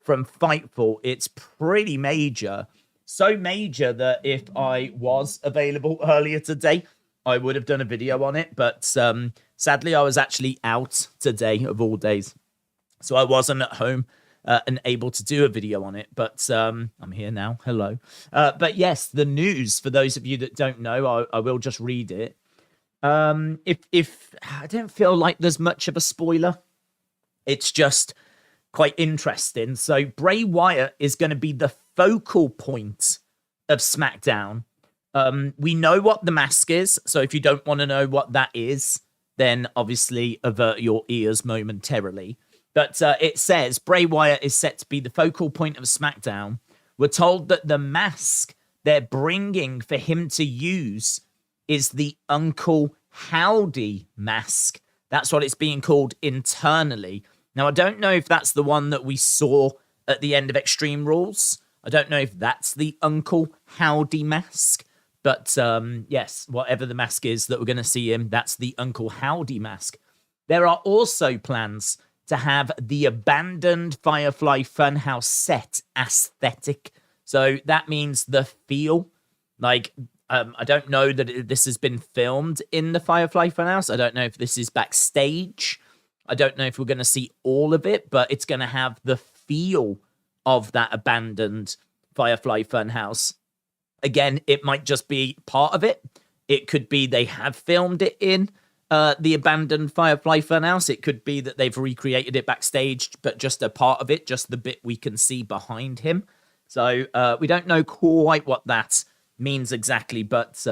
from Fightful. It's pretty major. So major that if I was available earlier today, I would have done a video on it. But sadly, I was actually out today of all days. So I wasn't at home and able to do a video on it. But I'm here now. Hello. But yes, the news, for those of you that don't know, I will just read it. If I don't feel like there's much of a spoiler, it's just quite interesting. So Bray Wyatt is going to be the focal point of SmackDown. We know what the mask is, so if you don't want to know what that is, then obviously avert your ears momentarily. But it says Bray Wyatt is set to be the focal point of SmackDown. We're told that the mask they're bringing for him to use is the Uncle Howdy mask. That's what it's being called internally. Now, I don't know if that's the one that we saw at the end of Extreme Rules. I don't know if that's the Uncle Howdy mask. But yes, whatever the mask is that we're going to see him, that's the Uncle Howdy mask. There are also plans to have the abandoned Firefly Funhouse set aesthetic. So that means the feel. Like, I don't know that this has been filmed in the Firefly Funhouse. I don't know if this is backstage. I don't know if we're going to see all of it, but it's going to have the feel of that abandoned Firefly Funhouse. Again, it might just be part of it. It could be they have filmed it in the abandoned Firefly Funhouse. It could be that they've recreated it backstage, but just a part of it, just the bit we can see behind him. So we don't know quite what that means exactly, but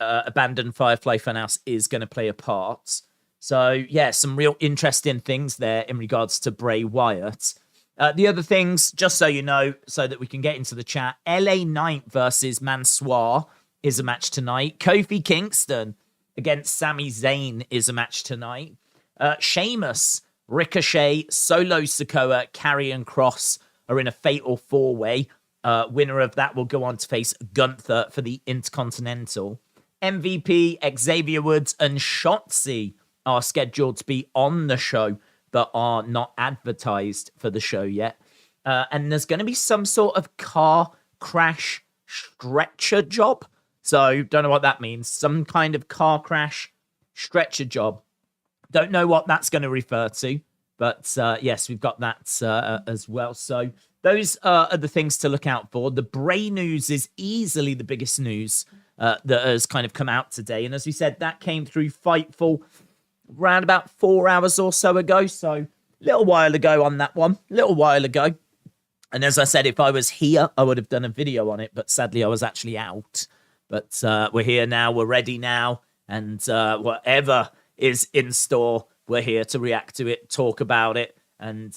abandoned Firefly Funhouse is going to play a part. So, yeah, some real interesting things there in regards to Bray Wyatt. The other things, just so you know, so that we can get into the chat, LA Knight versus Mansoor is a match tonight. Kofi Kingston against Sami Zayn is a match tonight. Sheamus, Ricochet, Solo Sikoa, Karrion Kross are in a fatal four-way. Winner of that will go on to face Gunther for the Intercontinental. MVP, Xavier Woods, and Shotzi are scheduled to be on the show, but are not advertised for the show yet. And there's going to be some sort of car crash stretcher job. So, don't know what that means. Some kind of car crash stretcher job. Don't know what that's going to refer to. But yes, we've got that as well. So, those are the things to look out for. The Bray news is easily the biggest news that has kind of come out today. And as we said, that came through Fightful around about 4 hours or so ago. So a little while ago on that one. Little while ago. And as I said, if I was here, I would have done a video on it. But sadly, I was actually out. But we're here now. We're ready now. And whatever is in store, we're here to react to it, talk about it. And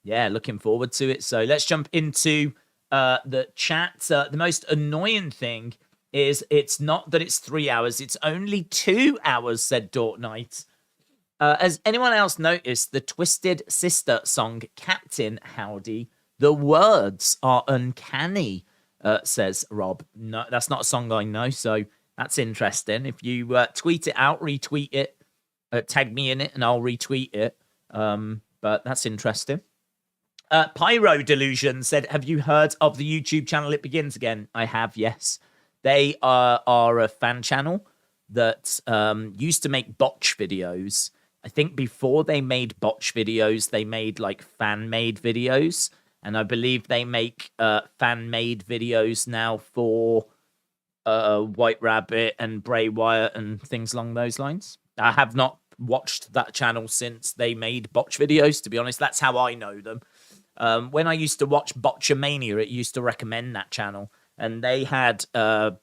yeah, looking forward to it. So let's jump into the chat. The most annoying thing is it's not that it's 3 hours. It's only 2 hours, said Dort Knight. Has anyone else noticed the Twisted Sister song, Captain Howdy? The words are uncanny, says Rob. No, that's not a song I know, so that's interesting. If you tweet it out, retweet it, tag me in it, and I'll retweet it. But that's interesting. Pyro Delusion said, have you heard of the YouTube channel It Begins Again? I have, yes. They are a fan channel that used to make botch videos. I think before they made botch videos, they made like fan-made videos. And I believe they make fan-made videos now for White Rabbit and Bray Wyatt and things along those lines. I have not watched that channel since they made botch videos, to be honest. That's how I know them. When I used to watch Botchamania, it used to recommend that channel. And they had a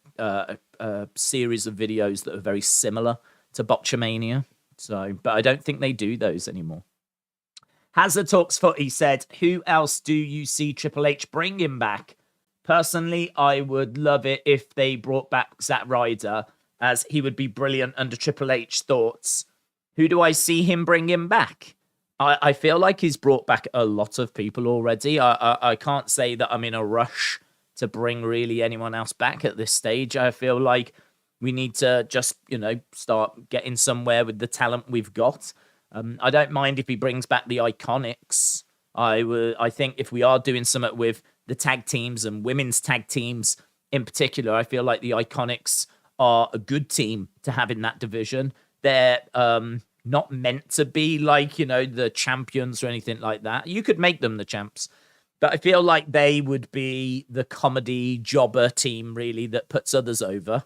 series of videos that are very similar to Botchamania. So, but I don't think they do those anymore. Hazard Talks Footy said, who else do you see Triple H bringing back? Personally, I would love it if they brought back Zack Ryder, as he would be brilliant under Triple H. Thoughts? Who do I see him bringing back? I feel like he's brought back a lot of people already. I can't say that I'm in a rush to bring really anyone else back at this stage. I feel like we need to just, start getting somewhere with the talent we've got. I don't mind if he brings back the Iconics. I think if we are doing something with the tag teams and women's tag teams in particular, I feel like the Iconics are a good team to have in that division. They're not meant to be like, the champions or anything like that. You could make them the champs, but I feel like they would be the comedy jobber team, really, that puts others over.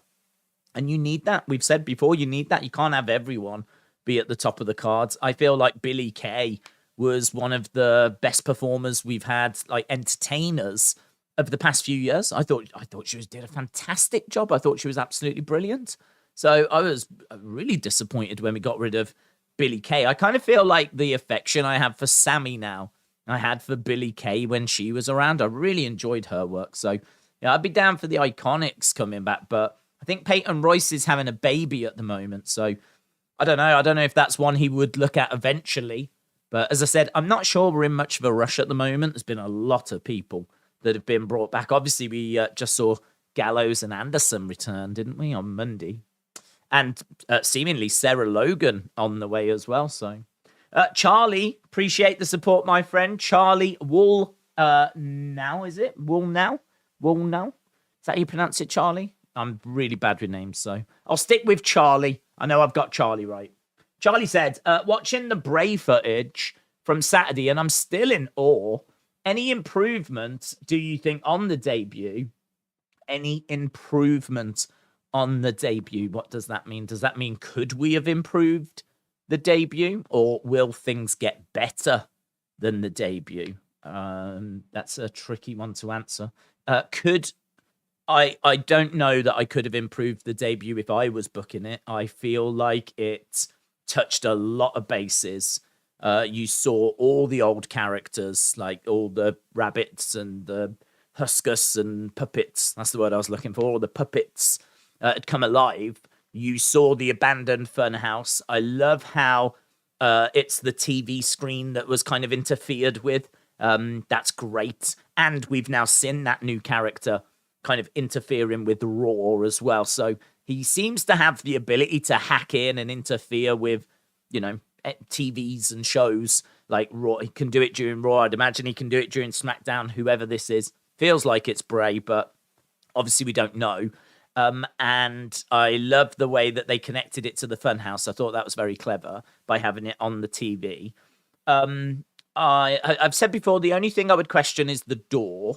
And you need that. We've said before, you need that. You can't have everyone be at the top of the cards. I feel like Billie Kay was one of the best performers we've had, like entertainers of the past few years. I thought she did a fantastic job. I thought she was absolutely brilliant. So I was really disappointed when we got rid of Billie Kay. I kind of feel like the affection I have for Sami now, I had for Billie Kay when she was around. I really enjoyed her work. So yeah, I'd be down for the Iconics coming back, but I think Peyton Royce is having a baby at the moment. So I don't know. I don't know if that's one he would look at eventually. But as I said, I'm not sure we're in much of a rush at the moment. There's been a lot of people that have been brought back. Obviously, we just saw Gallows and Anderson return, didn't we, on Monday? And seemingly Sarah Logan on the way as well. So, Charlie, appreciate the support, my friend. Charlie Wool now, is it? Wool now? Is that how you pronounce it, Charlie? I'm really bad with names, so I'll stick with Charlie. I know I've got Charlie right. Charlie said, watching the Bray footage from Saturday, and I'm still in awe. Any improvement, do you think, on the debut? Any improvement on the debut? What does that mean? Does that mean could we have improved the debut, or will things get better than the debut? That's a tricky one to answer. I don't know that I could have improved the debut if I was booking it. I feel like it touched a lot of bases. You saw all the old characters, like all the rabbits and the huskus and puppets. That's the word I was looking for. All the puppets had come alive. You saw the abandoned funhouse. I love how it's the TV screen that was kind of interfered with. That's great. And we've now seen that new character kind of interfering with Raw as well. So he seems to have the ability to hack in and interfere with, TVs and shows like Raw. He can do it during Raw. I'd imagine he can do it during SmackDown, whoever this is. Feels like it's Bray, but obviously we don't know. And I love the way that they connected it to the Funhouse. I thought that was very clever by having it on the TV. I've said before, the only thing I would question is the door.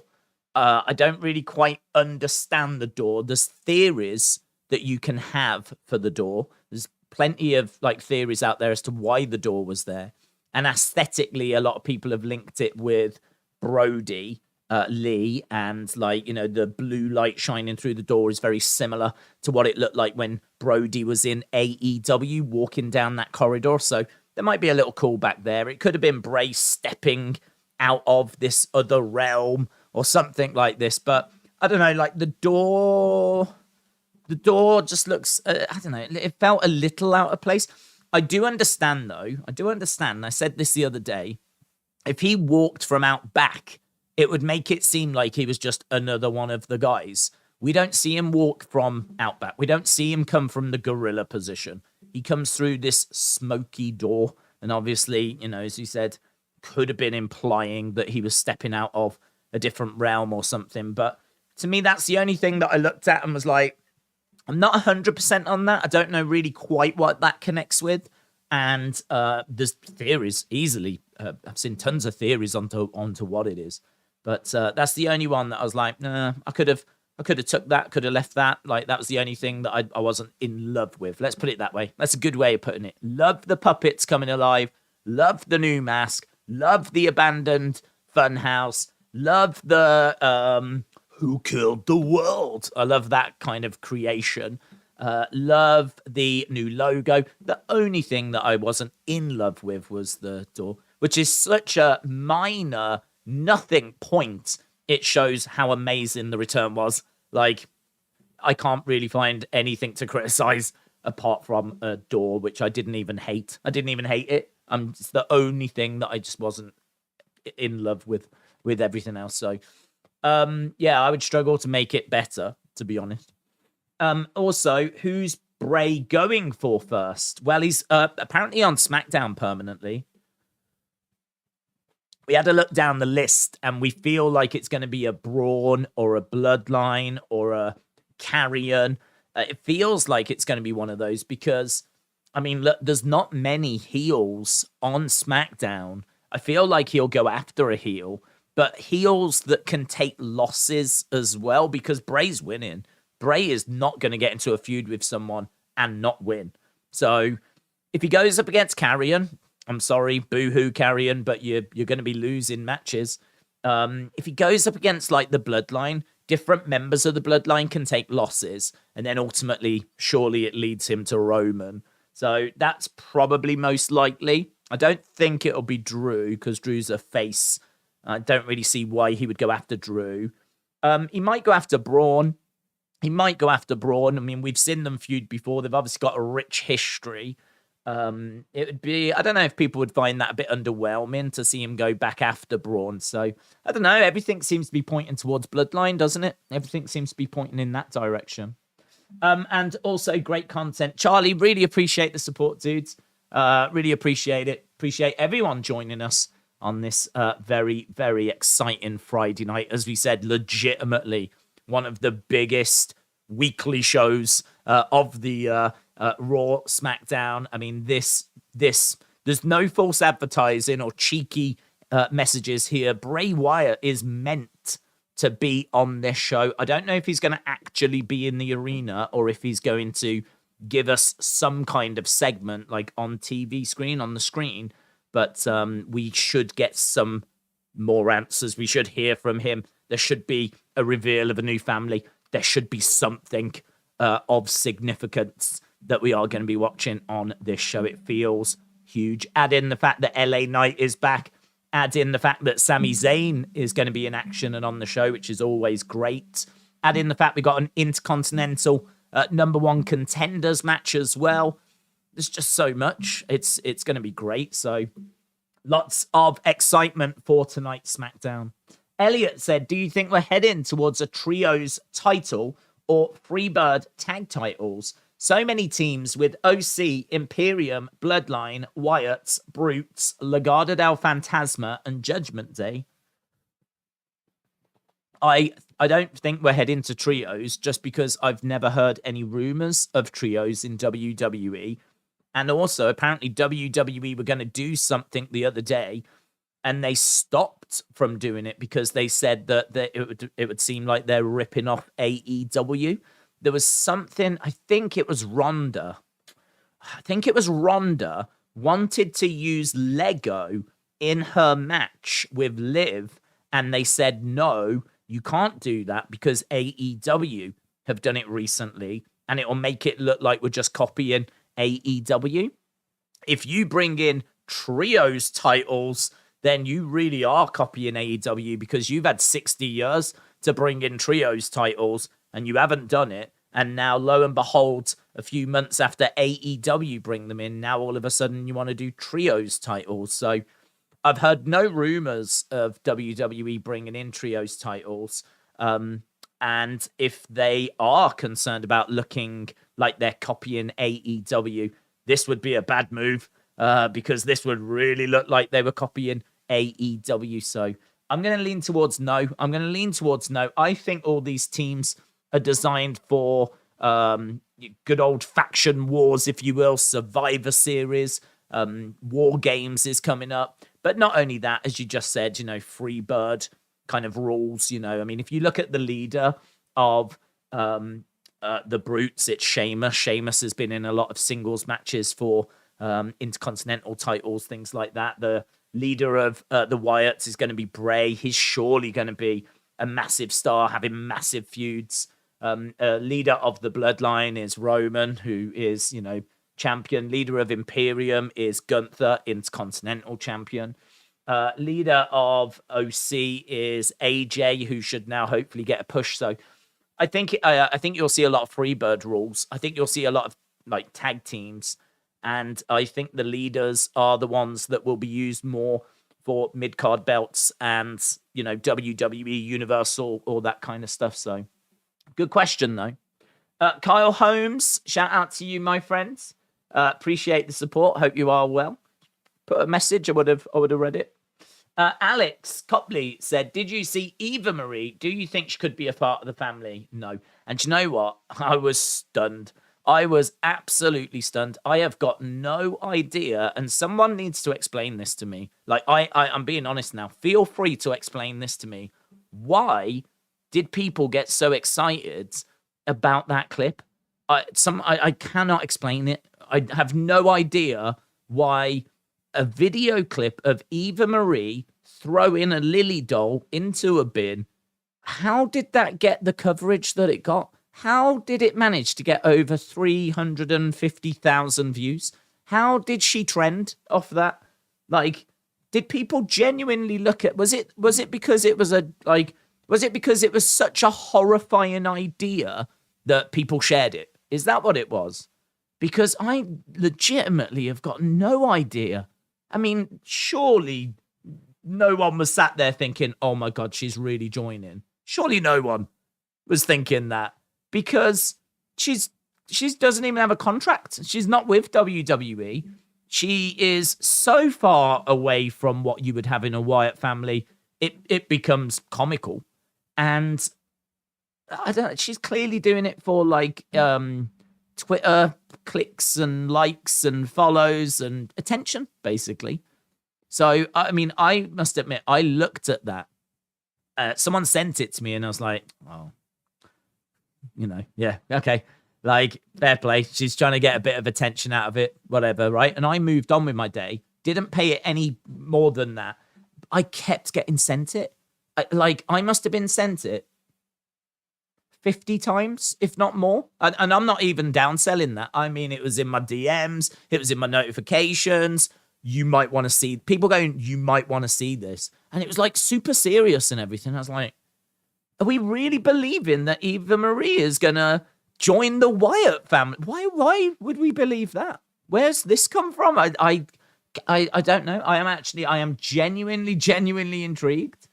I don't really quite understand the door. There's theories that you can have for the door. There's plenty of theories out there as to why the door was there. And aesthetically, a lot of people have linked it with Brody Lee, and the blue light shining through the door is very similar to what it looked like when Brody was in AEW walking down that corridor. So there might be a little callback there. It could have been Bray stepping out of this other realm or something like this, but I don't know, the door just looks, I don't know, it felt a little out of place. I do understand, though. I said this the other day. If he walked from out back, it would make it seem like he was just another one of the guys. We don't see him walk from out back. We don't see him come from the gorilla position. He comes through this smoky door, and obviously, as you said, could have been implying that he was stepping out of a different realm or something. But to me, that's the only thing that I looked at and was like, I'm not 100% on that. I don't know really quite what that connects with. And there's theories easily. I've seen tons of theories onto what it is. But that's the only one that I was like, nah, I could have took that, could have left that. That was the only thing that I wasn't in love with. Let's put it that way. That's a good way of putting it. Love the puppets coming alive. Love the new mask. Love the abandoned funhouse. Love the who killed the world. I love that kind of creation. Love the new logo. The only thing that I wasn't in love with was the door, which is such a minor, nothing point. It shows how amazing the return was. I can't really find anything to criticize apart from a door, which I didn't even hate. I didn't even hate it. It's the only thing that I just wasn't in love with everything else. So, I would struggle to make it better, to be honest. Also, who's Bray going for first? Well, he's apparently on SmackDown permanently. we had a look down the list and we feel like it's going to be a Braun or a Bloodline or a Carrion. It feels like it's going to be one of those because, I mean, look, there's not many heels on SmackDown. I feel like he'll go after a heel, but heels that can take losses as well, because Bray's winning. Bray is not going to get into a feud with someone and not win. So if he goes up against Carrion, I'm sorry, boo-hoo Carrion, but you're going to be losing matches. If he goes up against like the Bloodline, different members of the Bloodline can take losses, and then ultimately, surely it leads him to Roman. So that's probably most likely. I don't think it'll be Drew, because Drew's a face. I don't really see why he would go after Drew. He might go after Braun. I mean, we've seen them feud before. They've obviously got a rich history. It would be, I don't know if people would find that a bit underwhelming to see him go back after Braun. So, I don't know. Everything seems to be pointing towards Bloodline, doesn't it? Everything seems to be pointing in that direction. And also great content. Charlie, really appreciate the support, dudes. Really appreciate it. Appreciate everyone joining us on this very, very exciting Friday night. As we said, legitimately one of the biggest weekly shows of the Raw SmackDown. I mean, this there's no false advertising or cheeky messages here. Bray Wyatt is meant to be on this show. I don't know if he's going to actually be in the arena or if he's going to give us some kind of segment like on TV screen, on the screen, but we should get some more answers. We should hear from him. There should be a reveal of a new family. There should be something of significance that we are going to be watching on this show. It feels huge. Add in the fact that LA Knight is back. Add in the fact that Sami Zayn is going to be in action and on the show, which is always great. Add in the fact we got an Intercontinental #1 contenders match as well. There's just so much. It's going to be great. So lots of excitement for tonight's SmackDown. Elliot said, do you think we're heading towards a trios title or Freebird tag titles? So many teams with OC, Imperium, Bloodline, Wyatts, Brutes, Legado del Fantasma, and Judgment Day. I don't think we're heading to trios just because I've never heard any rumors of trios in WWE. And also, apparently, WWE were going to do something the other day, and they stopped from doing it because they said that it would seem like they're ripping off AEW. There was something, I think it was Ronda wanted to use Lego in her match with Liv, and they said, no, you can't do that because AEW have done it recently, and it will make it look like we're just copying AEW. If you bring in trios titles, then you really are copying AEW because you've had 60 years to bring in trios titles and you haven't done it. And now, lo and behold, a few months after AEW bring them in, now all of a sudden you want to do trios titles. So I've heard no rumors of WWE bringing in trios titles. And if they are concerned about looking like they're copying AEW, this would be a bad move because this would really look like they were copying AEW. So I'm going to lean towards no. I think all these teams are designed for good old faction wars, if you will, Survivor Series. War Games is coming up. But not only that, as you just said, Freebird kind of rules, I mean, if you look at the leader of the Brutes, it's Sheamus. Sheamus has been in a lot of singles matches for Intercontinental titles, things like that. The leader of the Wyatts is going to be Bray. He's surely going to be a massive star, having massive feuds. Leader of the Bloodline is Roman, who is, champion. Leader of Imperium is Gunther, Intercontinental champion. Leader of OC is AJ, who should now hopefully get a push. So I think you'll see a lot of Freebird rules. I think you'll see a lot of tag teams, and I think the leaders are the ones that will be used more for mid-card belts and WWE Universal, all that kind of stuff. So good question though. Kyle Holmes, shout out to you, my friends. Appreciate the support. Hope you are well. Put a message. I would have read it. Alex Copley said, did you see Eva Marie? Do you think she could be a part of the family? No. And you know what? I was stunned. I was absolutely stunned. I have got no idea. And someone needs to explain this to me. Like, I'm being honest now. Feel free to explain this to me. Why did people get so excited about that clip? I cannot explain it. I have no idea why a video clip of Eva Marie throwing a Lily doll into a bin, how did that get the coverage that it got? How did it manage to get over 350,000 views? How did she trend off that? Like, did people genuinely look at, was it because it was such a horrifying idea that people shared it? Is that what it was? Because I legitimately have got no idea. I mean, surely no one was sat there thinking, oh my God, she's really joining. Surely no one was thinking that, because she doesn't even have a contract. She's not with WWE. She is so far away from what you would have in a Wyatt family. It becomes comical. And I don't know, she's clearly doing it for like Twitter clicks and likes and follows and attention, basically. So, I mean, I must admit, I looked at that. Someone sent it to me and I was like, oh, yeah, okay. Like, fair play. She's trying to get a bit of attention out of it, whatever, right? And I moved on with my day. Didn't pay it any more than that. I kept getting sent it. I must have been sent it 50 times, if not more. And I'm not even downselling that. I mean, it was in my DMs. It was in my notifications. You might want to see, people going, you might want to see this. And it was like super serious and everything. I was like, are we really believing that Eva Marie is going to join the Wyatt family? Why would we believe that? Where's this come from? I don't know. I am genuinely intrigued.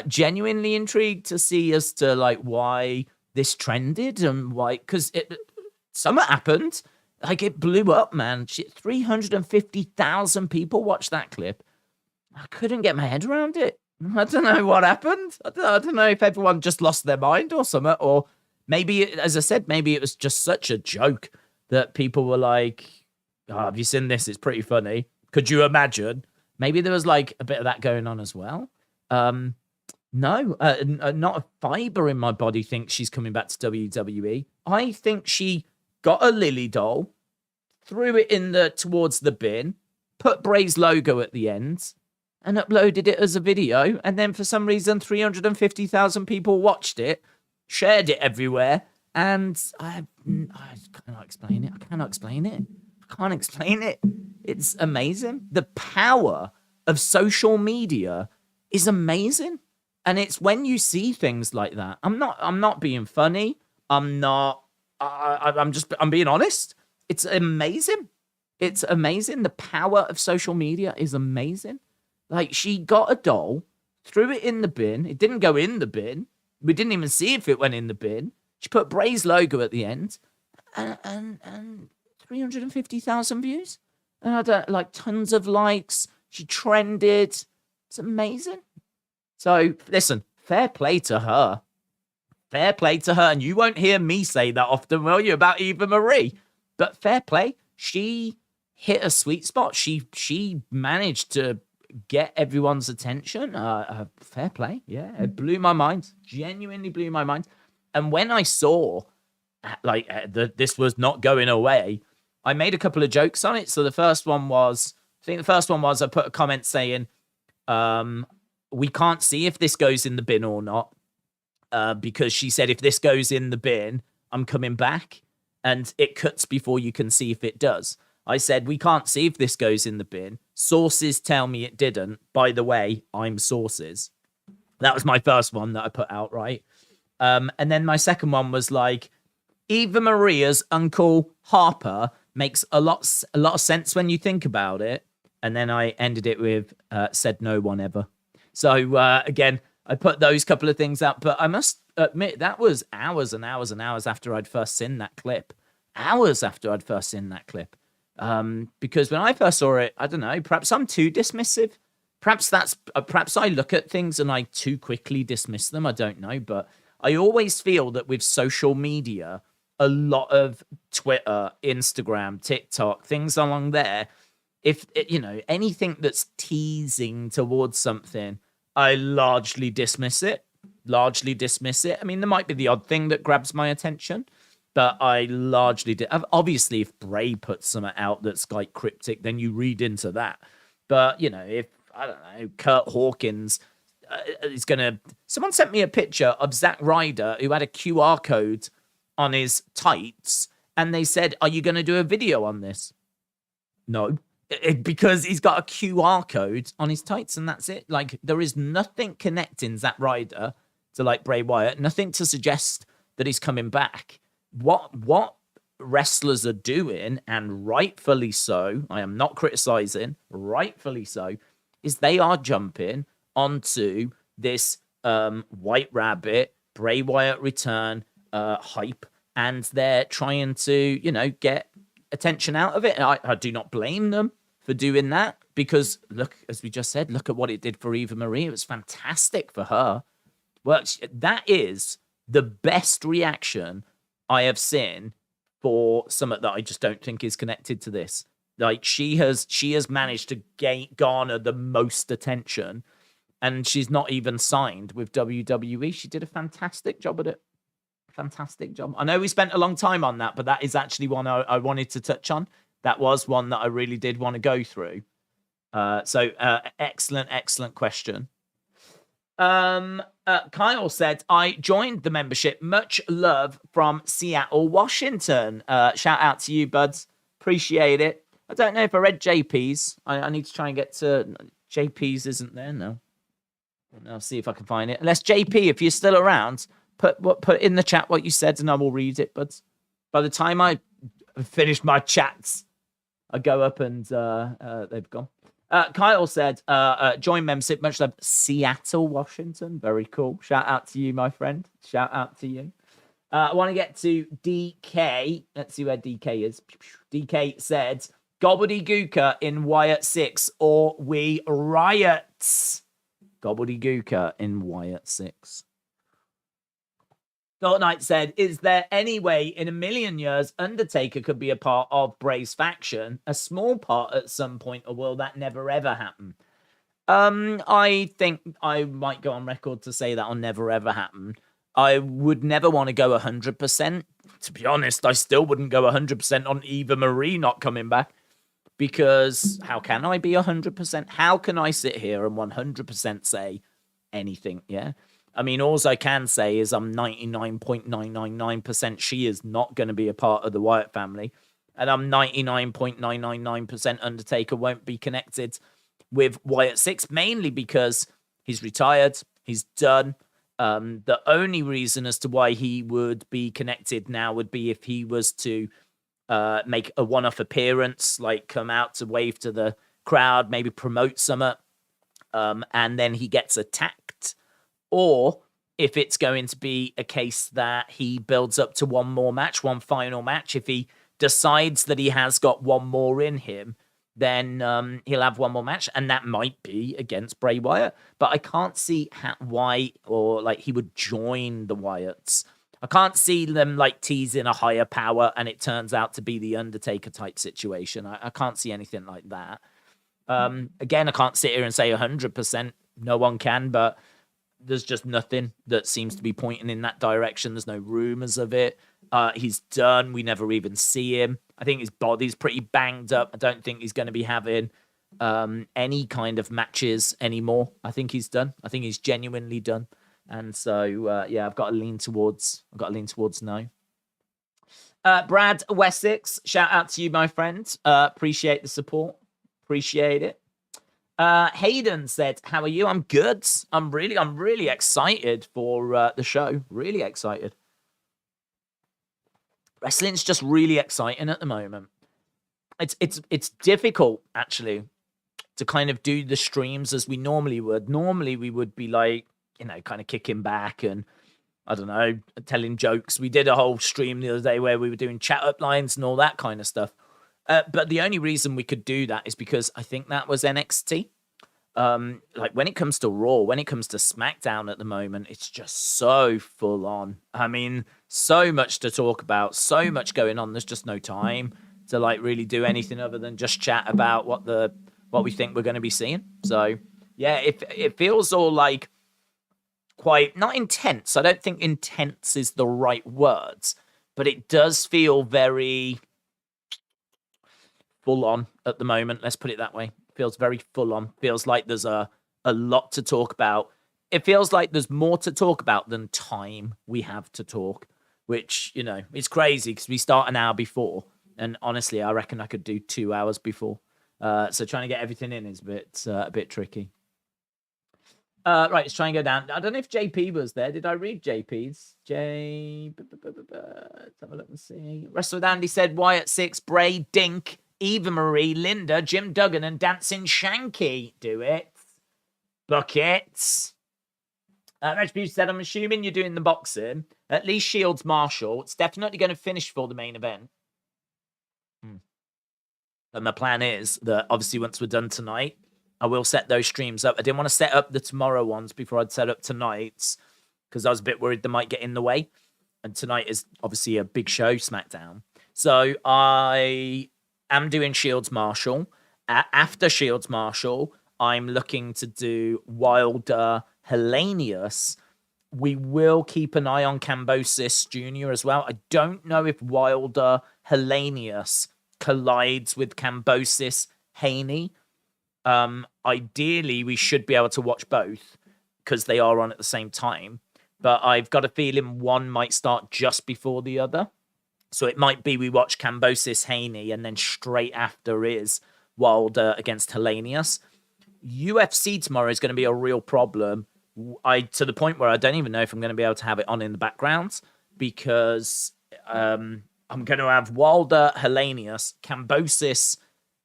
Genuinely intrigued to see as to like why this trended and why, because something happened. Like, it blew up, man. 350,000 people watched that clip. I couldn't get my head around it. I don't know what happened. I don't know if everyone just lost their mind or something, or maybe, as I said, maybe it was just such a joke that people were like, oh, have you seen this? It's pretty funny. Could you imagine? Maybe there was like a bit of that going on as well. No, not a fiber in my body thinks she's coming back to WWE. I think she got a Lily doll, threw it towards the bin, put Bray's logo at the end, and uploaded it as a video. And then for some reason, 350,000 people watched it, shared it everywhere. And I cannot explain it. I can't explain it. It's amazing. The power of social media is amazing. And it's when you see things like that. I'm not being funny. I'm being honest. It's amazing. It's amazing. The power of social media is amazing. Like, she got a doll, threw it in the bin. It didn't go in the bin. We didn't even see if it went in the bin. She put Bray's logo at the end, and 350,000 views. And I don't, like, tons of likes. She trended. It's amazing. So, listen, fair play to her. Fair play to her. And you won't hear me say that often, will you, about Eva Marie? But fair play. She hit a sweet spot. She managed to get everyone's attention. Fair play. Yeah, it blew my mind. Genuinely blew my mind. And when I saw, like, this was not going away, I made a couple of jokes on it. So the first one was, I put a comment saying, we can't see if this goes in the bin or not. Because she said, if this goes in the bin, I'm coming back. And it cuts before you can see if it does. I said, we can't see if this goes in the bin. Sources tell me it didn't. By the way, I'm sources. That was my first one that I put out, right? And then my second one was like, Eva Maria's uncle Harper makes a lot of sense when you think about it. And then I ended it with, said no one ever. So again, I put those couple of things out, but I must admit that was hours and hours and hours after I'd first seen that clip. Because when I first saw it, I don't know, perhaps I'm too dismissive. perhaps I look at things and I too quickly dismiss them. I don't know, but I always feel that with social media, a lot of Twitter, Instagram, TikTok, things along there, if anything that's teasing towards something, I largely dismiss it. I mean, there might be the odd thing that grabs my attention, but I largely did. Obviously, if Bray puts something out that's like cryptic, then you read into that. But if I don't know, Kurt Hawkins is gonna. Someone sent me a picture of Zack Ryder who had a QR code on his tights, and they said, "Are you gonna do a video on this?" No. Because he's got a QR code on his tights, and that's it. Like, there is nothing connecting Zack Ryder to like Bray Wyatt, nothing to suggest that he's coming back. What wrestlers are doing, and rightfully so, I am not criticizing, rightfully so, is they are jumping onto this White Rabbit, Bray Wyatt return hype, and they're trying to, get attention out of it. And I do not blame them for doing that, because look, as we just said, look at what it did for Eva Marie. It was fantastic for her. Well, that is the best reaction I have seen for something that I just don't think is connected to this. Like, she has managed to garner the most attention, and she's not even signed with WWE. She did a fantastic job at it. Fantastic job. I know we spent a long time on that, but that is actually one I wanted to touch on. That was one that I really did want to go through. Excellent question. Kyle said, I joined the membership. Much love from Seattle, Washington. Shout out to you, buds. Appreciate it. I don't know if I read JP's. I need to try and get to... JP's isn't there, no. I'll see if I can find it. Unless JP, if you're still around, put in the chat what you said and I will read it. But by the time I finish my chats, I go up and they've gone. Kyle said, join membership. Much love. Seattle, Washington. Very cool. Shout out to you, my friend. Shout out to you. I want to get to DK. Let's see where DK is. DK said, gobbledygooker in Wyatt 6 or we riot. Gobbledygooker in Wyatt 6. Dark Knight said, is there any way in a million years Undertaker could be a part of Bray's faction? A small part at some point, or will that never ever happen? I think I might go on record to say that will never ever happen. I would never want to go 100%. To be honest, I still wouldn't go 100% on Eva Marie not coming back. Because how can I be 100%? How can I sit here and 100% say anything, yeah? I mean, all I can say is I'm 99.999% she is not going to be a part of the Wyatt family. And I'm 99.999% Undertaker won't be connected with Wyatt 6, mainly because he's retired, he's done. The only reason as to why he would be connected now would be if he was to make a one-off appearance, like come out to wave to the crowd, maybe promote something, and then he gets attacked. Or if it's going to be a case that he builds up to one more match, one final match, if he decides that he has got one more in him, then he'll have one more match, and that might be against Bray Wyatt. But I can't see why, or like he would join the Wyatts. I can't see them like teasing a higher power and it turns out to be the Undertaker type situation. I can't see anything like that. Again, I can't sit here and say 100%. No one can, but there's just nothing that seems to be pointing in that direction. There's no rumors of it. He's done. We never even see him. I think his body's pretty banged up. I don't think he's going to be having any kind of matches anymore. I think he's done. I think he's genuinely done. And so, yeah, I've got to lean towards no. Brad Wessex, shout out to you, my friend. Appreciate the support. Appreciate it. Hayden said, how are you? I'm good. I'm really excited for the show. Really excited. Wrestling's just really exciting at the moment. It's difficult, actually, to kind of do the streams as we normally would. Normally, we would be like, kind of kicking back and, I don't know, telling jokes. We did a whole stream the other day where we were doing chat up lines and all that kind of stuff. But the only reason we could do that is because I think that was NXT. Like when it comes to Raw, when it comes to SmackDown at the moment, it's just so full on. I mean, so much to talk about, so much going on. There's just no time to like really do anything other than just chat about what we think we're going to be seeing. So yeah, it feels all like quite not intense. I don't think intense is the right words, but it does feel very full on at the moment. Let's put it that way. Feels very full on. Feels like there's a lot to talk about. It feels like there's more to talk about than time we have to talk, which, you know, it's crazy because we start an hour before. And honestly, I reckon I could do 2 hours before. So trying to get everything in is a bit tricky. Right, let's try and go down. I don't know if JP was there. Did I read JP's? Let's have a look and see. Wrestle with Andy said Wyatt 6, Bray, Dink, Eva Marie, Linda, Jim Duggan, and Dancing Shanky. Do it. Buckets. Retribution said, I'm assuming you're doing the boxing. At least Shields Marshall. It's definitely going to finish for the main event. And the plan is that obviously once we're done tonight, I will set those streams up. I didn't want to set up the tomorrow ones before I'd set up tonight's because I was a bit worried they might get in the way. And tonight is obviously a big show, SmackDown. So I am doing Shields Marshall. After Shields Marshall, I'm looking to do Wilder Hellenius. We will keep an eye on Cambosis Jr. as well. I don't know if Wilder Hellenius collides with Cambosis Haney. Ideally, we should be able to watch both because they are on at the same time. But I've got a feeling one might start just before the other. So it might be we watch Cambosis Haney and then straight after is Wilder against Hellenius. UFC tomorrow is going to be a real problem. To the point where I don't even know if I'm going to be able to have it on in the background because I'm going to have Wilder Hellenius, Cambosis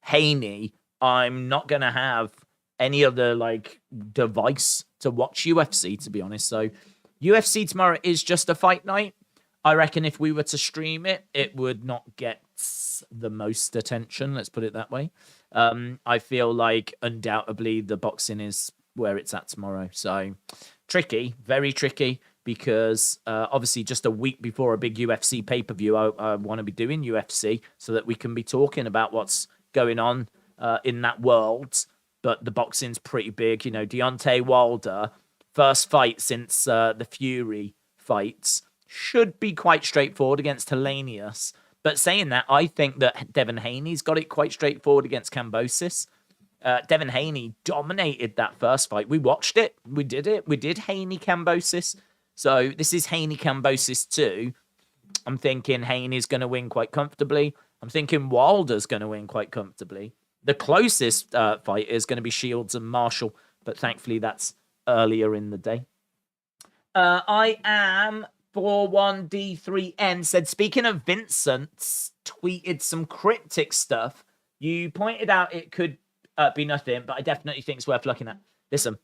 Haney. I'm not going to have any other like device to watch UFC, to be honest. So UFC tomorrow is just a fight night. I reckon if we were to stream it, it would not get the most attention. Let's put it that way. I feel like undoubtedly the boxing is where it's at tomorrow. So tricky, very tricky, because obviously just a week before a big UFC pay-per-view, I want to be doing UFC so that we can be talking about what's going on in that world. But the boxing's pretty big. You know, Deontay Wilder, first fight since the Fury fights, should be quite straightforward against Hellenius. But saying that, I think that Devin Haney's got it quite straightforward against Cambosis. Devin Haney dominated that first fight. We watched it. We did it. We did Haney Cambosis. So this is Haney Cambosis 2. I'm thinking Haney's going to win quite comfortably. I'm thinking Wilder's going to win quite comfortably. The closest fight is going to be Shields and Marshall, but thankfully that's earlier in the day. I am 41D3N said, speaking of Vincent's tweeted some cryptic stuff. You pointed out it could be nothing, but I definitely think it's worth looking at. Listen,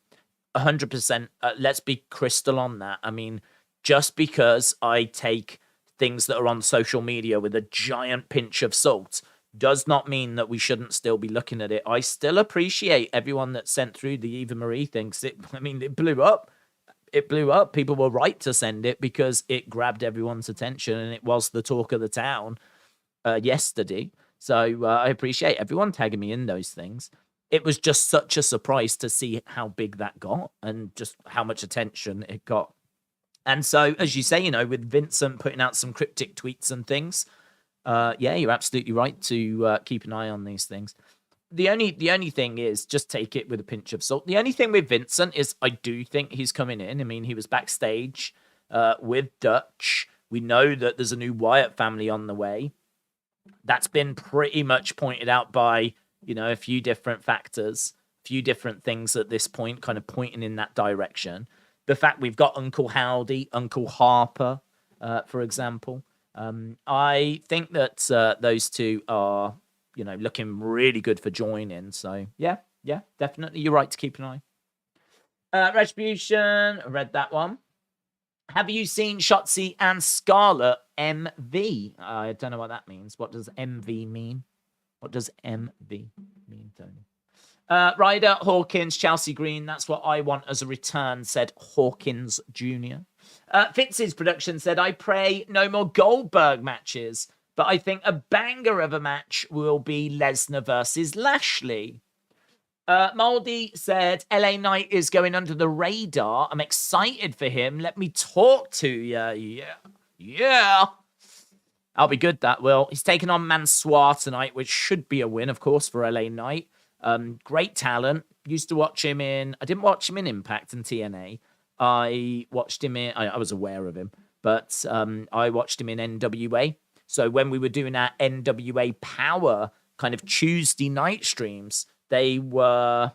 100%. Let's be crystal on that. I mean, just because I take things that are on social media with a giant pinch of salt does not mean that we shouldn't still be looking at it. I still appreciate everyone that sent through the Eva Marie things. It blew up. It blew up. People were right to send it because it grabbed everyone's attention and it was the talk of the town yesterday. So I appreciate everyone tagging me in those things. It was just such a surprise to see how big that got and just how much attention it got. And so, as you say, you know, with Vincent putting out some cryptic tweets and things, yeah, you're absolutely right to keep an eye on these things. The only thing is just take it with a pinch of salt. The only thing with Vincent is I do think he's coming in. I mean, he was backstage with Dutch. We know that there's a new Wyatt family on the way. That's been pretty much pointed out by, you know, a few different factors, a few different things at this point, kind of pointing in that direction. The fact we've got Uncle Howdy, Uncle Harper, for example. I think that those two are, you know, looking really good for joining. So, yeah, definitely. You're right to keep an eye. Retribution, I read that one. Have you seen Shotzi and Scarlett MV? I don't know what that means. What does MV mean? What does MV mean, Tony? Ryder, Hawkins, Chelsea Green. That's what I want as a return, said Hawkins Jr. Fitz's production said, I pray no more Goldberg matches, but I think a banger of a match will be Lesnar versus Lashley. Moldy said, LA Knight is going under the radar. I'm excited for him. Let me talk to you. Yeah. I'll be good, that will. He's taking on Mansoor tonight, which should be a win, of course, for LA Knight. Great talent. Used to watch him I didn't watch him in Impact and TNA. I watched him I was aware of him, but I watched him in NWA. So when we were doing our NWA Power kind of Tuesday night streams, they were,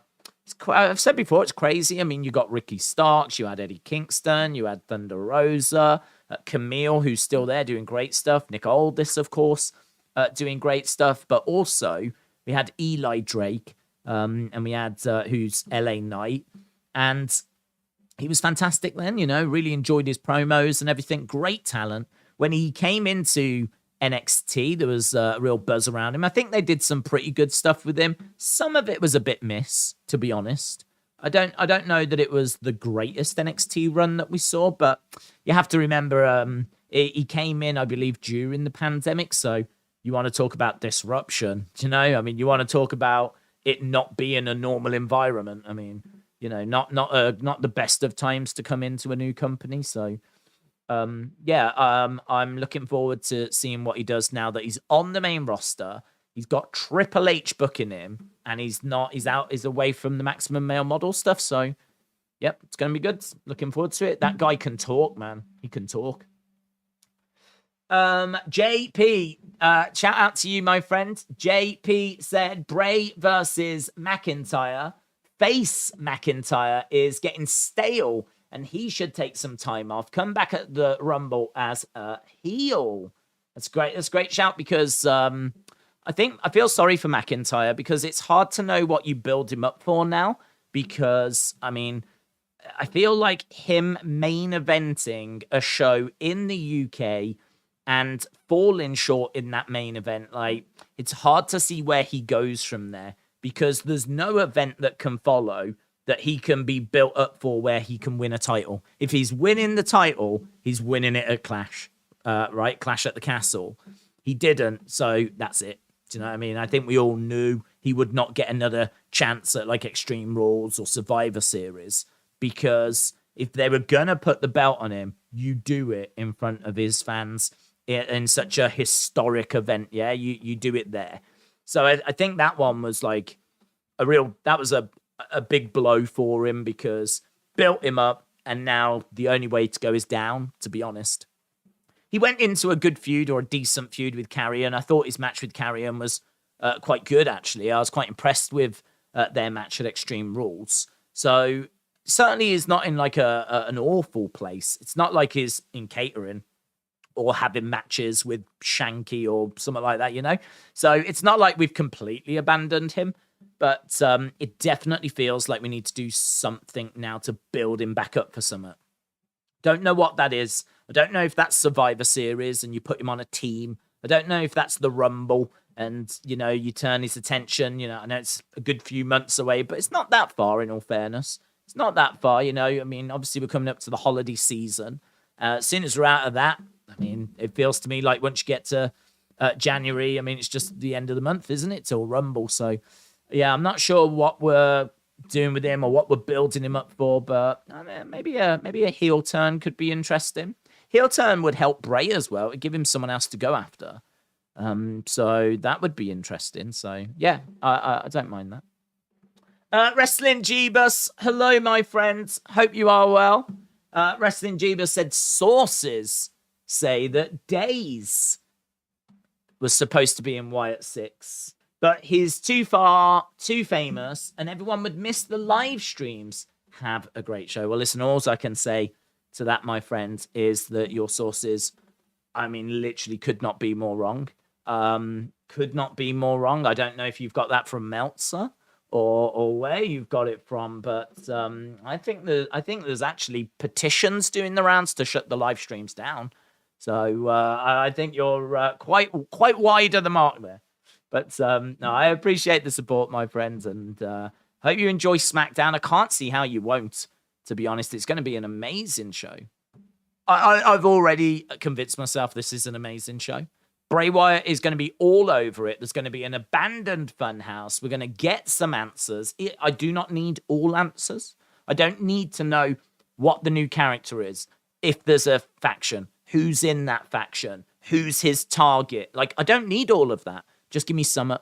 I've said before, it's crazy. I mean, you got Ricky Starks, you had Eddie Kingston, you had Thunder Rosa, Camille, who's still there doing great stuff, Nick Aldis, of course, doing great stuff, but also we had Eli Drake, and we had who's LA Knight, and he was fantastic then, really enjoyed his promos and everything. Great talent. When he came into NXT, there was a real buzz around him. I think they did some pretty good stuff with him. Some of it was a bit miss, to be honest. I don't know that it was the greatest NXT run that we saw, but you have to remember he came in, I believe, during the pandemic. So you want to talk about disruption, I mean, you want to talk about it not being a normal environment. I mean, not the best of times to come into a new company. So I'm looking forward to seeing what he does now that he's on the main roster. He's got Triple H booking him, and he's away from the Maximum Male Model stuff. So, yep, it's going to be good. Looking forward to it. That guy can talk, man. He can talk. JP, shout out to you, my friend. JP said Bray versus McIntyre. Face McIntyre is getting stale, and he should take some time off. Come back at the Rumble as a heel. That's great. That's a great shout, because I feel sorry for McIntyre, because it's hard to know what you build him up for now. Because, I mean, I feel like him main eventing a show in the UK and falling short in that main event, like, it's hard to see where he goes from there, because there's no event that can follow that he can be built up for where he can win a title. If he's winning the title, he's winning it at Clash, right? Clash at the Castle. He didn't, so that's it. Do you know what I mean? I think we all knew he would not get another chance at like Extreme Rules or Survivor Series, because if they were going to put the belt on him, you do it in front of his fans in such a historic event. Yeah, you do it there. So I think that one was like that was a big blow for him, because built him up, and now the only way to go is down, to be honest. He went into a good feud, or a decent feud, with Carrion. I thought his match with Carrion was quite good, actually. I was quite impressed with their match at Extreme Rules. So certainly he's not in like an awful place. It's not like he's in catering or having matches with Shanky or something like that, So it's not like we've completely abandoned him, but it definitely feels like we need to do something now to build him back up for something. Don't know what that is. I don't know if that's Survivor Series and you put him on a team. I don't know if that's the Rumble and, you turn his attention. I know it's a good few months away, but it's not that far, in all fairness. It's not that far, I mean, obviously we're coming up to the holiday season. As soon as we're out of that, I mean, it feels to me like once you get to January, I mean, it's just the end of the month, isn't it, till Rumble? So, yeah, I'm not sure what we're doing with him or what we're building him up for, but maybe a heel turn could be interesting. Heel turn would help Bray as well. It'd give him someone else to go after. So that would be interesting. So, yeah, I don't mind that. Wrestling Jeebus, hello, my friends. Hope you are well. Wrestling Jeebus said sources say that Days was supposed to be in Wyatt 6, but he's too far, too famous, and everyone would miss the live streams. Have a great show. Well, listen, all I can say to that, my friend, is that your sources, I mean, literally could not be more wrong. Could not be more wrong. I don't know if you've got that from Meltzer or where you've got it from, but I think there's actually petitions doing the rounds to shut the live streams down. So I think you're quite wide of the mark there. But no, I appreciate the support, my friends, and Hope you enjoy SmackDown. I can't see how you won't, to be honest. It's going to be an amazing show. I've already convinced myself this is an amazing show. Bray Wyatt is going to be all over it. There's going to be an abandoned funhouse. We're going to get some answers. I do not need all answers. I don't need to know what the new character is. If there's a faction, who's in that faction, who's his target. Like, I don't need all of that. Just give me some.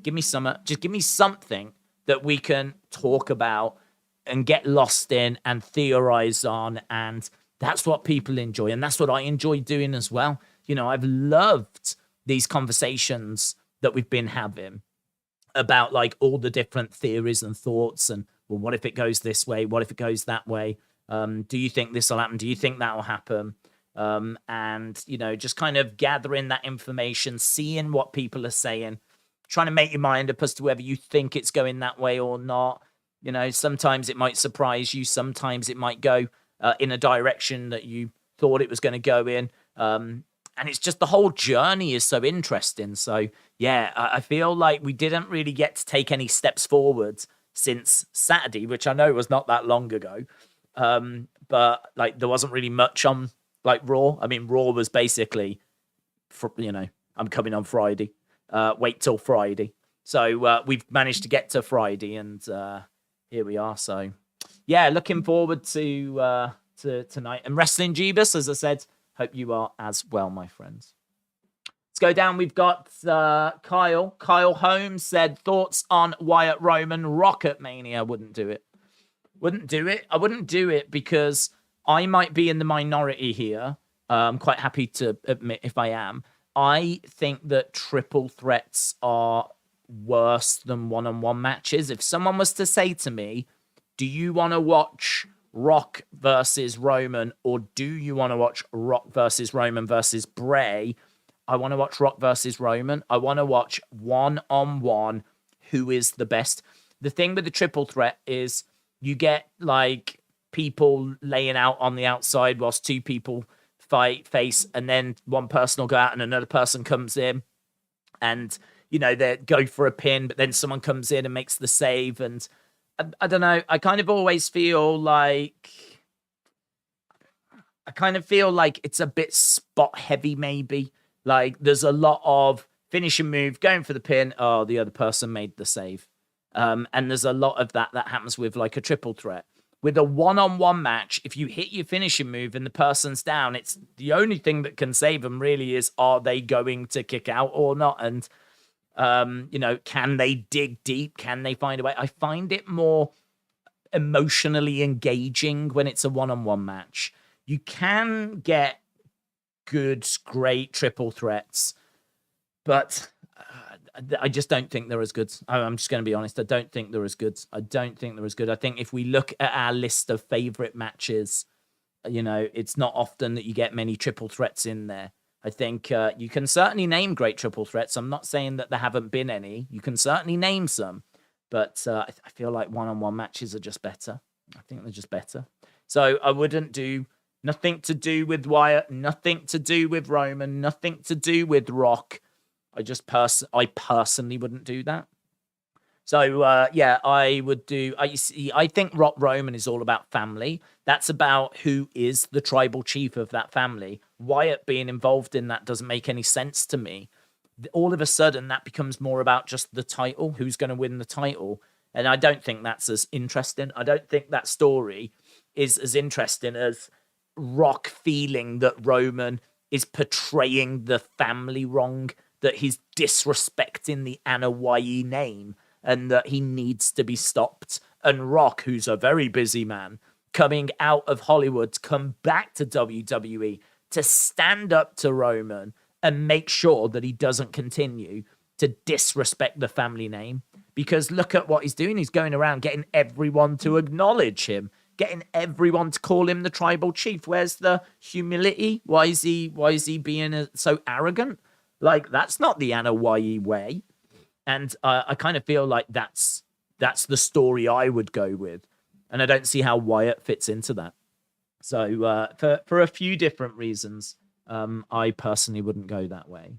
Give me some. Just give me something that we can talk about and get lost in and theorize on. And that's what people enjoy. And that's what I enjoy doing as well. You know, I've loved these conversations that we've been having about like all the different theories and thoughts. And, well, what if it goes this way? What if it goes that way? Do you think this will happen? Do you think that will happen? And, you know, just kind of gathering that information, seeing what people are saying, trying to make your mind up as to whether you think it's going that way or not. You know, sometimes it might surprise you. Sometimes it might go in a direction that you thought it was going to go in. And it's just the whole journey is so interesting. So, yeah, I feel like we didn't really get to take any steps forward since Saturday, which I know was not that long ago. But, like, there wasn't really much on, like, Raw. I mean, Raw was basically, you know, I'm coming on Friday. Wait till Friday. So we've managed to get to Friday, and here we are. So, yeah, looking forward to tonight. And Wrestling Jeebus, as I said, hope you are as well, my friends. Let's go down. We've got Kyle. Kyle Holmes said, thoughts on Wyatt Roman Rocket Mania. Wouldn't do it. Wouldn't do it. I wouldn't do it because I might be in the minority here. I'm quite happy to admit if I am. I think that triple threats are worse than one-on-one matches. If someone was to say to me, do you want to watch Rock versus Roman, or do you want to watch Rock versus Roman versus Bray? I want to watch Rock versus Roman. I want to watch one-on-one who is the best. The thing with the triple threat is you get like people laying out on the outside whilst two people face, and then one person will go out and another person comes in, and you know they go for a pin, but then someone comes in and makes the save. And I don't know, I kind of always feel like it's a bit spot heavy, maybe. Like there's a lot of finishing move, going for the pin, oh, the other person made the save. And there's a lot of that happens with like a triple threat. With a one-on-one match, if you hit your finishing move and the person's down, it's the only thing that can save them really is, are they going to kick out or not? And, you know, can they dig deep? Can they find a way? I find it more emotionally engaging when it's a one-on-one match. You can get good, great triple threats, but I just don't think they're as good. I'm just going to be honest. I don't think they're as good. I think if we look at our list of favorite matches, you know, it's not often that you get many triple threats in there. I think you can certainly name great triple threats. I'm not saying that there haven't been any. You can certainly name some, but I feel like one-on-one matches are just better. I think they're just better. So I wouldn't do nothing to do with Wyatt, nothing to do with Roman, nothing to do with Rock. I personally wouldn't do that. So, yeah, I would do... I think Rock Roman is all about family. That's about who is the tribal chief of that family. Wyatt being involved in that doesn't make any sense to me. All of a sudden, that becomes more about just the title, who's going to win the title. And I don't think that's as interesting. I don't think that story is as interesting as Rock feeling that Roman is portraying the family wrong, that he's disrespecting the Anoa'i name, and that he needs to be stopped. And Rock, who's a very busy man, coming out of Hollywood to come back to WWE to stand up to Roman and make sure that he doesn't continue to disrespect the family name. Because look at what he's doing. He's going around getting everyone to acknowledge him, getting everyone to call him the tribal chief. Where's the humility? Why is he being so arrogant? Like, that's not the Anoa'i way. And I kind of feel like that's the story I would go with. And I don't see how Wyatt fits into that. So for a few different reasons, I personally wouldn't go that way.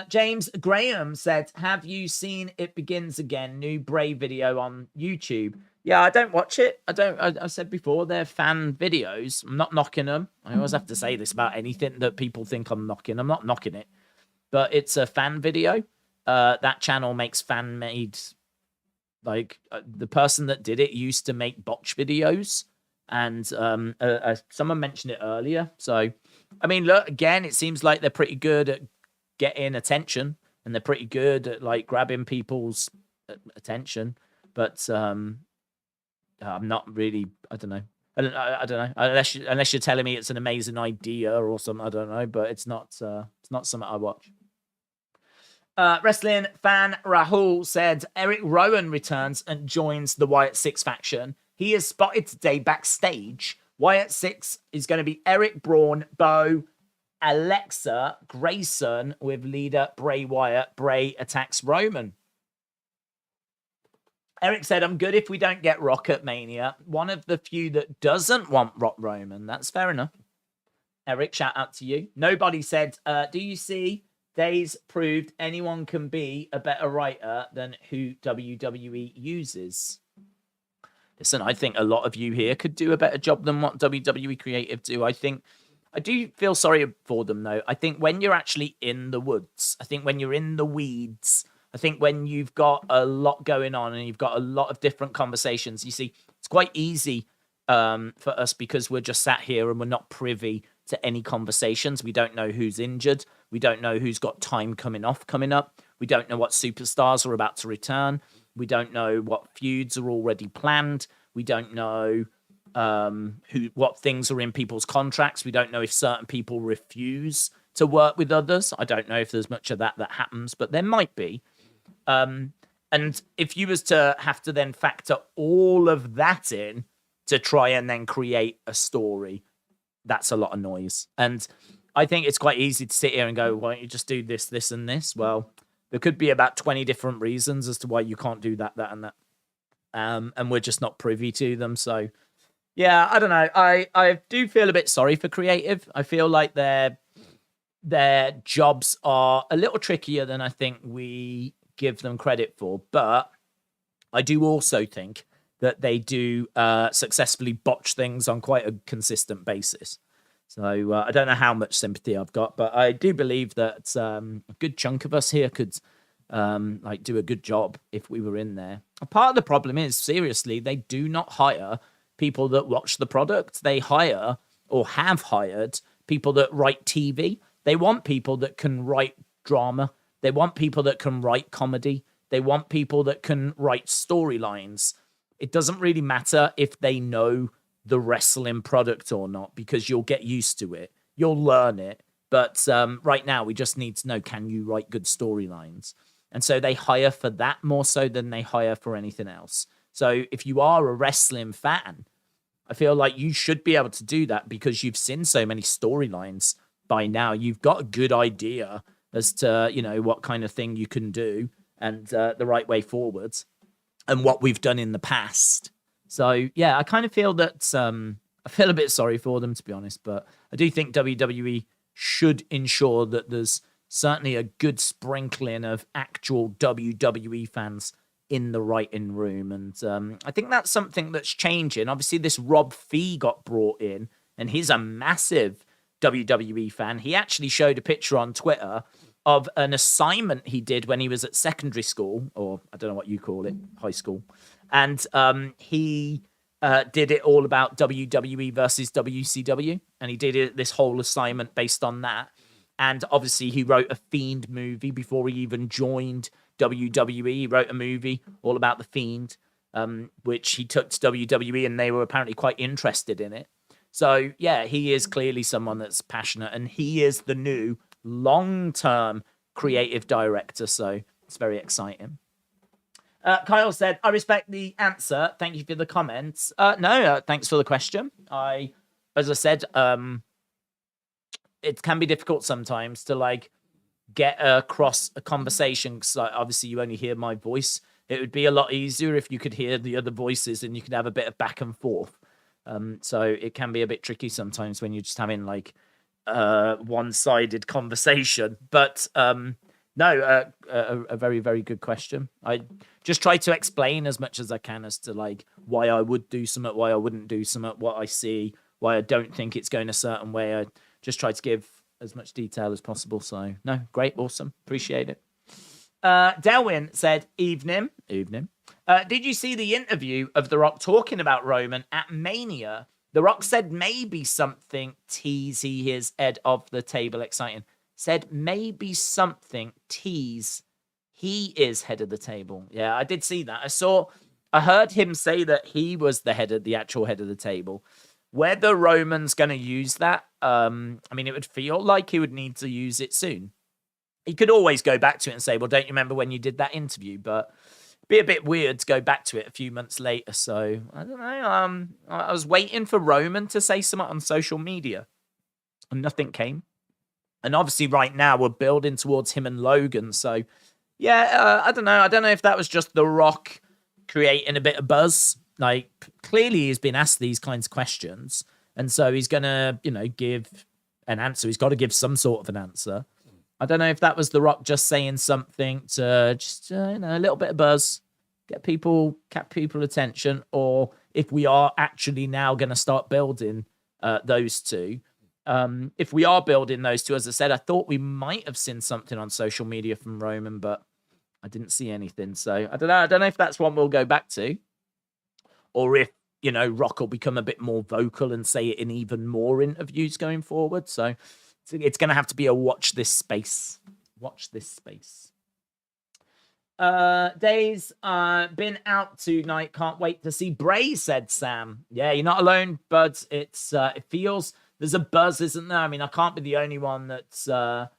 James Graham said, "Have you seen It Begins Again? New Bray video on YouTube." Yeah, I don't watch it. I don't. I said before they're fan videos. I'm not knocking them. I always have to say this about anything that people think I'm knocking. I'm not knocking it, but it's a fan video. That channel makes fan made. Like the person that did it used to make botch videos, and someone mentioned it earlier. So, I mean, look again. It seems like they're pretty good at getting attention, and they're pretty good at like grabbing people's attention. But I'm not really. I don't know. I don't know. Unless you're telling me it's an amazing idea or something. I don't know. But it's not. It's not something I watch. Wrestling fan Rahul said Eric Rowan returns and joins the Wyatt 6 faction. He is spotted today backstage. Wyatt 6 is going to be Eric, Braun, Bo, Alexa, Grayson with leader Bray Wyatt. Bray attacks Roman. Eric said, "I'm good if we don't get Rock at Mania. One of the few that doesn't want Rock Roman." That's fair enough. Eric, shout out to you. Nobody said, "Do you see Days proved anyone can be a better writer than who WWE uses?" Listen, I think a lot of you here could do a better job than what WWE Creative do. I do feel sorry for them, though. I think when you're actually in the woods, I think when you're in the weeds, I think when you've got a lot going on and you've got a lot of different conversations, you see, it's quite easy for us because we're just sat here and we're not privy to any conversations. We don't know who's injured. We don't know who's got time coming up. We don't know what superstars are about to return. We don't know what feuds are already planned. We don't know what things are in people's contracts. We don't know if certain people refuse to work with others. I don't know if there's much of that happens, but there might be. And if you was to have to then factor all of that in to try and then create a story, that's a lot of noise. And I think it's quite easy to sit here and go, "Why don't you just do this, this, and this?" Well, there could be about 20 different reasons as to why you can't do that, and that. And we're just not privy to them. So, yeah, I don't know. I do feel a bit sorry for creative. I feel like their jobs are a little trickier than I think we give them credit for. But I do also think that they do successfully botch things on quite a consistent basis. So I don't know how much sympathy I've got, but I do believe that a good chunk of us here could do a good job if we were in there. A part of the problem is, seriously, they do not hire people that watch the product. They hire or have hired people that write TV. They want people that can write drama. They want people that can write comedy. They want people that can write storylines. It doesn't really matter if they know the wrestling product or not, because you'll get used to it. You'll learn it. But right now, we just need to know, can you write good storylines? And so they hire for that more so than they hire for anything else. So if you are a wrestling fan, I feel like you should be able to do that because you've seen so many storylines by now. You've got a good idea as to, what kind of thing you can do and the right way forwards and what we've done in the past. So, yeah, I kind of feel that I feel a bit sorry for them, to be honest. But I do think WWE should ensure that there's certainly a good sprinkling of actual WWE fans in the writing room. And I think that's something that's changing. Obviously, this Rob Fee got brought in, and he's a massive WWE fan. He actually showed a picture on Twitter of an assignment he did when he was at secondary school, or I don't know what you call it, high school. And he did it all about WWE versus WCW. And he did this whole assignment based on that. And obviously he wrote a Fiend movie before he even joined WWE. He wrote a movie all about the Fiend, which he took to WWE, and they were apparently quite interested in it. So, yeah, he is clearly someone that's passionate, and he is the new long-term creative director. So it's very exciting. Kyle said, "I respect the answer. Thank you for the comments." No, thanks for the question. As I said, it can be difficult sometimes to get across a conversation because obviously you only hear my voice. It would be a lot easier if you could hear the other voices and you could have a bit of back and forth. So it can be a bit tricky sometimes when you're just having one-sided conversation. But no, a very, very good question. I just try to explain as much as I can as to like why I would do something, why I wouldn't do something, what I see, why I don't think it's going a certain way. I just try to give as much detail as possible. So no, great, awesome, appreciate it. Delwyn said, evening. Did you see the interview of The Rock talking about Roman at Mania? The Rock said maybe something tease he is head of the table exciting. Said maybe something tease he is head of the table. Yeah, I did see that. I heard him say that he was the actual head of the table. Whether Roman's going to use that, I mean, it would feel like he would need to use it soon. He could always go back to it and say, well, don't you remember when you did that interview? But it'd be a bit weird to go back to it a few months later. So, I don't know. I was waiting for Roman to say something on social media, and nothing came. And obviously right now we're building towards him and Logan. So, yeah, I don't know. I don't know if that was just The Rock creating a bit of buzz. Like, clearly he's been asked these kinds of questions. And so he's going to, give an answer. He's got to give some sort of an answer. I don't know if that was The Rock just saying something to just, a little bit of buzz, catch people attention, or if we are actually now going to start building those two. If we are building those two, as I said, I thought we might have seen something on social media from Roman, but I didn't see anything. So I don't know. I don't know if that's one we'll go back to, or if, Rock will become a bit more vocal and say it in even more interviews going forward. So it's going to have to be a watch this space. Watch this space. Days been out tonight. Can't wait to see Bray, said Sam. Yeah, you're not alone, buds. It feels there's a buzz, isn't there? I mean, I can't be the only one that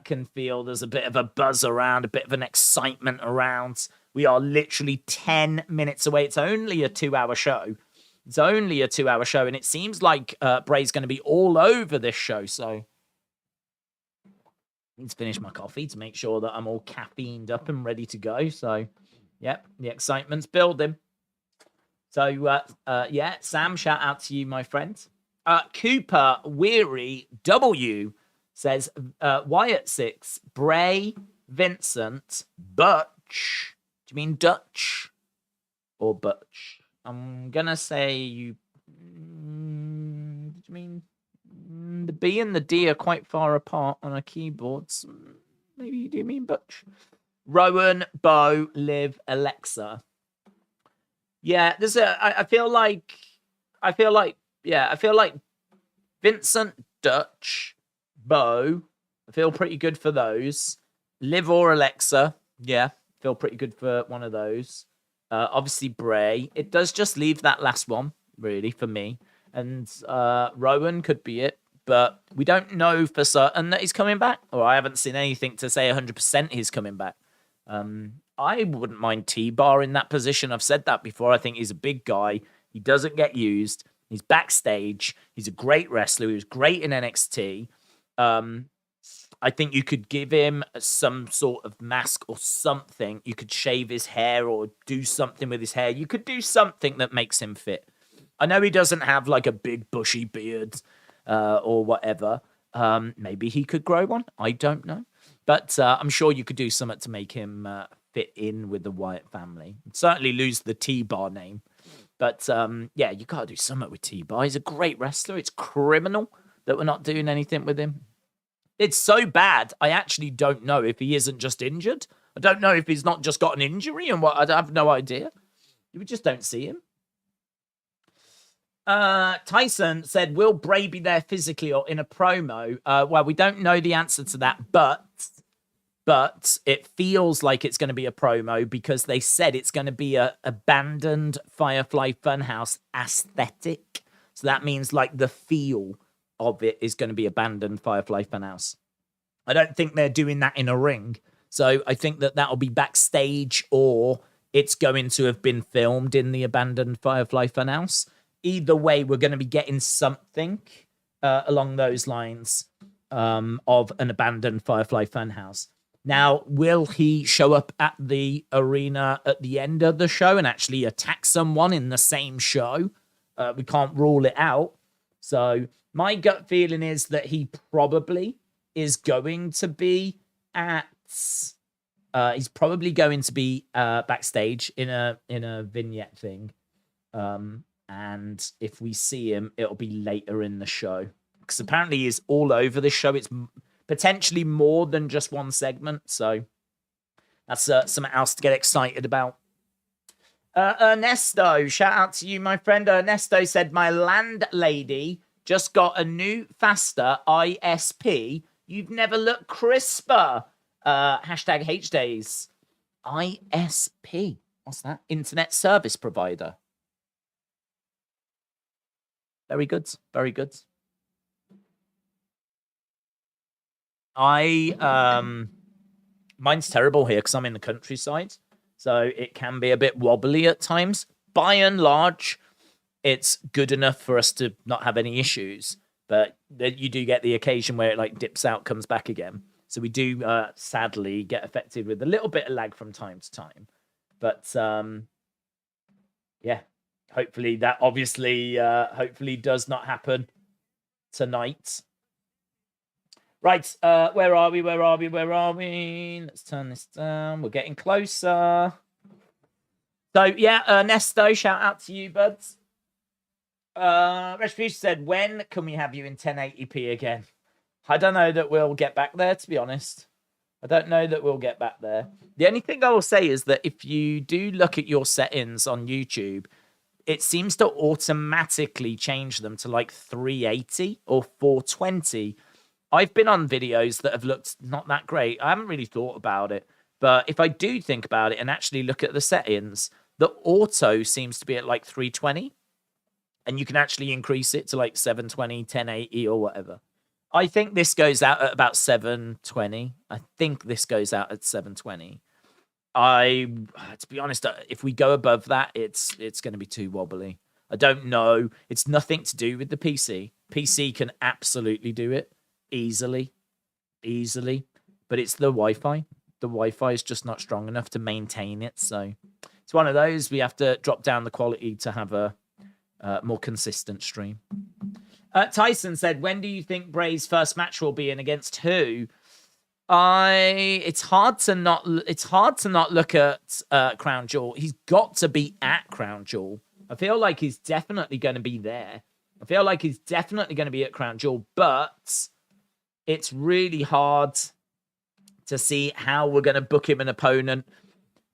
can feel there's a bit of a buzz around, a bit of an excitement around. We are literally 10 minutes away. It's only a 2-hour show. And it seems like Bray's going to be all over this show. So I need to finish my coffee to make sure that I'm all caffeined up and ready to go. So, yep, the excitement's building. So, Sam, shout out to you, my friend. Cooper Weary W says, Wyatt 6, Bray, Vincent, Butch. Do you mean Dutch or Butch? I'm going to say you... Did you mean... The B and the D are quite far apart on our keyboards. Maybe you do mean Butch. Rowan, Bo, Liv, Alexa. Yeah, I feel like Vincent, Dutch, Bo. I feel pretty good for those. Liv or Alexa. Yeah, feel pretty good for one of those. Obviously Bray. It does just leave that last one, really, for me. And Rowan could be it. But we don't know for certain that he's coming back. Or I haven't seen anything to say 100% he's coming back. I wouldn't mind T-Bar in that position. I've said that before. I think he's a big guy. He doesn't get used. He's backstage. He's a great wrestler. He was great in NXT. I think you could give him some sort of mask or something. You could shave his hair or do something with his hair. You could do something that makes him fit. I know he doesn't have like a big bushy beard or whatever. Maybe he could grow one. I don't know. But I'm sure you could do something to make him fit in with the Wyatt family. Certainly lose the T-Bar name. But yeah, you got to do something with T-Bar. He's a great wrestler. It's criminal that we're not doing anything with him. It's so bad, I actually don't know if he isn't just injured. I don't know if he's not just got an injury and what. I have no idea. We just don't see him. Tyson said, will Bray be there physically or in a promo? Well, we don't know the answer to that, but it feels like it's going to be a promo because they said it's going to be a abandoned Firefly Funhouse aesthetic. So that means like the feel of it is going to be abandoned Firefly Funhouse. I don't think they're doing that in a ring. So I think that'll be backstage or it's going to have been filmed in the abandoned Firefly Funhouse. Either way, we're going to be getting something along those lines of an abandoned Firefly Funhouse. Now, will he show up at the arena at the end of the show and actually attack someone in the same show? We can't rule it out. So my gut feeling is that he probably is going to be at. He's probably going to be backstage in a vignette thing. And if we see him, it'll be later in the show. Because apparently he's all over this show. It's potentially more than just one segment. So that's something else to get excited about. Ernesto, shout out to you, my friend. Ernesto said, my landlady just got a new, faster ISP. You've never looked crisper. Hashtag HDays. ISP. What's that? Internet service provider. Very good. Very good. Mine's terrible here because I'm in the countryside. So it can be a bit wobbly at times. By and large, it's good enough for us to not have any issues. But you do get the occasion where it like dips out, comes back again. So we do sadly get affected with a little bit of lag from time to time. But yeah, hopefully that hopefully does not happen tonight. Right, where are we? Let's turn this down. We're getting closer. So, yeah, Ernesto, shout out to you, buds. Retribution said, when can we have you in 1080p again? I don't know that we'll get back there, to be honest. I don't know that we'll get back there. The only thing I will say is that if you do look at your settings on YouTube, it seems to automatically change them to like 380 or 420. I've been on videos that have looked not that great. I haven't really thought about it. But if I do think about it and actually look at the settings, the auto seems to be at like 320. And you can actually increase it to like 720, 1080 or whatever. I think this goes out at about 720. I think this goes out at 720. To be honest, if we go above that, it's going to be too wobbly. I don't know. It's nothing to do with the PC. PC can absolutely do it. Easily, but it's the Wi-Fi. The Wi-Fi is just not strong enough to maintain it, so it's one of those. We have to drop down the quality to have a more consistent stream. Tyson said, when do you think Bray's first match will be and against who? It's hard to not look at Crown Jewel. He's got to be at Crown Jewel. I feel like he's definitely going to be there. I feel like he's definitely going to be at Crown Jewel, but it's really hard to see how we're going to book him an opponent.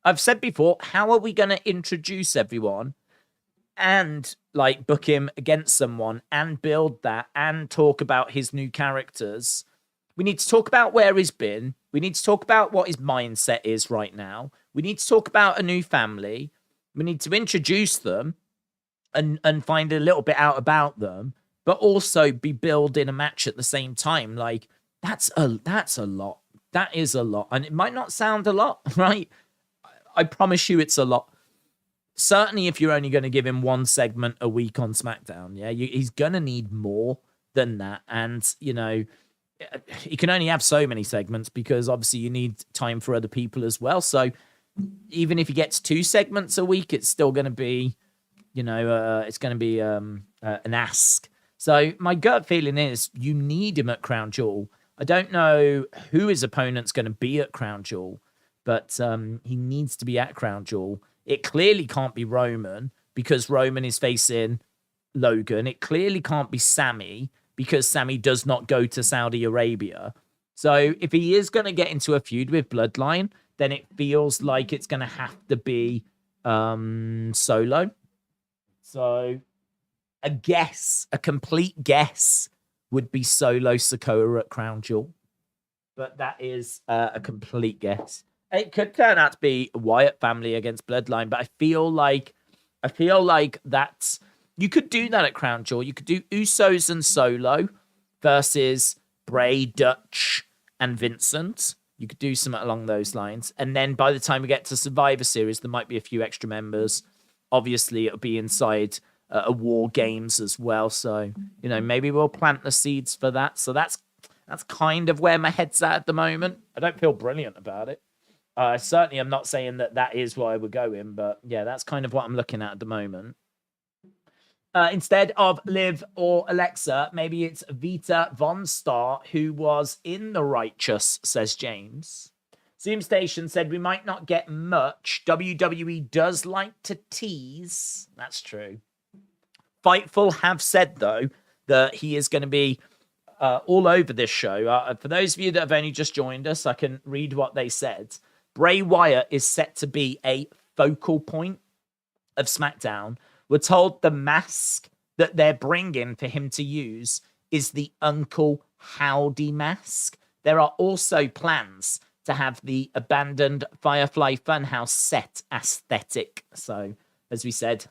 I've said before, how are we going to introduce everyone and like book him against someone and build that and talk about his new characters? We need to talk about where he's been. We need to talk about what his mindset is right now. We need to talk about a new family. We need to introduce them and find a little bit out about them, but also be building a match at the same time. Like, that's a lot. That is a lot. And it might not sound a lot, right? I promise you it's a lot. Certainly if you're only going to give him one segment a week on SmackDown, yeah, he's going to need more than that. And, you know, he can only have so many segments because obviously you need time for other people as well. So even if he gets 2 segments a week, it's still going to be, you know, it's going to be an ask. So my gut feeling is you need him at Crown Jewel. I don't know who his opponent's going to be at Crown Jewel, but he needs to be at Crown Jewel. It clearly can't be Roman because Roman is facing Logan. It clearly can't be Sami because Sami does not go to Saudi Arabia. So if he is going to get into a feud with Bloodline, then it feels like it's going to have to be Solo. So a complete guess would be Solo Sikoa at Crown Jewel. But that is a complete guess. It could turn out to be Wyatt family against Bloodline, but I feel like that's, you could do that at Crown Jewel. You could do Usos and Solo versus Bray, Dutch, and Vincent. You could do something along those lines. And then by the time we get to Survivor Series, there might be a few extra members. Obviously, it'll be inside a War Games as well. So, you know, maybe we'll plant the seeds for that. So that's kind of where my head's at the moment. I don't feel brilliant about it. Certainly, I'm not saying that is why we're going, but yeah, that's kind of what I'm looking at the moment. Instead of Liv or Alexa, maybe it's Vita Von Star, who was in The Righteous, says James. Zoom Station said we might not get much. WWE does like to tease. That's true. Fightful have said, though, that he is going to be all over this show. For those of you that have only just joined us, I can read what they said. Bray Wyatt is set to be a focal point of SmackDown. We're told the mask that they're bringing for him to use is the Uncle Howdy mask. There are also plans to have the abandoned Firefly Funhouse set aesthetic. So, as we said,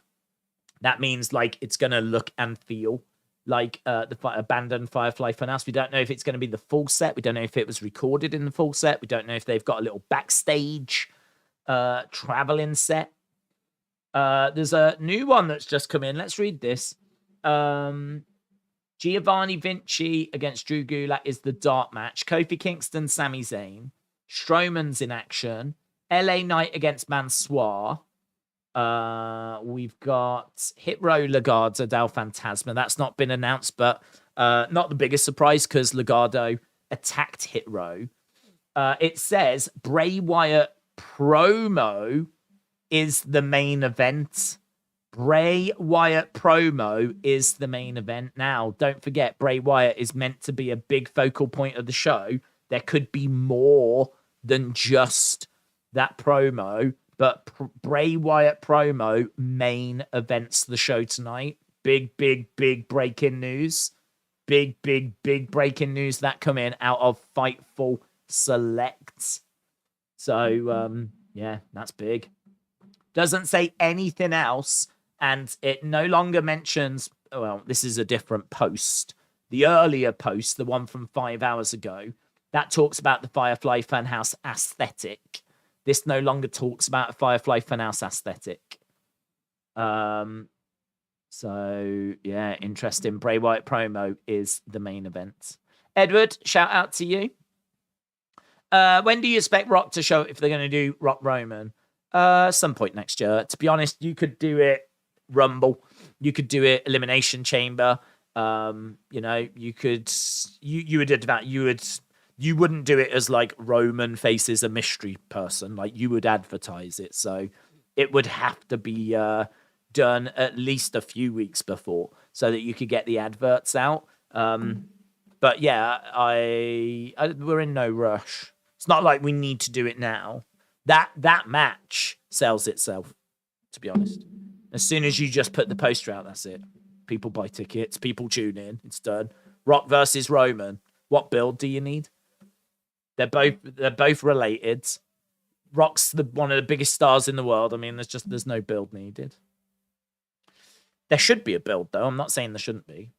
that means like it's going to look and feel like the abandoned Firefly Funhouse. We don't know if it's going to be the full set. We don't know if it was recorded in the full set. We don't know if they've got a little backstage traveling set. There's a new one that's just come in. Let's read this. Giovanni Vinci against Drew Gulak is the dark match. Kofi Kingston, Sami Zayn. Strowman's in action. LA Knight against Mansoor. We've got Hit Row Legado del Fantasma. That's not been announced, but not the biggest surprise because Legado attacked Hit Row. It says Bray Wyatt promo is the main event. Bray Wyatt promo is the main event. Now, don't forget, Bray Wyatt is meant to be a big focal point of the show. There could be more than just that promo, but Bray Wyatt promo main events the show tonight. Big breaking news. Big breaking news that come in out of Fightful Select. So, yeah, that's big. Doesn't say anything else, and it no longer mentions, well, this is a different post. The earlier post, the one from 5 hours ago, that talks about the Firefly Funhouse aesthetic. This no longer talks about a Firefly Funhouse aesthetic. So, yeah, interesting. Bray Wyatt promo is the main event. Edward, shout out to you. When do you expect Rock to show if they're going to do Rock Roman? Some point next year. To be honest, you could do it Rumble. You could do it Elimination Chamber. You know, you could, you would advance, you wouldn't do it as like Roman faces a mystery person. Like you would advertise it. So it would have to be done at least a few weeks before so that you could get the adverts out. But yeah, we're in no rush. It's not like we need to do it now. That match sells itself, to be honest. As soon as you just put the poster out, that's it. People buy tickets, people tune in, it's done. Rock versus Roman. What build do you need? They're both related. Rock's one of the biggest stars in the world. I mean, there's no build needed. There should be a build though. I'm not saying there shouldn't be.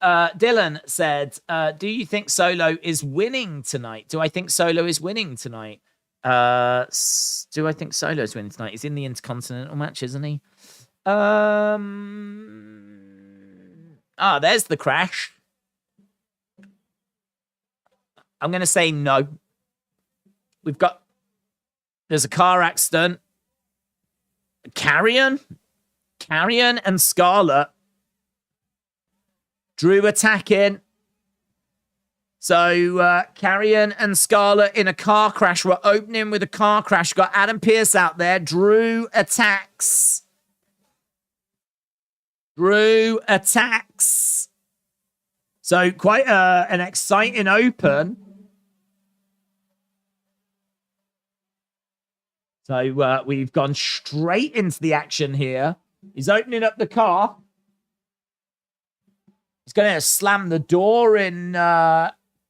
Dylan said, do you think Solo is winning tonight? Do I think Solo is winning tonight? Do I think Solo's winning tonight? He's in the Intercontinental match, isn't he? There's the crash. I'm going to say no. There's a car accident. Carrion and Scarlett. Drew attacking. So, Carrion and Scarlett in a car crash. We're opening with a car crash. Got Adam Pearce out there. Drew attacks. So, quite an exciting open. So, we've gone straight into the action here. He's opening up the car. He's going to slam the door in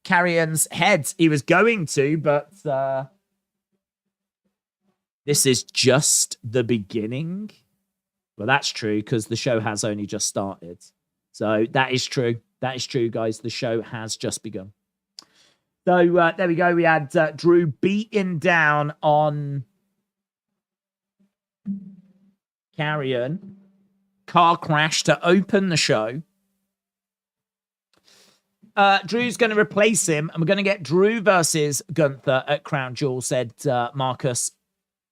Carrion's head. He was going to, but this is just the beginning. Well, that's true because the show has only just started. So that is true. That is true, guys. The show has just begun. So there we go. We had Drew beating down on Carrion. Car crash to open the show. Drew's going to replace him, and we're going to get Drew versus Gunther at Crown Jewel, said Marcus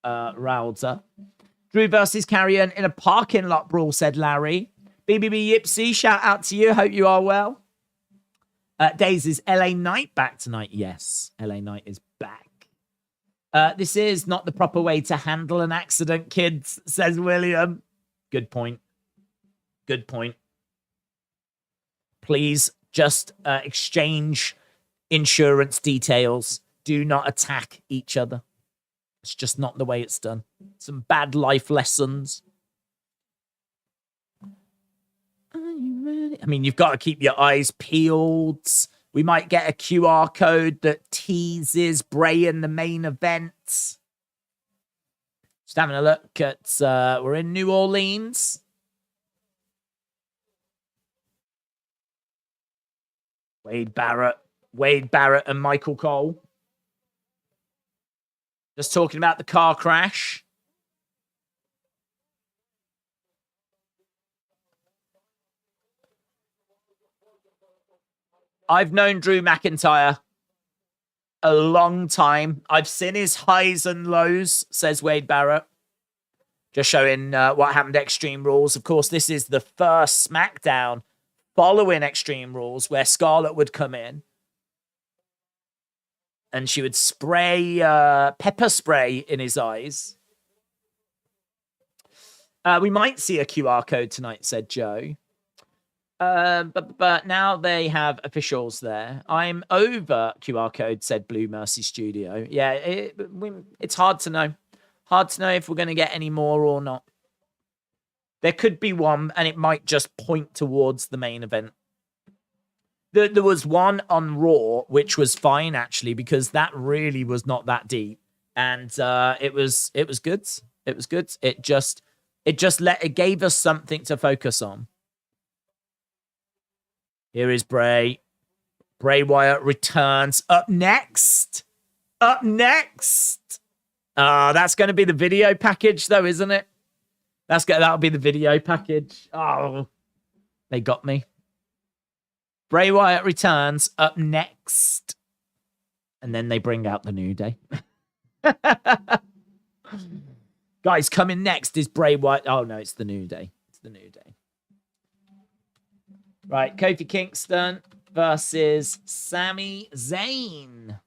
Raulzer. Drew versus Carrion in a parking lot brawl, said Larry. BBB Yipsy, shout out to you. Hope you are well. Days, is LA Knight back tonight? Yes, LA Knight is back. This is not the proper way to handle an accident, kids, says William. Good point. Good point. Please just exchange insurance details. Do not attack each other. It's just not the way it's done. Some bad life lessons. Are you ready? I mean, you've got to keep your eyes peeled. We might get a QR code that teases Bray in the main event. Just having a look at, we're in New Orleans. Wade Barrett and Michael Cole. Just talking about the car crash. I've known Drew McIntyre a long time. I've seen his highs and lows, says Wade Barrett. Just showing what happened at Extreme Rules. Of course, this is the first SmackDown following Extreme Rules where Scarlett would come in and she would spray pepper spray in his eyes. We might see a QR code tonight, said Joe. But now they have officials there. I'm over QR code, said Blue Mercy Studio. Yeah, it's hard to know. Hard to know if we're going to get any more or not. There could be one, and it might just point towards the main event. There was one on Raw, which was fine, actually, because that really was not that deep. And it was good. It was good. It gave us something to focus on. Here is Bray. Bray Wyatt returns. Up next. That's going to be the video package, though, isn't it? That'll be the video package. Oh, they got me. Bray Wyatt returns up next. And then they bring out the New Day. Guys, coming next is Bray Wyatt. Oh, no, it's the New Day. It's the New Day. Right, Kofi Kingston versus Sami Zayn.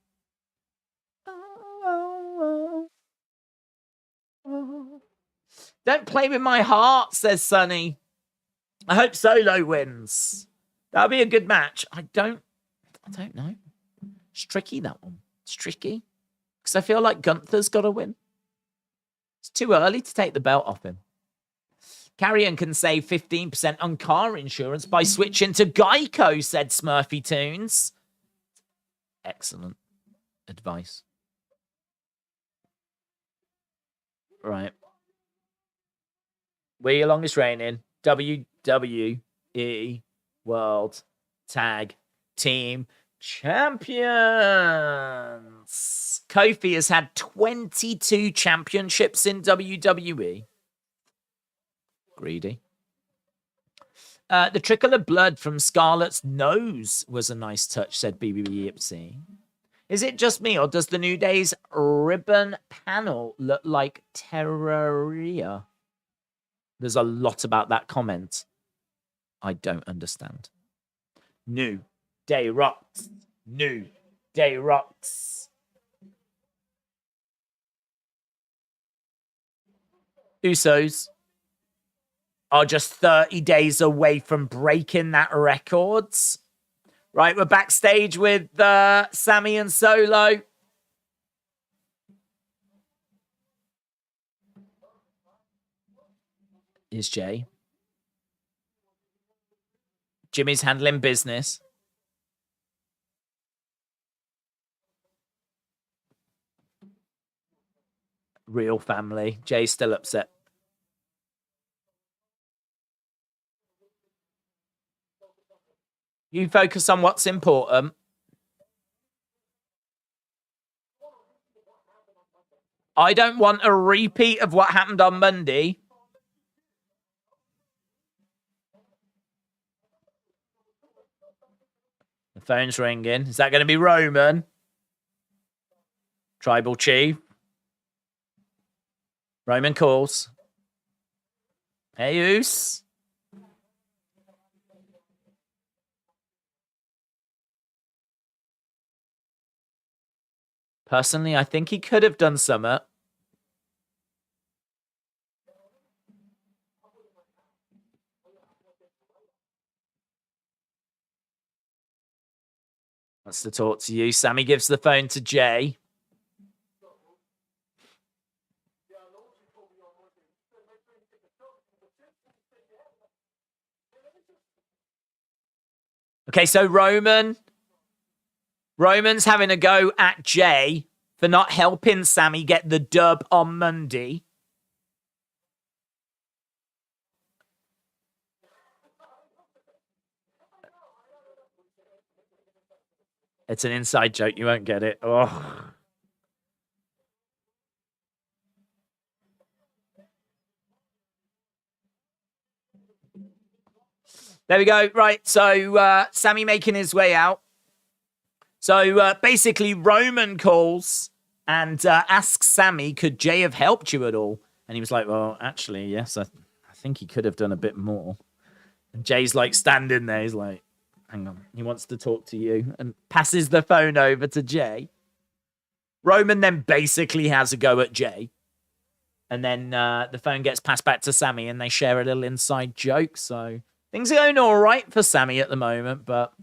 Don't play with my heart, says Sonny. I hope Solo wins. That'll be a good match. I don't know. It's tricky, that one. It's tricky. Because I feel like Gunther's got to win. It's too early to take the belt off him. Carrion can save 15% on car insurance by switching to Geico, said Smurfy Tunes. Excellent advice. Right. We're your longest reigning WWE World Tag Team Champions. Kofi has had 22 championships in WWE. Greedy. The trickle of blood from Scarlett's nose was a nice touch, said BBB Yipsy. Is it just me, or does the New Day's ribbon panel look like Terraria? There's a lot about that comment I don't understand. New Day rocks. New Day rocks. Usos are just 30 days away from breaking that records. Right, we're backstage with Sami and Solo. Is Jay. Jimmy's handling business. Real family. Jay's still upset. You focus on what's important. I don't want a repeat of what happened on Monday. The phone's ringing. Is that going to be Roman? Tribal Chief. Roman calls. Hey, Oos. Personally, I think he could have done summer. Wants to talk to you. Sami gives the phone to Jay. Okay, so Roman's having a go at Jay for not helping Sami get the dub on Monday. It's an inside joke. You won't get it. Oh. There we go. Right. So Sami making his way out. So basically, Roman calls and asks Sami, could Jay have helped you at all? And he was like, well, actually, yes, I think he could have done a bit more. And Jay's like standing there. He's like, hang on. He wants to talk to you and passes the phone over to Jay. Roman then basically has a go at Jay. And then the phone gets passed back to Sami and they share a little inside joke. So things are going all right for Sami at the moment, but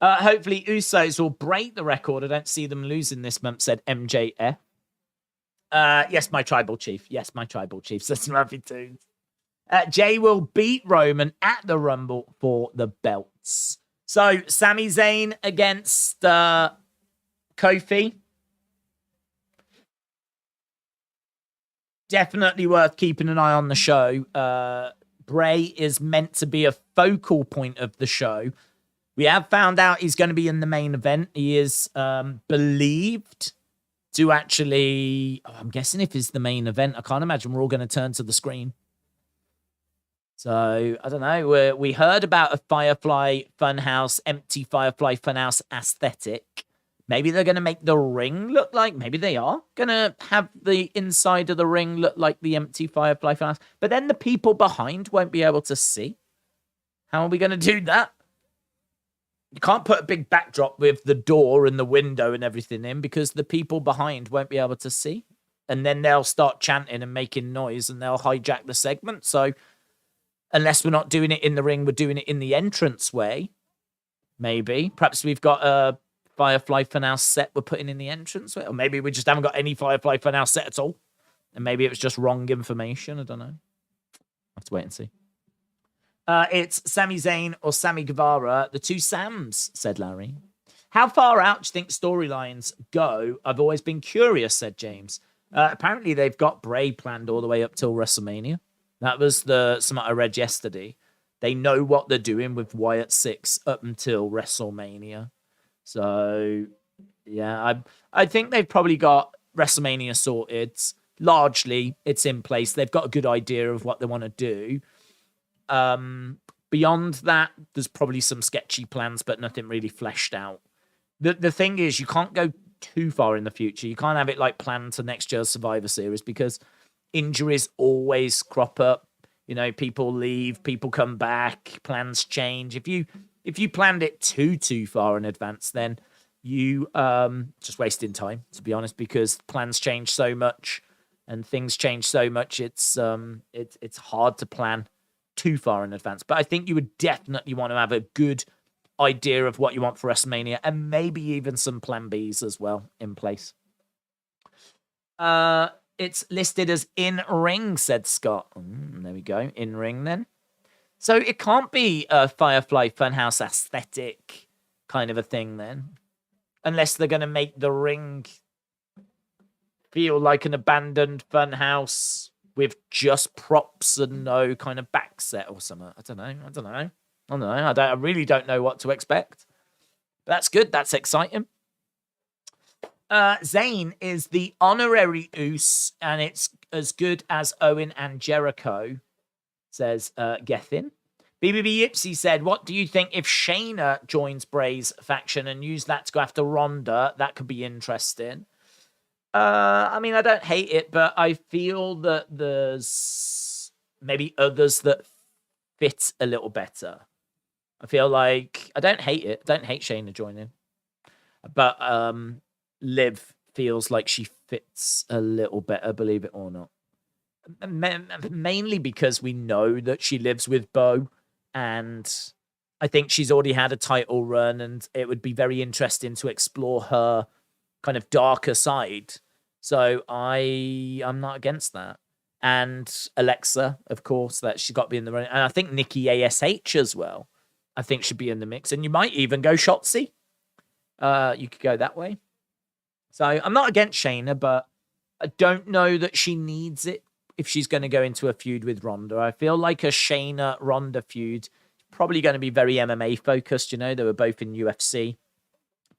hopefully Usos will break the record. I don't see them losing this month, said MJF. Yes, my tribal chief. Yes, my tribal chief, says Ravi Toons. Jay will beat Roman at the Rumble for the belts. So Sami Zayn against Kofi. Definitely worth keeping an eye on the show. Bray is meant to be a focal point of the show. We have found out he's going to be in the main event. He is believed to actually... Oh, I'm guessing if it's the main event, I can't imagine we're all going to turn to the screen. So, I don't know. We heard about a Firefly Funhouse, empty Firefly Funhouse aesthetic. Maybe they're going to make the ring look like... Maybe they are going to have the inside of the ring look like the empty Firefly Funhouse. But then the people behind won't be able to see. How are we going to do that? You can't put a big backdrop with the door and the window and everything in because the people behind won't be able to see. And then they'll start chanting and making noise and they'll hijack the segment. So unless we're not doing it in the ring, we're doing it in the entranceway. Maybe. Perhaps we've got a Firefly Funhouse set we're putting in the entranceway. Or maybe we just haven't got any Firefly Funhouse set at all. And maybe it was just wrong information. I don't know. I'll have to wait and see. It's Sami Zayn or Sammy Guevara, the two Sams, said Larry. How far out do you think storylines go? I've always been curious, said James. Apparently, they've got Bray planned all the way up till WrestleMania. That was something I read yesterday. They know what they're doing with Wyatt 6 up until WrestleMania. So, yeah, I think they've probably got WrestleMania sorted. Largely, it's in place. They've got a good idea of what they want to do. Beyond that, there's probably some sketchy plans, but nothing really fleshed out. The thing is, you can't go too far in the future. You can't have it like planned to next year's Survivor Series because injuries always crop up. You know, people leave, people come back, plans change. If you planned it too far in advance, then you just wasting time, to be honest, because plans change so much and things change so much. It's hard to plan too far in advance. But I think you would definitely want to have a good idea of what you want for WrestleMania and maybe even some plan Bs as well in place. It's listed as in-ring, said Scott. There we go. In-ring then. So it can't be a Firefly Funhouse aesthetic kind of a thing then. Unless they're going to make the ring feel like an abandoned funhouse with just props and no kind of back set or something. I don't know. I really don't know what to expect. But that's good. That's exciting. Zayn is the honorary Uso, and it's as good as Owen and Jericho, says Gethin. BBB Yipsy said, what do you think if Shayna joins Bray's faction and use that to go after Ronda? That could be interesting. I mean, I don't hate it, but I feel that there's maybe others that fit a little better. I feel like I don't hate it. I don't hate Shayna joining. But Liv feels like she fits a little better, believe it or not. Mainly because we know that she lives with Bo, and I think she's already had a title run, and it would be very interesting to explore her kind of darker side. So I'm not against that. And Alexa, of course, that she's got to be in the running. And I think Nikki ASH as well, I think should be in the mix. And you might even go Shotzi. You could go that way. So I'm not against Shayna, but I don't know that she needs it if she's going to go into a feud with Ronda. I feel like a Shayna-Ronda feud is probably going to be very MMA focused. You know, they were both in UFC.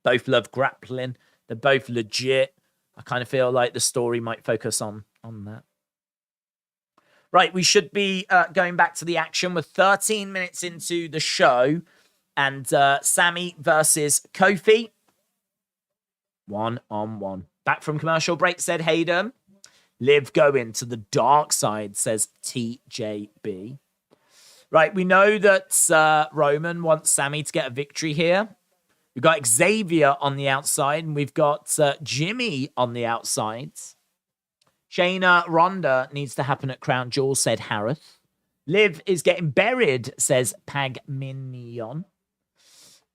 Both love grappling. They're both legit. I kind of feel like the story might focus on that. Right, we should be going back to the action. We're 13 minutes into the show. And Sami versus Kofi. 1-on-1. Back from commercial break, said Hayden. Liv going to the dark side, says TJB. Right, we know that Roman wants Sami to get a victory here. We've got Xavier on the outside, and we've got Jimmy on the outside. Shayna Ronda needs to happen at Crown Jewel, said Harith. Liv is getting buried, says Pagminion.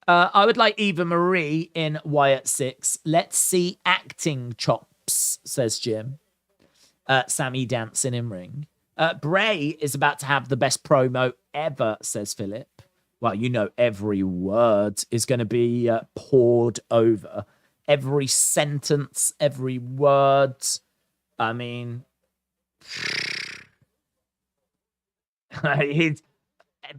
I would like Eva Marie in Wyatt 6. Let's see acting chops, says Jim. Sami dancing in ring. Bray is about to have the best promo ever, says Philip. Well, you know, every word is going to be poured over. Every sentence, every word. I mean,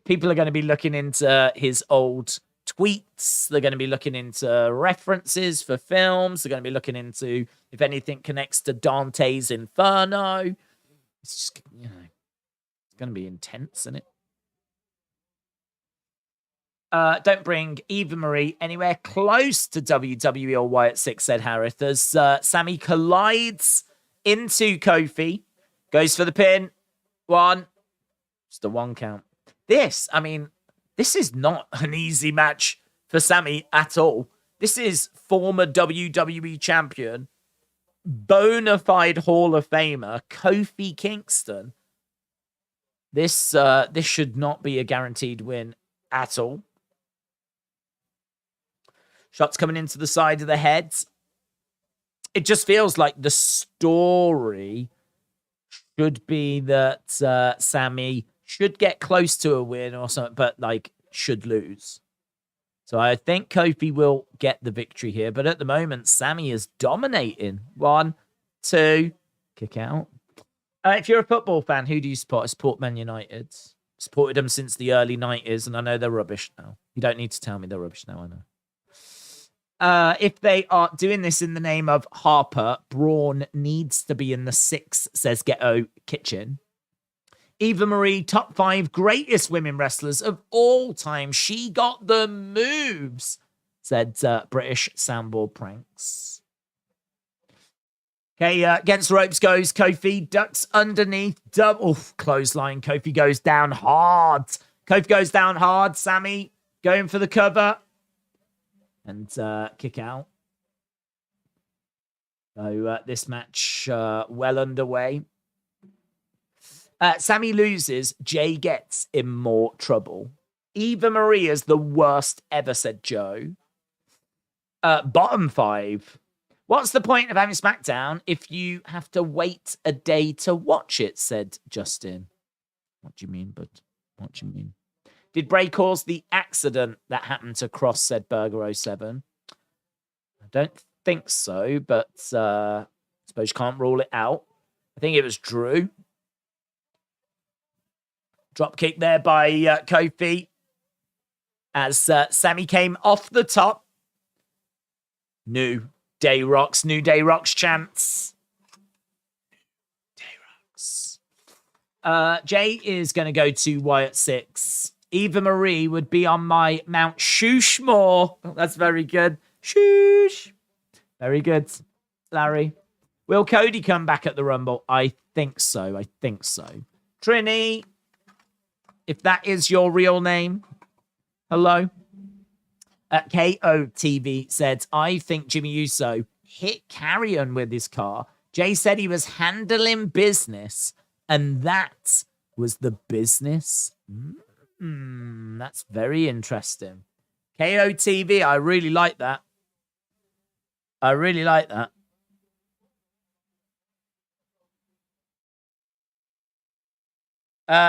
people are going to be looking into his old tweets. They're going to be looking into references for films. They're going to be looking into if anything connects to Dante's Inferno. It's just, you know, it's going to be intense, isn't it? Don't bring Eva Marie anywhere close to WWE or Wyatt 6, said Harith, as Sami collides into Kofi. Goes for the pin. One. Just a one count. This is not an easy match for Sami at all. This is former WWE champion, bona fide Hall of Famer, Kofi Kingston. This should not be a guaranteed win at all. Shots coming into the side of the head. It just feels like the story should be that Sami should get close to a win or something, but like should lose. So I think Kofi will get the victory here, but at the moment, Sami is dominating. 1, 2, kick out. If you're a football fan, who do you support? I support Man United. Supported them since the early 90s, and I know they're rubbish now. You don't need to tell me they're rubbish now, I know. If they are doing this in the name of Harper, Braun needs to be in the 6, says Ghetto Kitchen. Eva Marie, top 5 greatest women wrestlers of all time. She got the moves, said British Soundboard Pranks. Okay, against the ropes goes Kofi, ducks underneath, double clothesline. Kofi goes down hard. Sami going for the cover. And kick out. So this match well underway. Sami loses. Jay gets in more trouble. Eva Marie is the worst ever, said Joe. Bottom 5. What's the point of having SmackDown if you have to wait a day to watch it, said Justin. What do you mean, bud? What do you mean? Did Bray cause the accident that happened to Cross, said Burger07? I don't think so, but I suppose you can't rule it out. I think it was Drew. Drop kick there by Kofi as Sami came off the top. New Day Rocks chance. Day Rocks. Jay is going to go to Wyatt 6. Eva Marie would be on my Mount Shushmore. Oh, that's very good. Shush. Very good, Larry. Will Cody come back at the Rumble? I think so. Trini, if that is your real name, hello. KOTV said, I think Jimmy Uso hit Carrion with his car. Jay said he was handling business, and that was the business. That's very interesting. KOTV, I really like that. I really like that.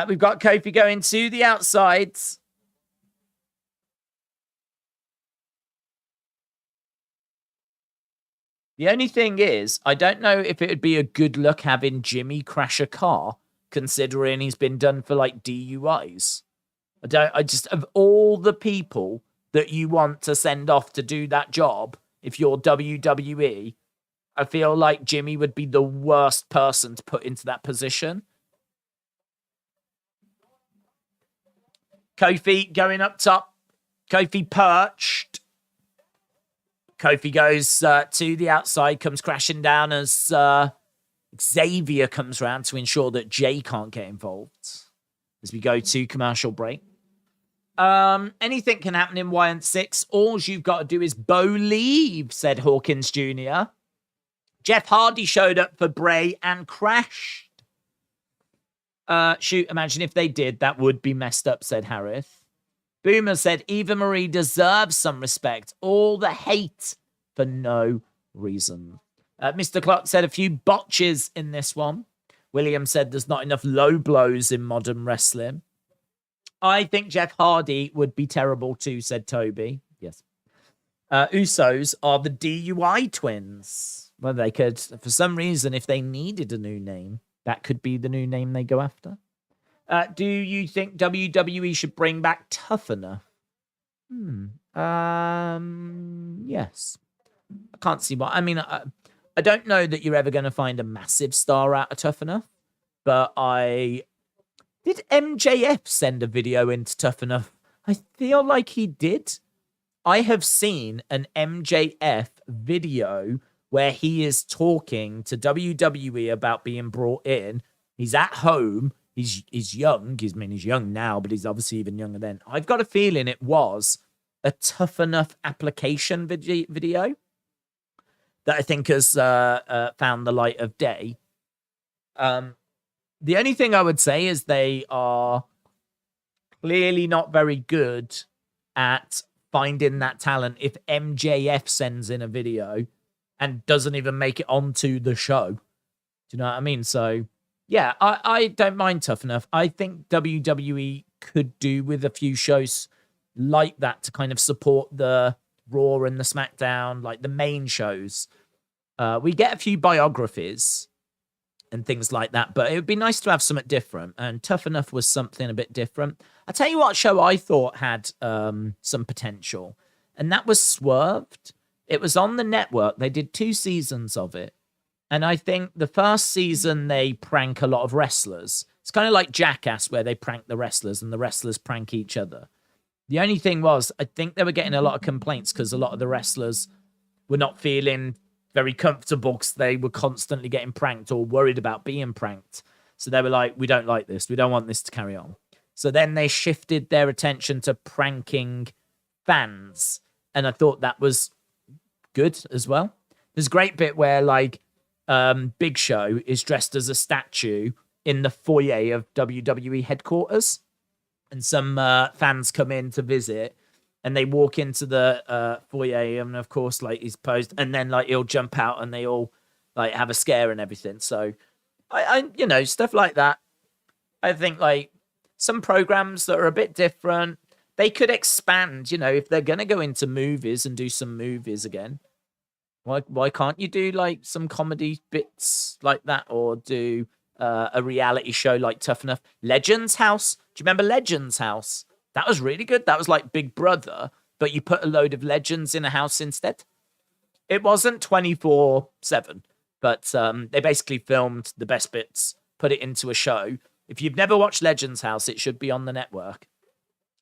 We've got Kofi going to the outsides. The only thing is, I don't know if it would be a good look having Jimmy crash a car, considering he's been done for like DUIs. I just, of all the people that you want to send off to do that job, if you're WWE, I feel like Jimmy would be the worst person to put into that position. Kofi going up top. Kofi perched. Kofi goes to the outside, comes crashing down as Xavier comes around to ensure that Jay can't get involved. As we go to commercial break. Anything can happen in Y&6. All you've got to do is believe, said Hawkins Jr. Jeff Hardy showed up for Bray and crashed. Shoot, imagine if they did. That would be messed up, said Harith. Boomer said, Eva Marie deserves some respect. All the hate for no reason. Mr. Clark said a few botches in this one. William said there's not enough low blows in modern wrestling. I think Jeff Hardy would be terrible too, said Toby. Yes. Usos are the DUI twins. Well, they could, for some reason, if they needed a new name, that could be the new name they go after. Do you think WWE should bring back Tough Enough? Yes. I can't see why. I mean, I don't know that you're ever going to find a massive star out of Tough Enough, but did MJF send a video into Tough Enough? I feel like he did. I have seen an MJF video where he is talking to WWE about being brought in. He's at home. He's young. He's young now, but he's obviously even younger then. I've got a feeling it was a Tough Enough application video that I think has found the light of day. The only thing I would say is they are clearly not very good at finding that talent if MJF sends in a video and doesn't even make it onto the show. Do you know what I mean? So, yeah, I don't mind Tough Enough. I think WWE could do with a few shows like that to kind of support the Raw and the SmackDown, like the main shows. We get a few biographies and things like that, but it would be nice to have something different, and Tough Enough was something a bit different. I'll tell you what show I thought had some potential, and that was Swerved. It was on the network. They did 2 seasons of it, and I think the first season they prank a lot of wrestlers. It's kind of like Jackass, where they prank the wrestlers and the wrestlers prank each other. The only thing was, I think they were getting a lot of complaints because a lot of the wrestlers were not feeling very comfortable because they were constantly getting pranked or worried about being pranked. So they were like, we don't like this. We don't want this to carry on. So then they shifted their attention to pranking fans. And I thought that was good as well. There's a great bit where like Big Show is dressed as a statue in the foyer of WWE headquarters. And some fans come in to visit. And they walk into the foyer, and of course, like he's posed, and then like he'll jump out, and they all like have a scare and everything. So, I you know, stuff like that. I think like some programs that are a bit different, they could expand. You know, if they're gonna go into movies and do some movies again, why can't you do like some comedy bits like that, or do a reality show like Tough Enough? Legends House. Do you remember Legends House? That was really good. That was like Big Brother, but you put a load of legends in a house instead. It wasn't 24/7, but they basically filmed the best bits, put it into a show. If you've never watched Legends House, it should be on the network.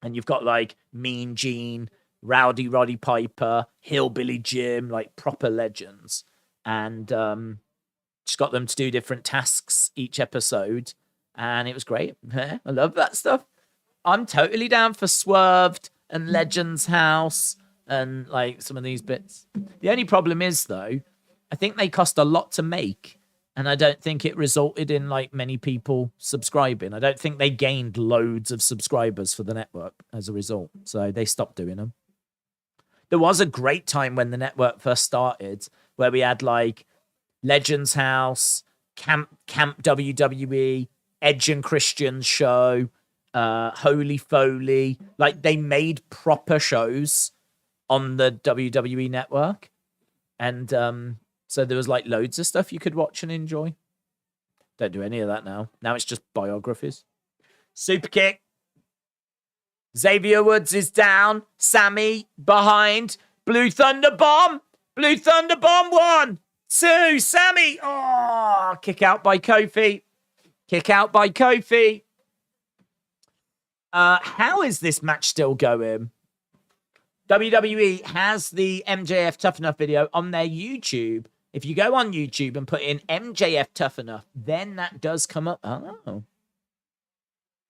And you've got like Mean Gene, Rowdy Roddy Piper, Hillbilly Jim, like proper legends. And just got them to do different tasks each episode. And it was great. I love that stuff. I'm totally down for Swerved and Legends House and like some of these bits. The only problem is though, I think they cost a lot to make, and I don't think it resulted in like many people subscribing. I don't think they gained loads of subscribers for the network as a result, so they stopped doing them. There was a great time when the network first started where we had like Legends House, Camp WWE, Edge and Christian's show, Holy Foley. Like they made proper shows on the WWE network. And so there was like loads of stuff you could watch and enjoy. Don't do any of that now. Now it's just biographies. Super kick. Xavier Woods is down. Sami behind. Blue Thunder Bomb. Blue Thunder Bomb 1, 2. Sami. Oh, kick out by Kofi. Kick out by Kofi. How is this match still going? WWE has the MJF Tough Enough video on their YouTube. If you go on YouTube and put in MJF Tough Enough, then that does come up. Oh.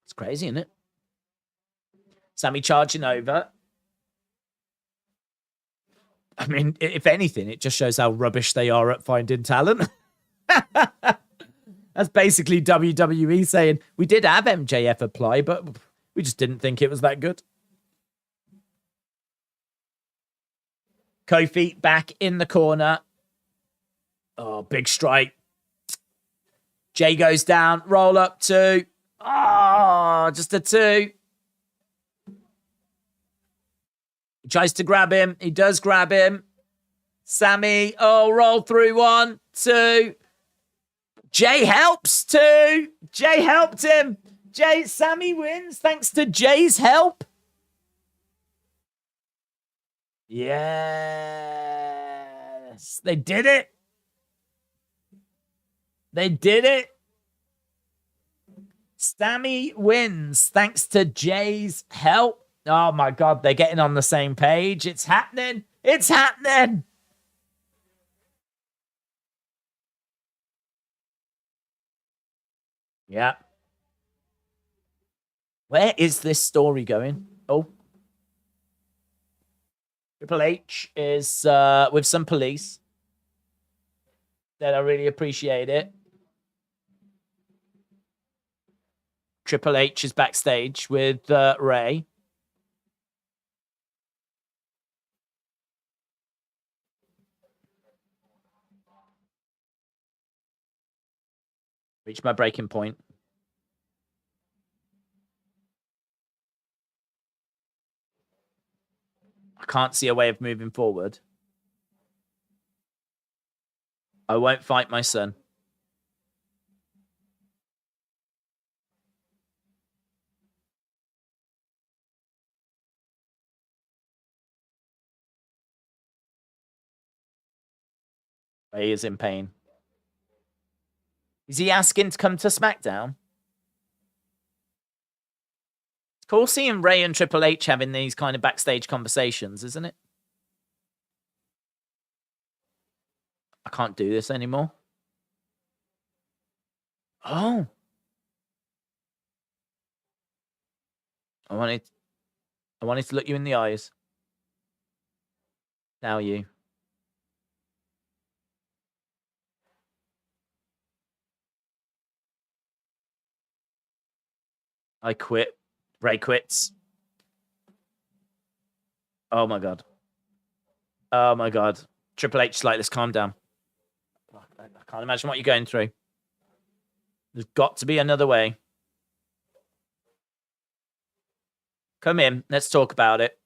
It's crazy, isn't it? Sami charging over. I mean, if anything, it just shows how rubbish they are at finding talent. That's basically WWE saying, we did have MJF apply, but we just didn't think it was that good. Kofi back in the corner. Oh, big strike. Jay goes down. Roll up 2. Oh, just a 2. He tries to grab him. He does grab him. Sami. Oh, roll through 1, 2. Jay helps 2. Jay helped him. Sami wins thanks to Jay's help. Yes. They did it. They did it. Sami wins thanks to Jay's help. Oh my God, they're getting on the same page. It's happening. It's happening. Yeah. Where is this story going? Oh. Triple H is with some police. Then I really appreciate it. Triple H is backstage with Rey. Reach my breaking point. I can't see a way of moving forward. I won't fight my son. He is in pain. Is he asking to come to SmackDown? It's cool seeing Rey and Triple H having these kind of backstage conversations, isn't it? I can't do this anymore. Oh. I wanted to look you in the eyes. Now you. I quit. Rey quits. Oh my God. Oh my God. Triple H is like, let's calm down. I can't imagine what you're going through. There's got to be another way. Come in. Let's talk about it.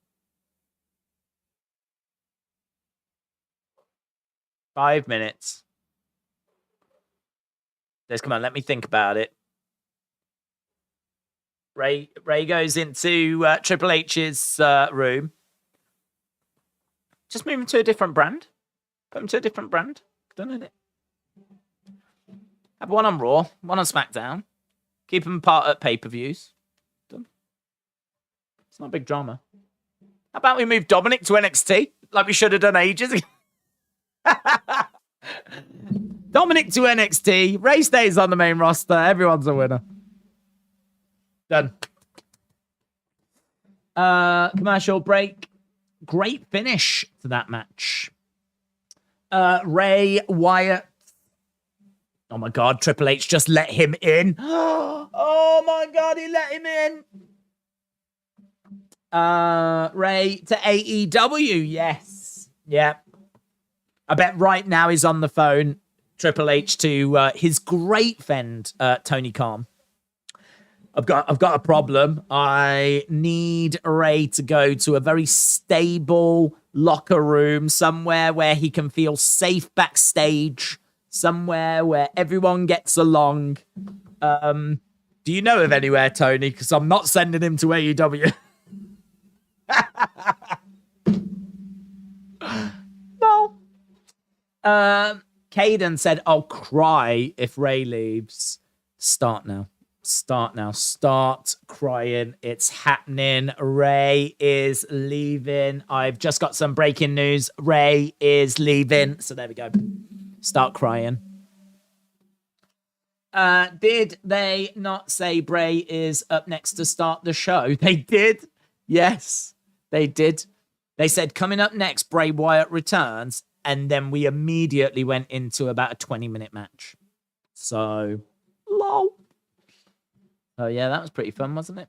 5 minutes. Let's come on. Let me think about it. Rey goes into Triple H's room. Just move him to a different brand. Put him to a different brand. Done it. Have one on Raw, one on SmackDown. Keep them apart at pay-per-views. Done. It's not a big drama. How about we move Dominic to NXT? Like we should have done ages ago. Dominic to NXT. Rey stays on the main roster. Everyone's a winner. Done. Commercial break. great finish to that match. Rey Wyatt. Oh my God, Triple H just let him in. Oh my God, he let him in. Rey to AEW. Yes. Yeah. I bet right now he's on the phone, Triple H, to his great friend, Tony Khan. I've got a problem. I need Rey to go to a very stable locker room, somewhere where he can feel safe backstage, somewhere where everyone gets along. Do you know of anywhere, Tony? Because I'm not sending him to AEW. No. Caden said, I'll cry if Rey leaves. Start now. Start crying. It's happening. Rey is leaving. I've just got some breaking news. Rey is leaving. So there we go. Start crying. Did they not say Bray is up next to start the show? They did. Yes, they did. They said coming up next, Bray Wyatt returns. And then we immediately went into about a 20-minute match. So, lol. Oh, yeah, that was pretty fun, wasn't it?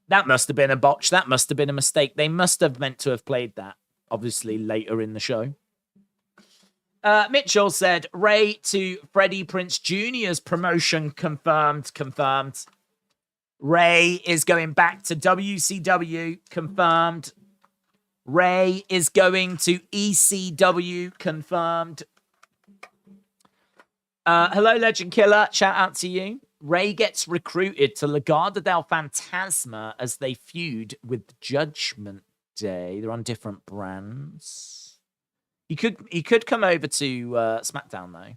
That must have been a botch. That must have been a mistake. They must have meant to have played that, obviously, later in the show. Mitchell said, Rey to Freddie Prinze Jr.'s promotion confirmed. Rey is going back to WCW, confirmed. Rey is going to ECW, confirmed. Hello, Legend Killer. Shout out to you. Rey gets recruited to Legado del Fantasma as they feud with Judgment Day. They're on different brands. He could come over to SmackDown,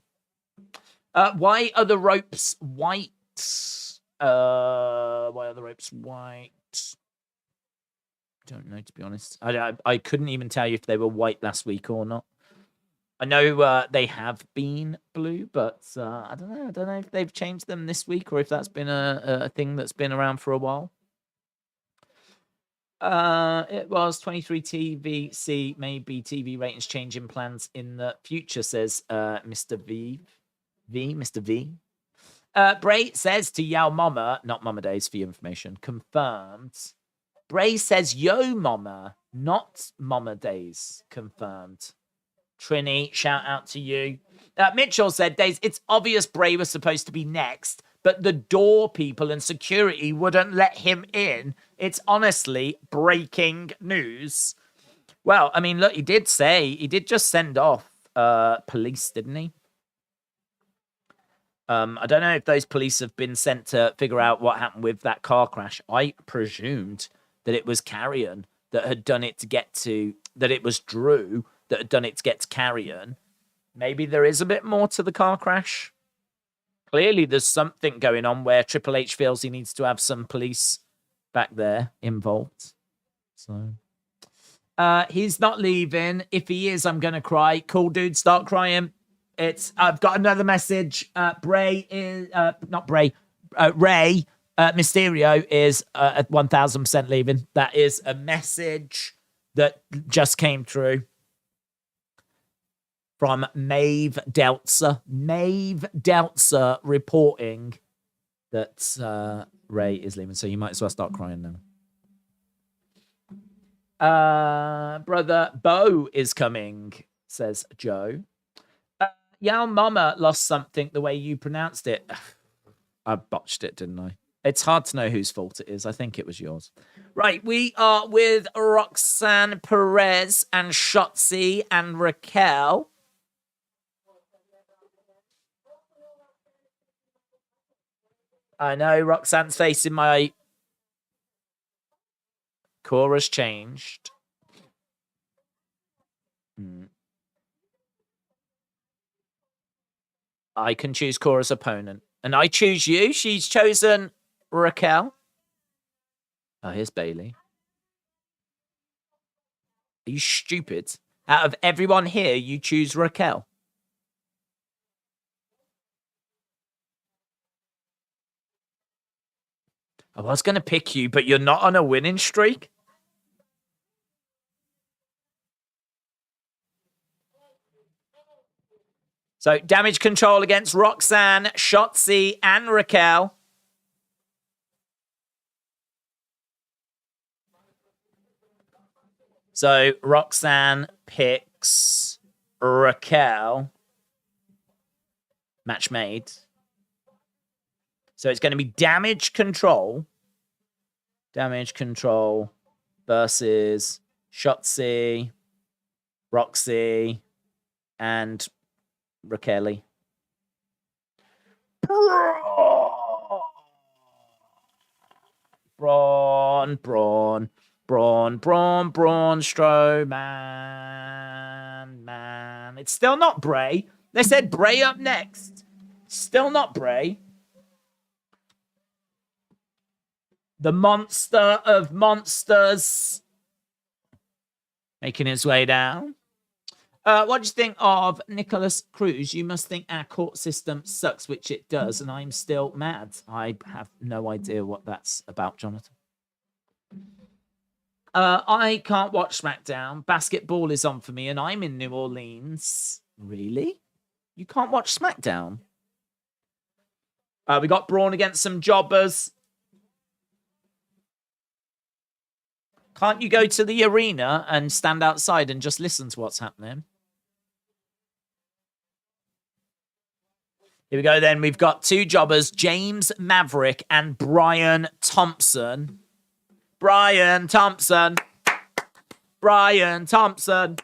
though. Why are the ropes white? Why are the ropes white? Don't know, to be honest. I couldn't even tell you if they were white last week or not. I know they have been blue, but I don't know. I don't know if they've changed them this week or if that's been a thing that's been around for a while. It was 23 TVC, maybe TV ratings changing plans in the future, says Mr. Mr. V. Bray says to Yao Mama, not Mama Days for your information, confirmed. Bray says, yo, Mama, not Mama Days, confirmed. Trini, shout out to you. Mitchell said, Days, it's obvious Bray was supposed to be next, but the door people and security wouldn't let him in. It's honestly breaking news. Well, I mean, look, he did just send off police, didn't he? I don't know if those police have been sent to figure out what happened with that car crash. I presumed that it was Carrion that had done it to get to, that it was Drew that had done it to get to Carrion. Maybe there is a bit more to the car crash. Clearly, there's something going on where Triple H feels he needs to have some police back there involved. So, he's not leaving. If he is, I'm going to cry. Cool, dude, start crying. I've got another message. Rey Mysterio is at 1,000% leaving. That is a message that just came through from Maeve Deltzer. Maeve Deltzer reporting that Rey is leaving. So you might as well start crying now. Brother Bo is coming, says Joe. Yao Mama lost something the way you pronounced it. I botched it, didn't I? It's hard to know whose fault it is. I think it was yours. Right, we are with Roxanne Perez and Shotzi and Raquel. I know Roxanne's facing my... Cora's changed. I can choose Cora's opponent. And I choose you. She's chosen Raquel. Oh, here's Bailey. Are you stupid? Out of everyone here, you choose Raquel. I was going to pick you, but you're not on a winning streak. So, damage control against Roxanne, Shotzi, and Raquel. So, Roxanne picks Raquel. Match made. So, it's going to be damage control. Damage control versus Shotzi, Roxy, and Raquel. Braun Strowman. Man. It's still not Bray. They said Bray up next. Still not Bray. The monster of monsters. Making his way down. What do you think of Nicholas Cruz? You must think our court system sucks, which it does, and I'm still mad. I have no idea what that's about, Jonathan. I can't watch SmackDown. Basketball is on for me, and I'm in New Orleans. Really? You can't watch SmackDown? We got Braun against some jobbers. Can't you go to the arena and stand outside and just listen to what's happening? Here we go then. We've got two jobbers, James Maverick and Brian Thompson. Brian Thompson. Brian Thompson.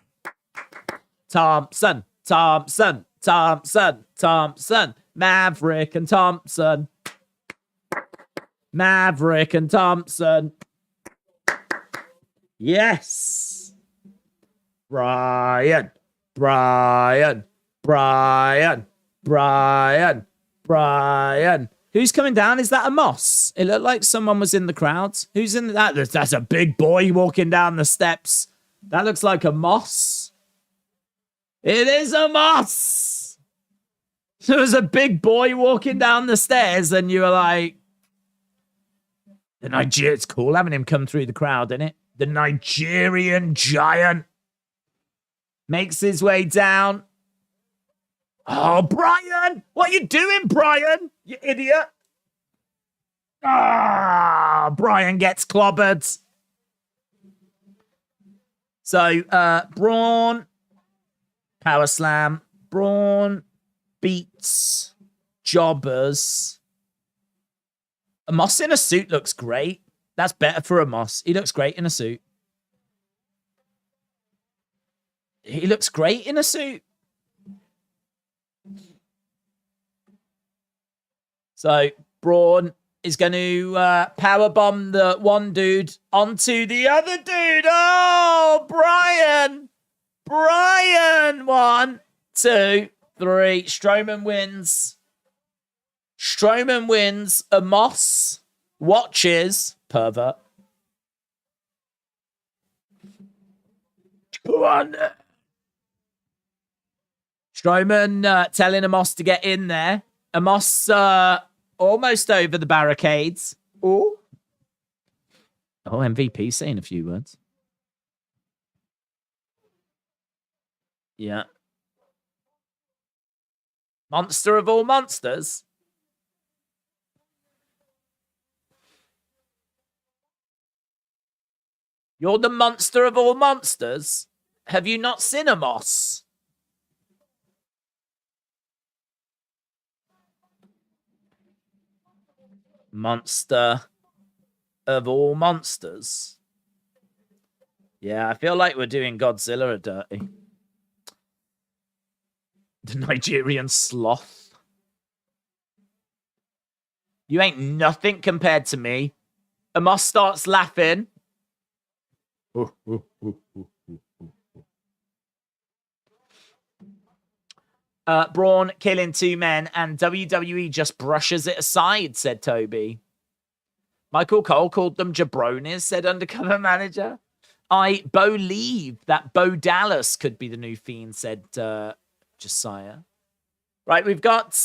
Thompson. Thompson. Thompson. Thompson. Maverick and Thompson. Maverick and Thompson. Yes. Brian. Brian. Brian. Brian. Brian. Who's coming down? Is that a Moss? It looked like someone was in the crowd. Who's in that? That's a big boy walking down the steps. That looks like a Moss. It is a Moss. There was a big boy walking down the stairs and you were like, it's cool having him come through the crowd, isn't it? The Nigerian giant makes his way down. Oh, Brian! What are you doing, Brian? You idiot. Ah, Brian gets clobbered. So, Braun, power slam. Braun beats jobbers. A Moss in a suit looks great. That's better for a Moss. He looks great in a suit. He looks great in a suit. So, Braun is going to powerbomb the one dude onto the other dude. Oh, Brian. Brian. 1, 2, 3. Strowman wins. Strowman wins. A Moss watches. Pervert. Come on. Strowman telling Amos to get in there. Amos almost over the barricades. Oh, MVP saying a few words. Yeah. Monster of all monsters. You're the monster of all monsters. Have you not seen Amos? Monster of all monsters. Yeah, I feel like we're doing Godzilla a dirty. The Nigerian sloth. You ain't nothing compared to me. Amos starts laughing. Braun killing 2 men and WWE just brushes it aside, said Toby. Michael Cole called them jabronis, said Undercover Manager. I believe that Bo Dallas could be the new Fiend, said Josiah. Right, we've got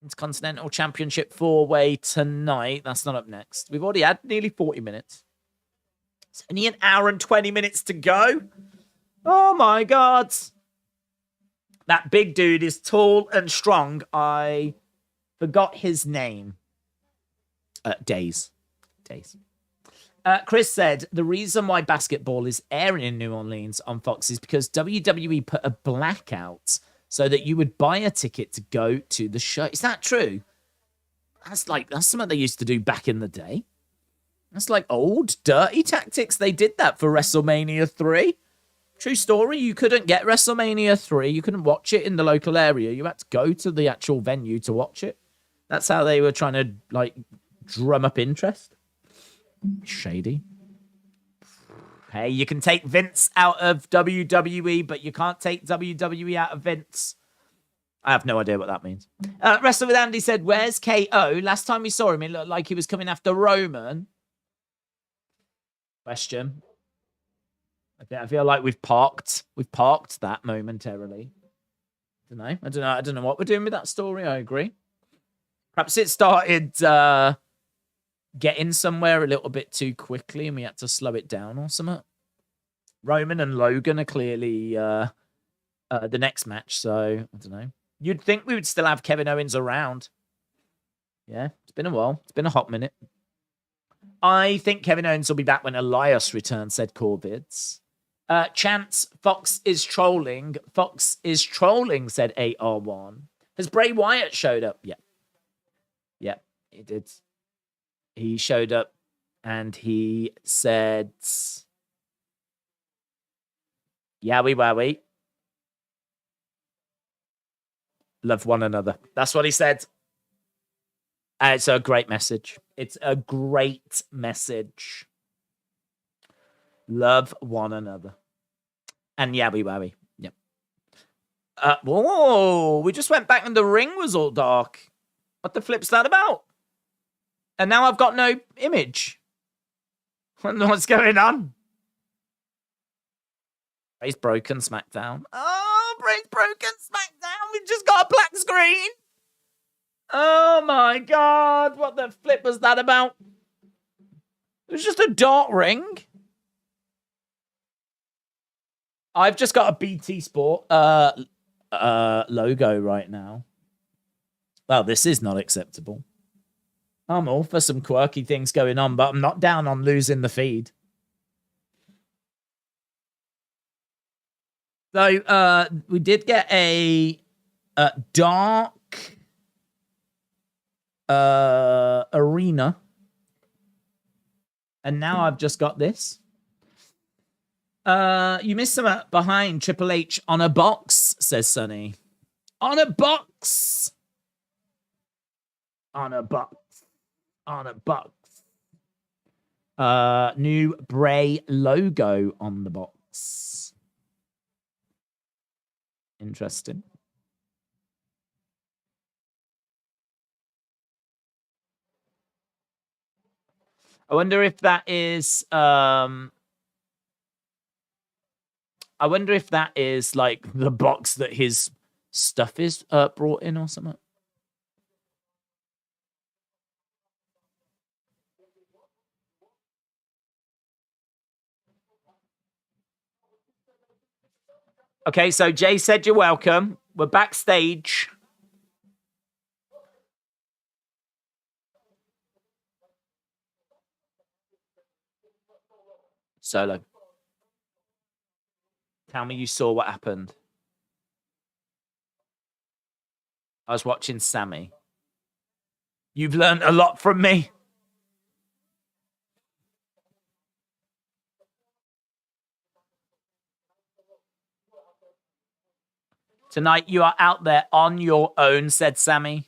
Intercontinental Championship 4-way tonight. That's not up next. We've already had nearly 40 minutes. It's only an hour and 20 minutes to go. Oh, my God. That big dude is tall and strong. I forgot his name. Days. Chris said, the reason why basketball is airing in New Orleans on Fox is because WWE put a blackout so that you would buy a ticket to go to the show. Is that true? That's something they used to do back in the day. That's like old, dirty tactics. They did that for WrestleMania 3. True story. You couldn't get WrestleMania 3. You couldn't watch it in the local area. You had to go to the actual venue to watch it. That's how they were trying to, like, drum up interest. Shady. Hey, you can take Vince out of WWE, but you can't take WWE out of Vince. I have no idea what that means. Wrestler with Andy said, where's KO? Last time we saw him, it looked like he was coming after Roman. Question. I feel like we've parked that momentarily. I don't know what we're doing with that story. I agree. Perhaps it started getting somewhere a little bit too quickly and we had to slow it down or something. Roman and Logan are clearly the next match, so I don't know. You'd think we would still have Kevin Owens around. Yeah, it's been a while. It's been a hot minute. I think Kevin Owens will be back when Elias returns, said Corvids. Chance, Fox is trolling. Fox is trolling, said AR1. Has Bray Wyatt showed up? Yeah. Yeah, he did. He showed up and he said, Yowie wowie. Love one another. That's what he said. It's a great message. It's a great message. Love one another. And Yowie wowie. Yep. Whoa, we just went back and the ring was all dark. What the flip's that about? And now I've got no image. What's going on? Bray's broken Smackdown. Oh, Bray's broken Smackdown. We've just got a black screen. Oh my God. What the flip was that about? It was just a dart ring. I've just got a BT Sport logo right now. Well, this is not acceptable. I'm all for some quirky things going on, but I'm not down on losing the feed. So, we did get a dark arena. And now I've just got this. You missed some behind Triple H on a box, says Sonny. On a box. On a box. On a box. New Bray logo on the box. Interesting. I wonder if that is I wonder if that is like the box that his stuff is brought in or something. Okay, so Jay said you're welcome. We're backstage. Solo. Tell me you saw what happened. I was watching Sami. You've learned a lot from me. Tonight you are out there on your own, said Sami.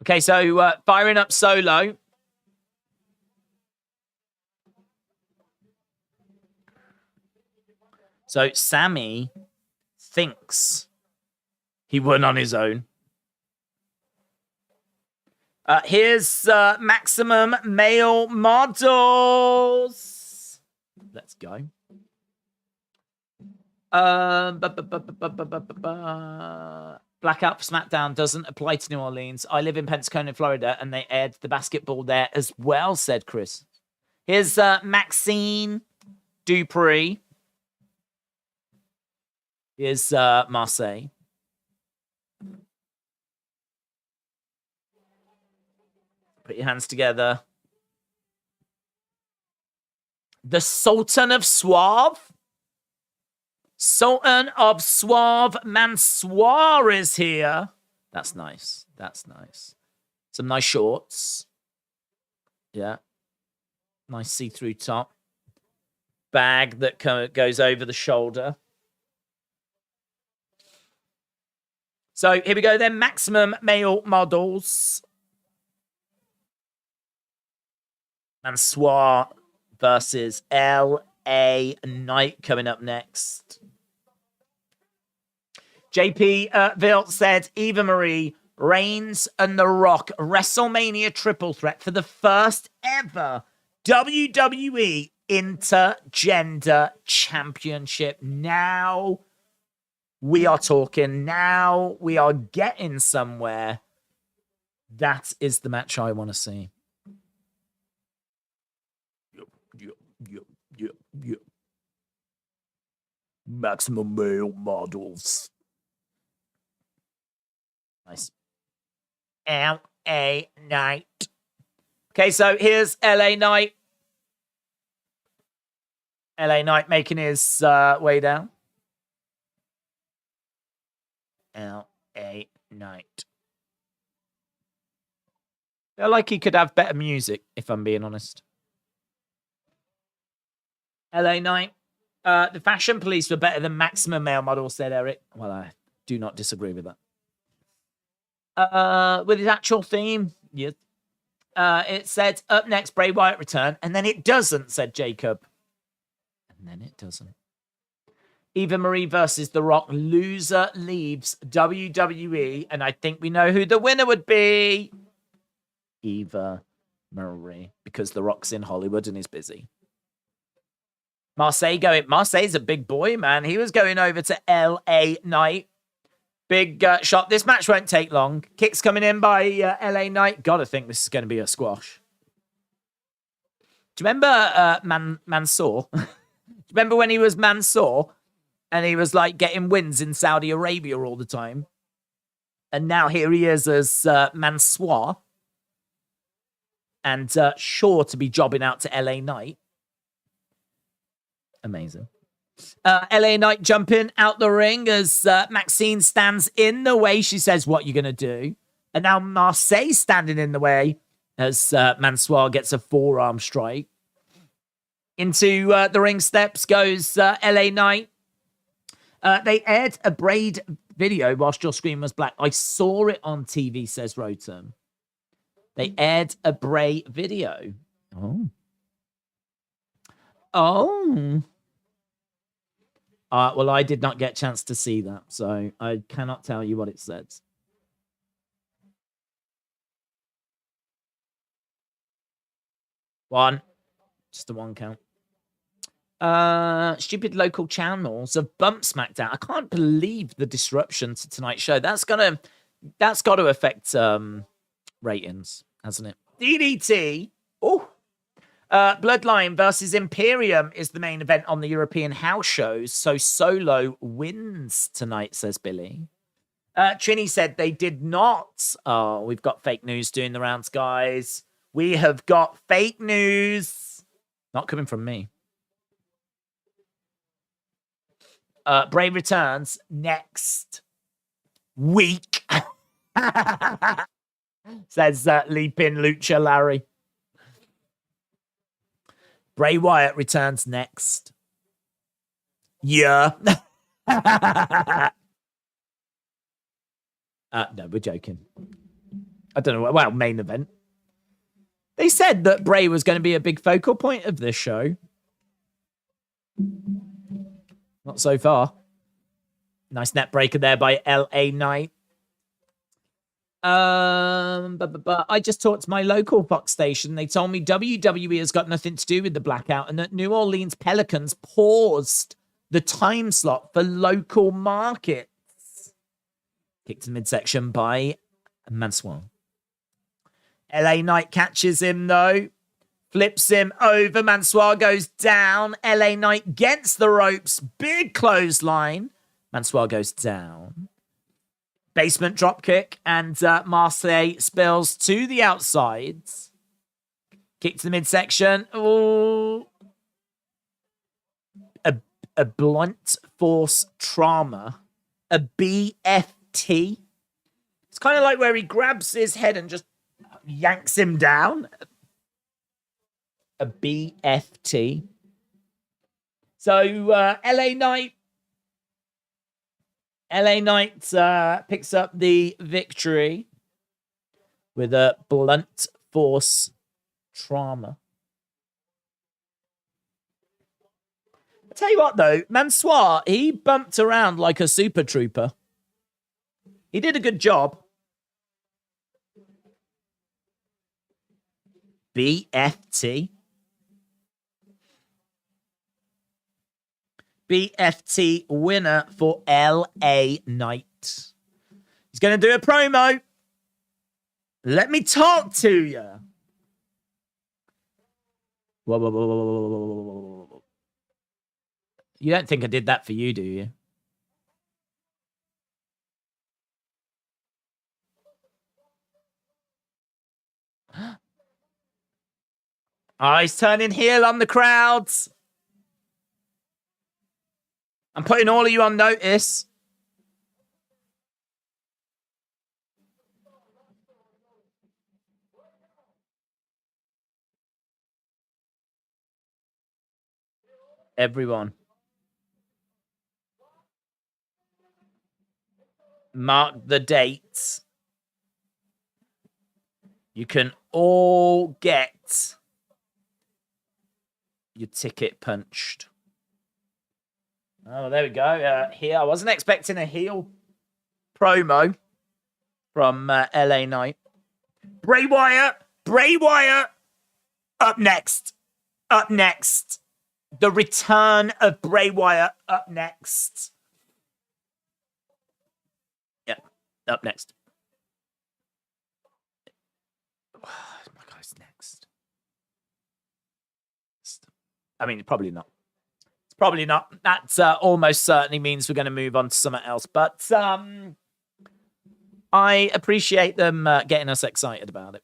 Okay, so firing up Solo. So Sami thinks he won on his own. Here's maximum male models. Let's go. Blackout for SmackDown doesn't apply to New Orleans. I live in Pensacola, Florida, and they aired the basketball there as well, said Chris. Here's Maxine Dupree. Here's Marseille. Put your hands together. The Sultan of Suave. Sultan of Suave Mansoor is here. That's nice. That's nice. Some nice shorts. Yeah. Nice see-through top. Bag that goes over the shoulder. So here we go then. Maximum male models. Mansoor versus L.A. Knight coming up next. JP Ville said Eva Marie, Reigns and The Rock WrestleMania triple threat for the first ever WWE Intergender Championship. Now we are talking. Now we are getting somewhere. That is the match I want to see. Yep. Maximum male models. Nice. L.A. Knight. Okay, so here's L.A. Knight. L.A. Knight making his way down. L.A. Knight. I feel like he could have better music, if I'm being honest. L.A. Knight. The fashion police were better than maximum male models, said Eric. Well, I do not disagree with that. With his actual theme, yeah. It said, up next, Bray Wyatt return, and then it doesn't, said Jacob. And then it doesn't. Eva Marie versus The Rock. Loser leaves WWE, and I think we know who the winner would be. Eva Marie, because The Rock's in Hollywood and is busy. Marseille's a big boy, man. He was going over to L.A. Knight. Big shot. This match won't take long. Kicks coming in by L.A. Knight. Gotta think this is going to be a squash. Do you remember Mansoor? Do you remember when he was Mansoor? And he was like getting wins in Saudi Arabia all the time. And now here he is as Mansoor. And sure to be jobbing out to L.A. Knight. Amazing. L.A. Knight jumping out the ring as Maxine stands in the way. She says, what you going to do? And now Marseille standing in the way as Mansoor gets a forearm strike. Into the ring steps goes L.A. Knight. They aired a Braid video whilst your screen was black. I saw it on TV, says Rotem. They aired a Bray video. Oh. Well, I did not get a chance to see that, so I cannot tell you what it says. One. Just a one count. Stupid local channels have bumped SmackDown. I can't believe the disruption to tonight's show. That's got to affect ratings, hasn't it? DDT. Oh. Bloodline versus Imperium is the main event on the European house shows, so Solo wins tonight, says Billy. Trini said they did not. Oh, we've got fake news doing the rounds, guys. We have got fake news. Not coming from me. Bray returns next week. Says Leaping Lucha Larry. Bray Wyatt returns next. Yeah. No, we're joking. I don't know. Well, main event. They said that Bray was going to be a big focal point of this show. Not so far. Nice net breaker there by L.A. Knight. But I just talked to my local Fox station. They told me WWE has got nothing to do with the blackout and that New Orleans Pelicans paused the time slot for local markets. Kicked to the midsection by Mansoor. LA Knight catches him, though. Flips him over. Mansoor goes down. LA Knight gets the ropes. Big clothesline. Mansoor goes down. Basement dropkick. And Marseille spills to the outsides. Kick to the midsection. Oh. A blunt force trauma. A BFT. It's kind of like where he grabs his head and just yanks him down. A BFT. So LA Knight picks up the victory with a blunt force trauma. I tell you what, though, Mansoor, he bumped around like a super trooper. He did a good job. BFT. BFT winner for LA Knight. He's going to do a promo. Let me talk to you. Whoa. You don't think I did that for you, do you? Oh, he's turning heel on the crowds. I'm putting all of you on notice. Everyone. Mark the dates. You can all get your ticket punched. Oh, there we go. Here, I wasn't expecting a heel promo from LA Knight. Bray Wyatt. Up next. The return of Bray Wyatt up next. Yeah, up next. Oh my God, it's next. I mean, probably not. It's probably not. That almost certainly means we're going to move on to something else. But I appreciate them getting us excited about it.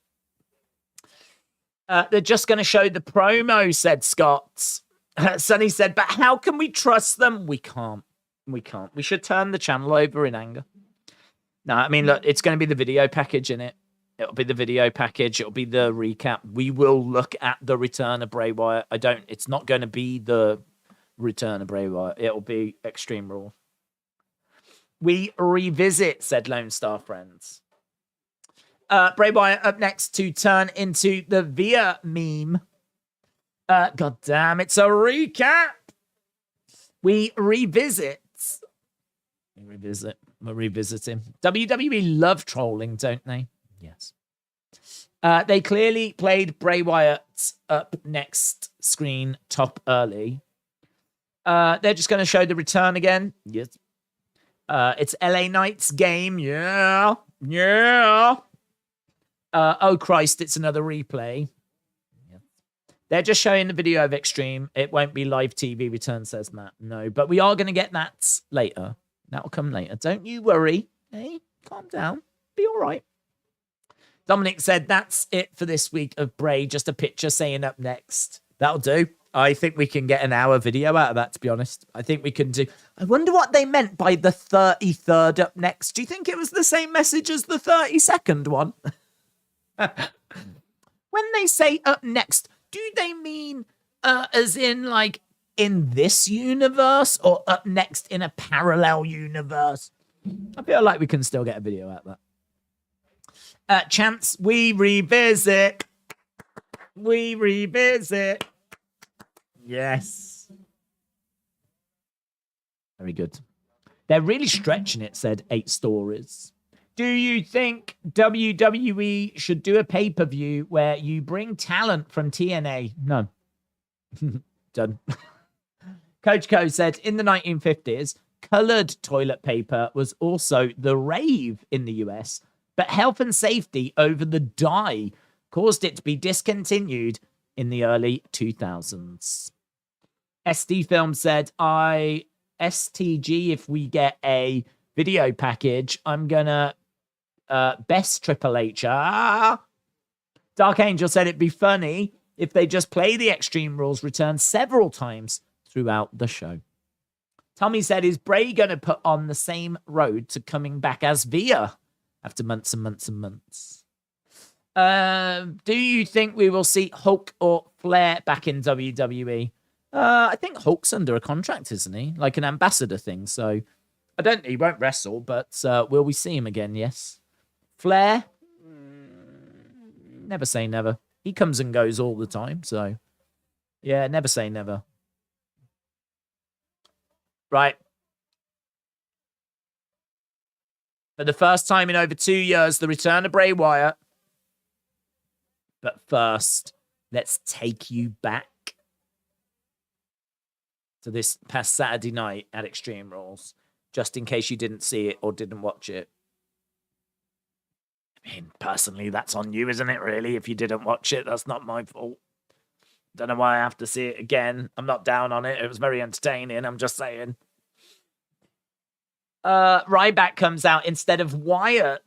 They're just going to show the promo, said Scott. Sonny said, but how can we trust them? We can't. We should turn the channel over in anger. No, I mean, look, it's going to be the video package in it. It'll be the video package. It'll be the recap. We will look at the return of Bray Wyatt. It's not going to be the return of Bray Wyatt. It'll be Extreme Raw. We revisit, said Lone Star Friends. Bray Wyatt up next to turn into the Via meme. God damn, it's a recap. We revisit. We're revisiting. WWE love trolling, don't they? Yes. They clearly played Bray Wyatt up next screen top early. They're just going to show the return again. Yes. It's LA Knight's game. Yeah. Oh, Christ, it's another replay. Yeah. They're just showing the video of Extreme. It won't be live TV return, says Matt. No, but we are going to get that later. That'll come later. Don't you worry. Hey, calm down. Be all right. Dominic said, that's it for this week of Bray. Just a picture saying up next. That'll do. I think we can get an hour video out of that, to be honest. I think we can do. I wonder what they meant by the 33rd up next. Do you think it was the same message as the 32nd one? When they say up next, do they mean as in like in this universe or up next in a parallel universe? I feel like we can still get a video out of that. Chance, we revisit. Yes. Very good. They're really stretching it, said 8 stories. Do you think WWE should do a pay-per-view where you bring talent from TNA? No. Done. Coach Co said, in the 1950s, colored toilet paper was also the rave in the US, but health and safety over the dye caused it to be discontinued in the early 2000s. SD Film said, STG, if we get a video package, I'm gonna best Triple H. Dark Angel said it'd be funny if they just play the Extreme Rules return several times throughout the show. Tommy said, is Bray going to put on the same road to coming back as Via after months and months and months? Do you think we will see Hulk or Flair back in WWE? I think Hulk's under a contract, isn't he? Like an ambassador thing. So he won't wrestle, but will we see him again? Yes. Flair? Never say never. He comes and goes all the time. So yeah, never say never. Right. For the first time in over 2 years, the return of Bray Wyatt. But first, let's take you back to this past Saturday night at Extreme Rules, just in case you didn't see it or didn't watch it. I mean, personally, that's on you, isn't it, really? If you didn't watch it, that's not my fault. Don't know why I have to see it again. I'm not down on it. It was very entertaining. I'm just saying. Ryback comes out instead of Wyatt.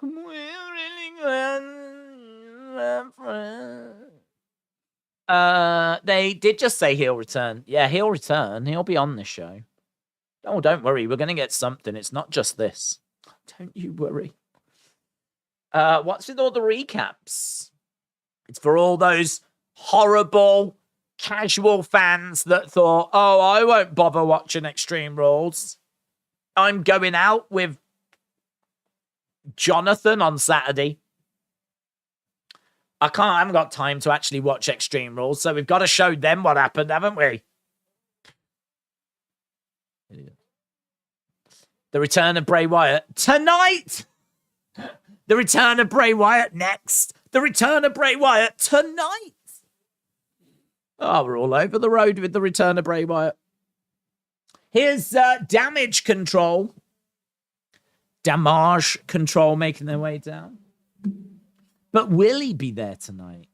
We're really glad. They did just say he'll return. Yeah, he'll return. He'll be on this show. Oh, don't worry. We're going to get something. It's not just this. Don't you worry. What's with all the recaps? It's for all those horrible casual fans that thought, oh, I won't bother watching Extreme Rules. I'm going out with Jonathan on Saturday. I haven't got time to actually watch Extreme Rules, so we've got to show them what happened, haven't we? The return of Bray Wyatt tonight. The return of Bray Wyatt next. The return of Bray Wyatt tonight. Oh, we're all over the road with the return of Bray Wyatt. Here's Damage Control. Damage Control making their way down. But will he be there tonight?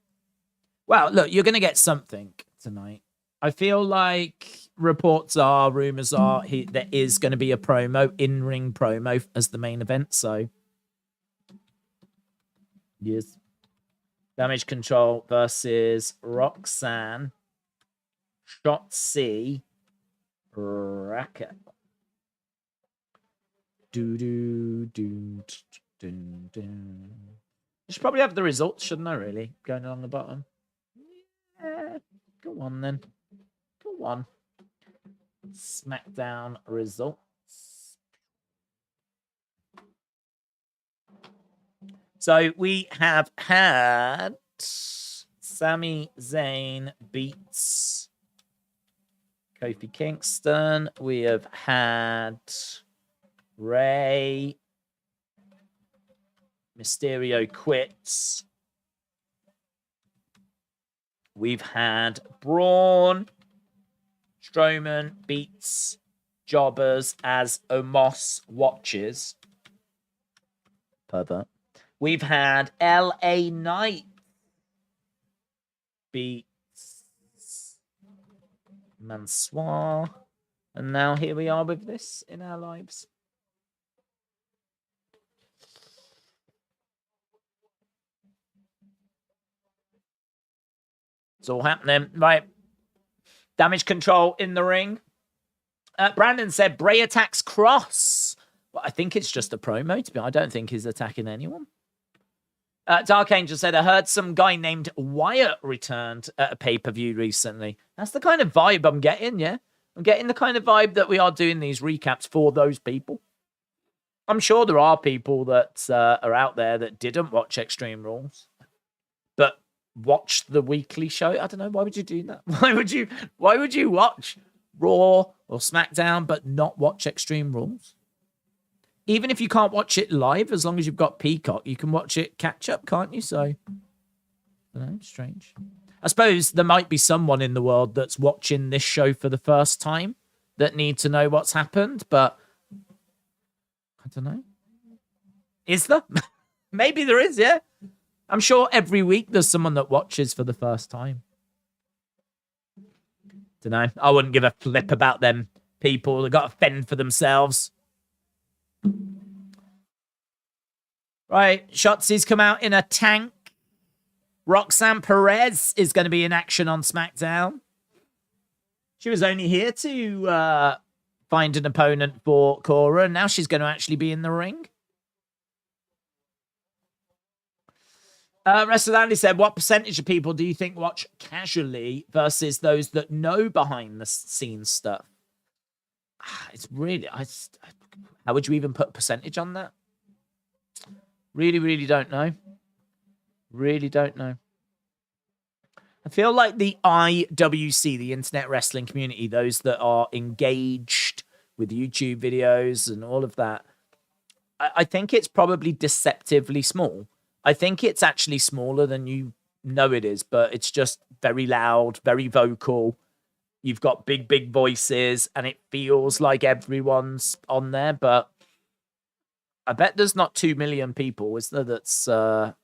Well, look, you're going to get something tonight. I feel like rumors are, there is going to be a promo, in-ring promo as the main event, so yes. Damage Control versus Roxanne, Shotzi, Raquel. I should probably have the results, shouldn't I, really? Going along the bottom. Yeah, go on then. Go on. Smackdown results. So we have had Sami Zayn beats Kofi Kingston. We have had Rey Mysterio quits. We've had Braun Strowman beats Jobbers as Omos watches. Pervert. We've had LA Knight beats Mansoor. And now here we are with this in our lives. It's all happening. Right. Damage Control in the ring. Brandon said Bray attacks Cross. Well, I think it's just a promo. To be honest, I don't think he's attacking anyone. Dark Angel said, I heard some guy named Wyatt returned at a pay-per-view recently. That's the kind of vibe I'm getting, yeah? I'm getting the kind of vibe that we are doing these recaps for those people. I'm sure there are people that are out there that didn't watch Extreme Rules, but watched the weekly show. I don't know. Why would you do that? Why would you watch Raw or SmackDown but not watch Extreme Rules? Even if you can't watch it live, as long as you've got Peacock, you can watch it catch up, can't you? So, I don't know, strange. I suppose there might be someone in the world that's watching this show for the first time that need to know what's happened, but I don't know. Is there? Maybe there is, yeah. I'm sure every week there's someone that watches for the first time. Don't know. I wouldn't give a flip about them people. They've got to fend for themselves. Right, Shotzi's come out in a tank. Roxanne Perez is going to be in action on SmackDown. She was only here to find an opponent for Cora, and now she's going to actually be in the ring. Wrestler Andy said, what percentage of people do you think watch casually versus those that know behind the scenes stuff? It's really... how would you even put a percentage on that? Really, really don't know. Really don't know. I feel like the IWC, the Internet Wrestling Community, those that are engaged with YouTube videos and all of that, I think it's probably deceptively small. I think it's actually smaller than you know it is, but it's just very loud, very vocal. You've got big, big voices, and it feels like everyone's on there, but I bet there's not 2 million people, is there, that's on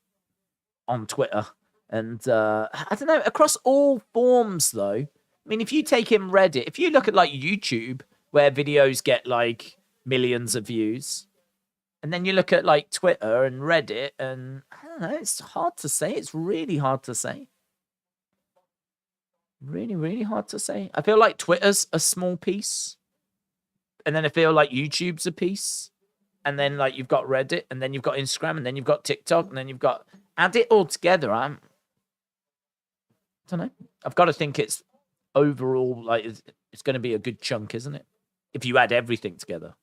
Twitter. And I don't know, across all forms, though. I mean, if you take in Reddit, if you look at, like, YouTube, where videos get, like, millions of views, and then you look at, like, Twitter and Reddit, and I don't know, it's hard to say. It's really hard to say. Really, really hard to say. I feel like Twitter's a small piece. And then I feel like YouTube's a piece. And then, like, you've got Reddit, and then you've got Instagram, and then you've got TikTok, and then you've got... Add it all together, I don't know. I've got to think it's overall, like, it's going to be a good chunk, isn't it? If you add everything together.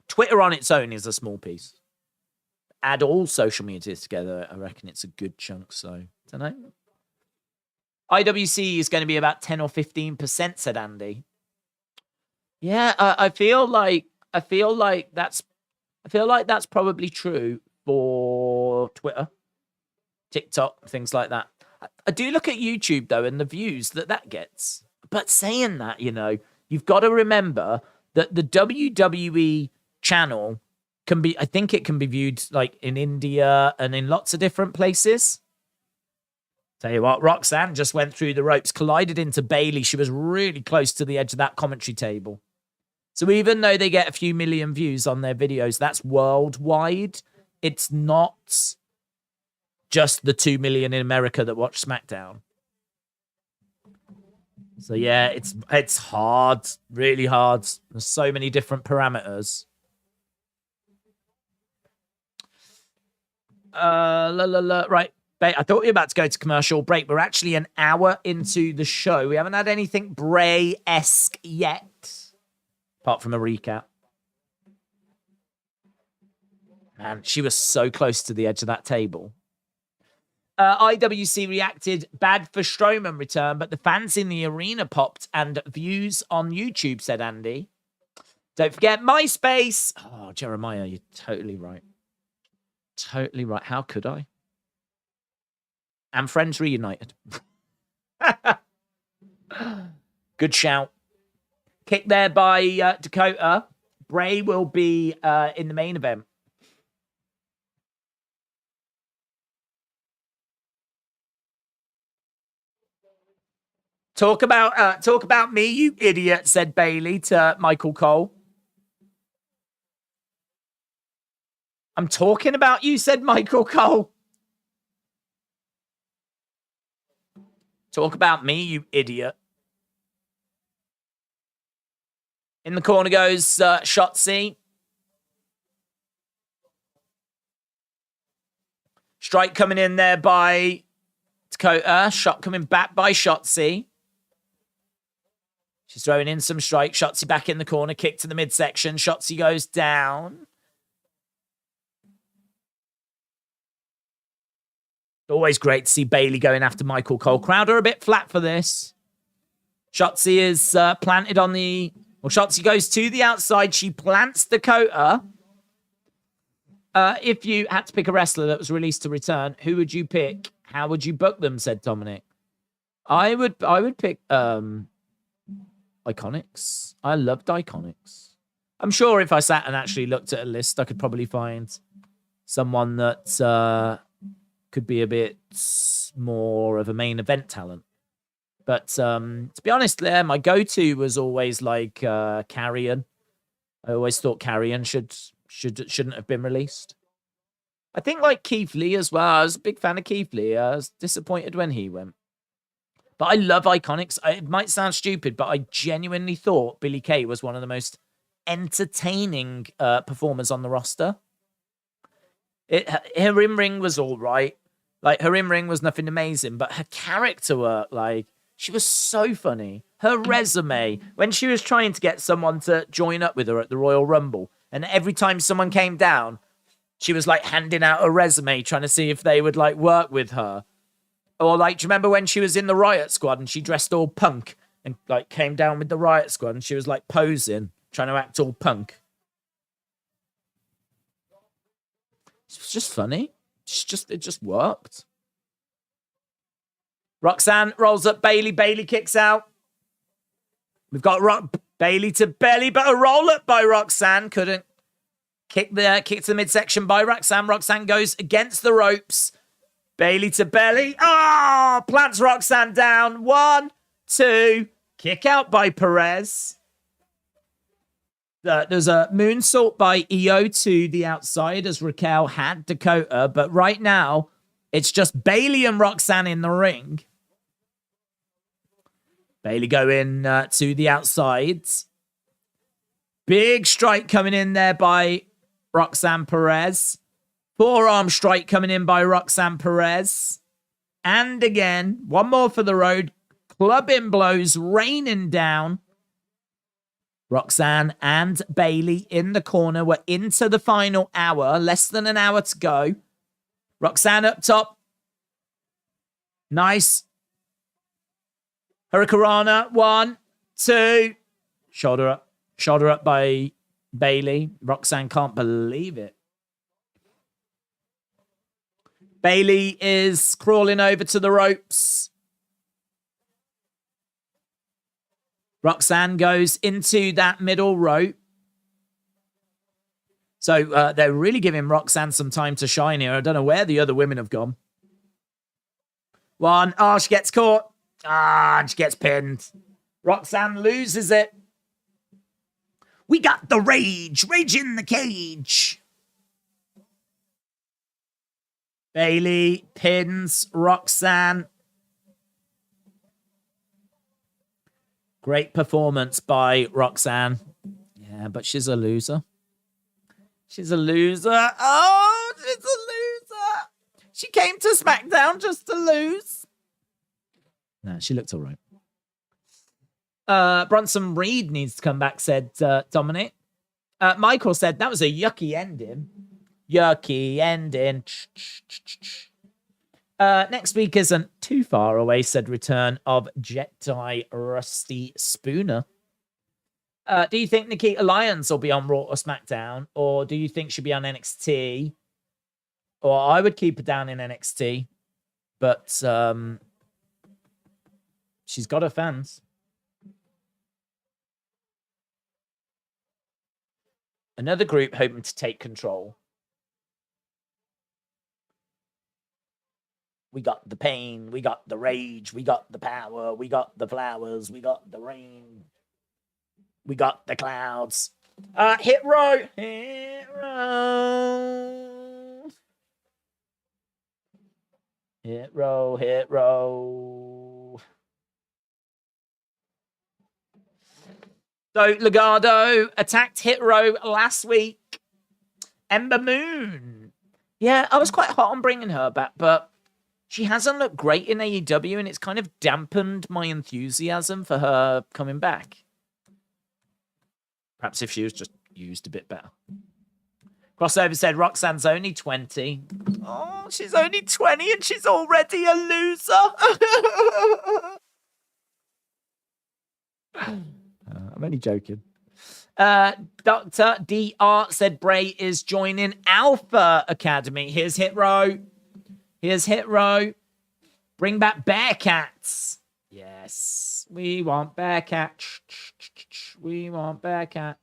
Twitter on its own is a small piece. Add all social media together, I reckon it's a good chunk, so, I don't know. IWC is going to be about 10 or 15%, said Andy. Yeah, I feel like that's probably true for Twitter, TikTok, things like that. I do look at YouTube, though, and the views that gets. But saying that, you know, you've got to remember that the WWE channel can be, I think it can be viewed, like, in India and in lots of different places. Tell you what, Roxanne just went through the ropes, collided into Bailey. She was really close to the edge of that commentary table. So even though they get a few million views on their videos, that's worldwide. It's not just the 2 million in America that watch SmackDown. So yeah, it's hard, really hard. There's so many different parameters. Right. I thought we were about to go to commercial break. We're actually an hour into the show. We haven't had anything Bray-esque yet, apart from a recap. Man, she was so close to the edge of that table. IWC reacted, bad for Strowman return, but the fans in the arena popped and views on YouTube, said Andy. Don't forget MySpace. Oh, Jeremiah, you're totally right. Totally right. How could I? And Friends Reunited. Good shout. Kick there by Dakota. Bray will be in the main event. Talk about me, you idiot, said Bailey to Michael Cole. I'm talking about you, said Michael Cole. Talk about me, you idiot. In the corner goes Shotzi. Strike coming in there by Dakota. Shot coming back by Shotzi. She's throwing in some strikes. Shotzi back in the corner. Kick to the midsection. Shotzi goes down. Always great to see Bailey going after Michael Cole. Crowd are a bit flat for this. Shotzi is planted on the... Well, Shotzi goes to the outside. She plants Dakota. If you had to pick a wrestler that was released to return, who would you pick? How would you book them? Said Dominic. I would pick Iconics. I loved Iconics. I'm sure if I sat and actually looked at a list, I could probably find someone that could be a bit more of a main event talent. But to be honest, there, my go-to was always like Carrion. I always thought Carrion shouldn't have been released. I think like Keith Lee as well. I was a big fan of Keith Lee. I was disappointed when he went. But I love Iconics. It might sound stupid, but I genuinely thought Billie Kay was one of the most entertaining performers on the roster. Her in-ring was all right. Like, her in-ring was nothing amazing, but her character work, like, she was so funny. Her resume, when she was trying to get someone to join up with her at the Royal Rumble, and every time someone came down, she was, like, handing out a resume, trying to see if they would, like, work with her. Or, like, do you remember when she was in the Riot Squad and she dressed all punk and, like, came down with the Riot Squad and she was, like, posing, trying to act all punk? It was just funny. It just worked. Roxanne rolls up Bailey. Bailey kicks out. We've got Bailey to belly, but a roll up by Roxanne. Couldn't kick to the midsection by Roxanne. Roxanne goes against the ropes. Bailey to belly. Oh, plants Roxanne down. 1, 2. Kick out by Perez. There's a moonsault by Io to the outside as Raquel had Dakota. But right now, it's just Bailey and Roxanne in the ring. Bailey going to the outside. Big strike coming in there by Roxanne Perez. Forearm strike coming in by Roxanne Perez. And again, one more for the road. Clubbing blows raining down. Roxanne and Bailey in the corner. We're into the final hour. Less than an hour to go. Roxanne up top. Nice. Hurricanrana. 1, 2. Shoulder up. Shoulder up by Bailey. Roxanne can't believe it. Bailey is crawling over to the ropes. Roxanne goes into that middle rope. So they're really giving Roxanne some time to shine here. I don't know where the other women have gone. 1. Oh, she gets caught. And she gets pinned. Roxanne loses it. We got the rage. Rage in the cage. Bailey pins Roxanne. Great performance by Roxanne. Yeah, but she's a loser. She's a loser. Oh, she's a loser. She came to SmackDown just to lose. No, she looked all right. Bronson Reed needs to come back, said Dominic. Michael said that was a yucky ending. Yucky ending. Next week isn't too far away, said return of Jedi Rusty Spooner. Do you think Nikita Lyons will be on Raw or SmackDown? Or do you think she'll be on NXT? Or I would keep her down in NXT. But she's got her fans. Another group hoping to take control. We got the pain, we got the rage, we got the power, we got the flowers, we got the rain, we got the clouds. Hit row. Hit row. Hit row, hit row. So Legado attacked Hit Row last week. Ember Moon. Yeah, I was quite hot on bringing her back, but she hasn't looked great in AEW, and it's kind of dampened my enthusiasm for her coming back. Perhaps if she was just used a bit better. Crossover said Roxanne's only 20. Oh, she's only 20 and she's already a loser. I'm only joking. Dr. DR said Bray is joining Alpha Academy. Here's Hit Row. Here's Hit Row. Bring back Bearcats. Yes. We want Bearcat. We want Bearcat.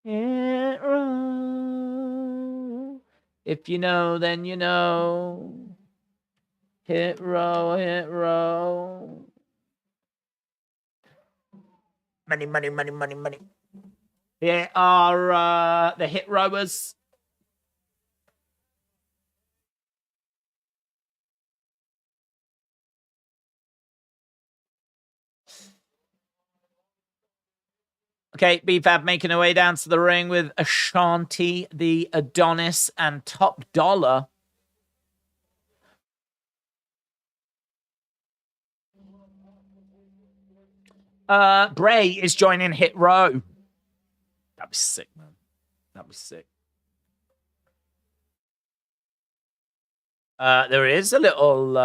Hit row. If you know, then you know. Hit row, hit row. Money, money, money, money, money. Here are the hit rowers. Okay, BFAB making her way down to the ring with Ashanti, the Adonis, and Top Dollar. Bray is joining Hit Row. That'd be sick, man. That'd be sick. There is a little,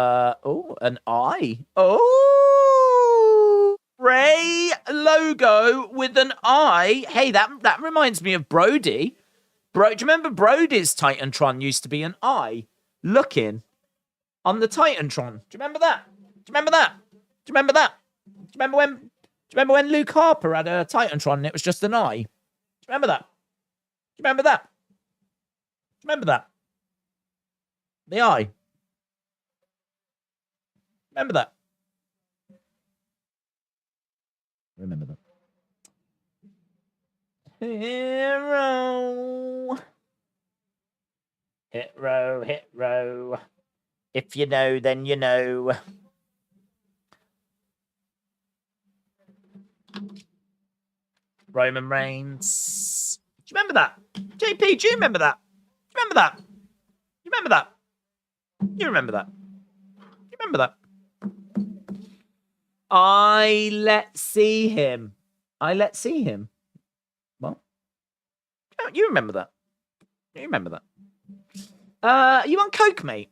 an eye. Oh, Bray logo with an eye. Hey, that reminds me of Brody. Do you remember Brody's Titantron used to be an eye looking on the Titantron? Do you remember that? Do you remember that? Do you remember that? Do you remember when? Do you remember when Luke Harper had a Titantron and it was just an eye? Do you remember that? Do you remember that? Do you remember that? The eye. Remember that? Remember that. Hero. Hit row, hit row. If you know, then you know. Roman Reigns. Do you remember that? JP, do you remember that? Do you remember that? You remember that? You remember that? You remember that? Let's see him. Let's see him. Well, you remember that. You remember that. You on Coke, mate?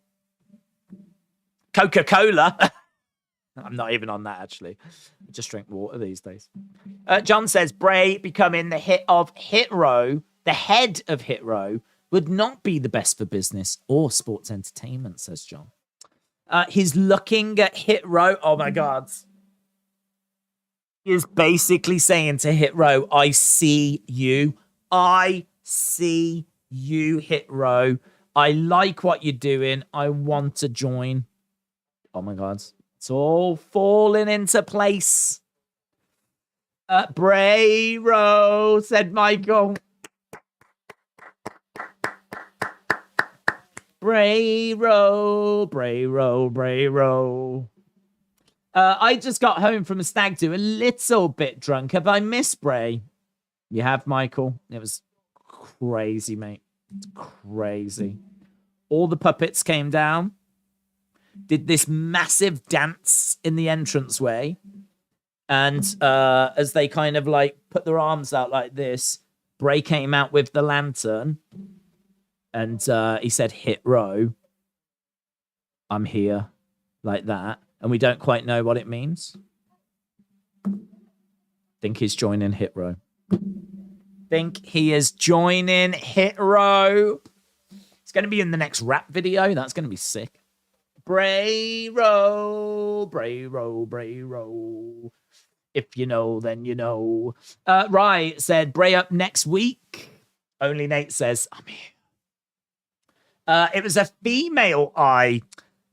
Coca-Cola. I'm not even on that, actually. I just drink water these days. John says, Bray becoming the head of Hit Row would not be the best for business or sports entertainment, says John. He's looking at Hit Row. Oh, my God. He's basically saying to Hit Row, I see you. I see you, Hit Row. I like what you're doing. I want to join. Oh, my God. It's all falling into place. Bray Row, said Michael. Bray Row, Bray Row, Bray Row. I just got home from a stag do, a little bit drunk. Have I missed Bray? You have, Michael. It was crazy, mate. It's crazy. All the puppets came down, did this massive dance in the entranceway, and as they kind of like put their arms out like this, Bray came out with the lantern, and he said, Hit Row, I'm here, like that. And we don't quite know what it means. Think he's joining Hit Row. Think he is joining Hit Row. It's going to be in the next rap video. That's going to be sick. Bray Row, Bray Row, Bray Row. If you know, then you know. Right, said Bray up next week. Only Nate says, I'm here. It was a female eye.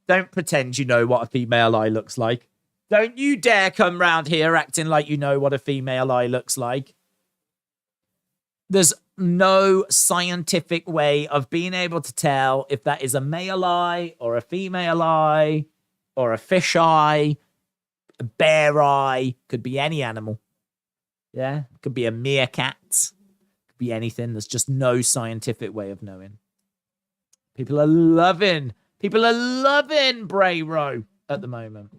Don't pretend you know what a female eye looks like. Don't you dare come round here acting like you know what a female eye looks like. There's no scientific way of being able to tell if that is a male eye or a female eye or a fish eye, a bear eye. Could be any animal. Yeah, could be a meerkat. Could be anything. There's just no scientific way of knowing. People are loving Bray Row at the moment.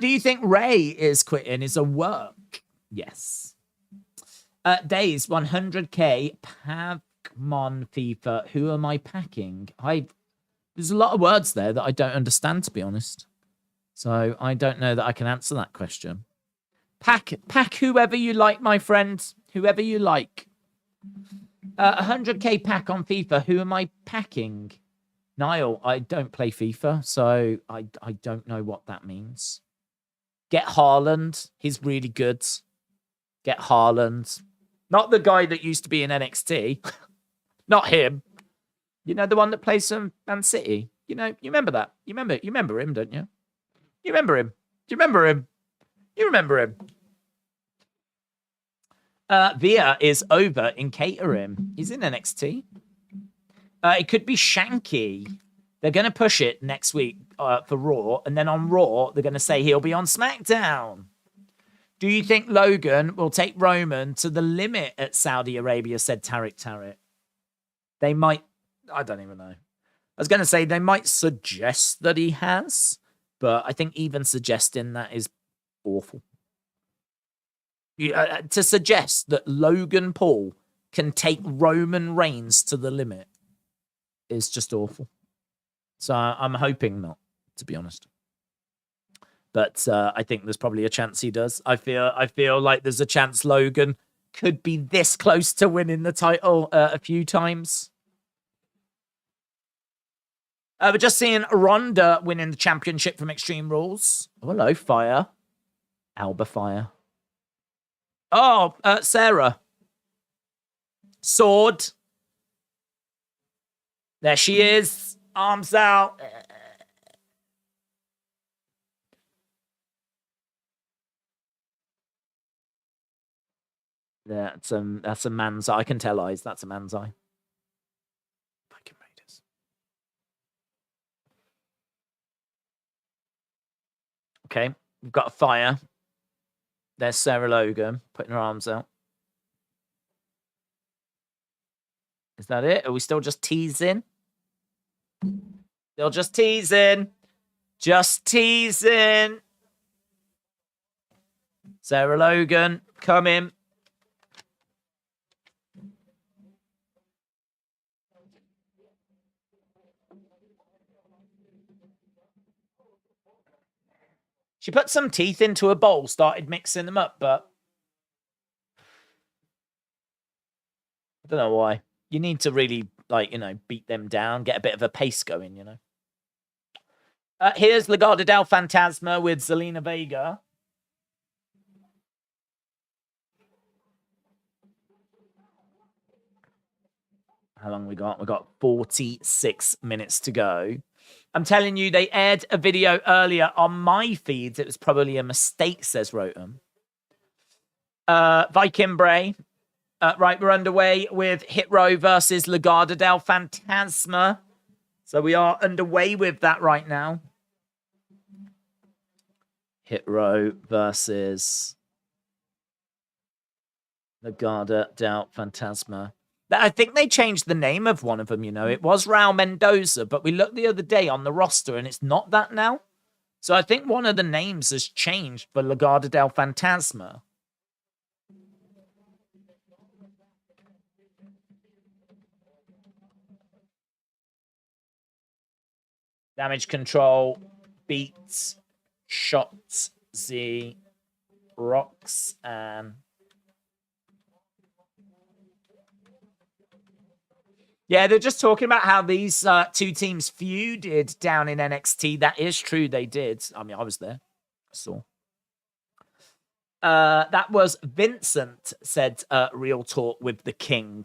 Do you think Rey is quitting? Is a work? Yes. Days 100k Pavmon FIFA. Who am I packing? There's a lot of words there that I don't understand, to be honest. So I don't know that I can answer that question. Pack whoever you like, my friend. Whoever you like. 100k pack on FIFA. Who am I packing? Niall, I don't play FIFA, so I don't know what that means. Get Haaland. He's really good. Get Haaland. Not the guy that used to be in NXT. Not him. You know, the one that plays some Man City. You know, you remember that. You remember him, don't you? You remember him. Do you remember him? You remember him. Via is over in catering. He's in NXT. It could be Shanky. They're going to push it next week for Raw. And then on Raw, they're going to say he'll be on SmackDown. Do you think Logan will take Roman to the limit at Saudi Arabia, said Tarek. They might. I don't even know. I was going to say they might suggest that he has. But I think even suggesting that is awful. To suggest that Logan Paul can take Roman Reigns to the limit is just awful. So I'm hoping not, to be honest. But I think there's probably a chance he does. I feel like there's a chance Logan could be this close to winning the title a few times. We're just seeing Ronda winning the championship from Extreme Rules. Oh, hello, Fire. Alba Fire. Oh, Sarah. Sword. There she is. Arms out. That's a man's eye. I can tell eyes. That's a man's eye. Viking Raiders. Okay, we've got a Fire. There's Sarah Logan putting her arms out. Is that it? Are we still just teasing? Still just teasing. Just teasing. Sarah Logan, come in. She put some teeth into a bowl, started mixing them up, but I don't know why. You need to really, beat them down, get a bit of a pace going, you know. Here's Legado del Fantasma with Zelina Vega. How long we got? We got 46 minutes to go. I'm telling you, they aired a video earlier on my feeds. It was probably a mistake, says Rotem. Viking Bray. Right, we're underway with Hit Row versus Legado del Fantasma. So we are underway with that right now. Hit Row versus Legado del Fantasma. I think they changed the name of one of them, you know. It was Raul Mendoza, but we looked the other day on the roster and it's not that now. So I think one of the names has changed for Legado del Fantasma. Damage Control beats Shots Z Roxanne. Yeah, they're just talking about how these two teams feuded down in NXT. That is true, they did. I mean, I was there. I saw. That was Vincent, said Real Talk with the King.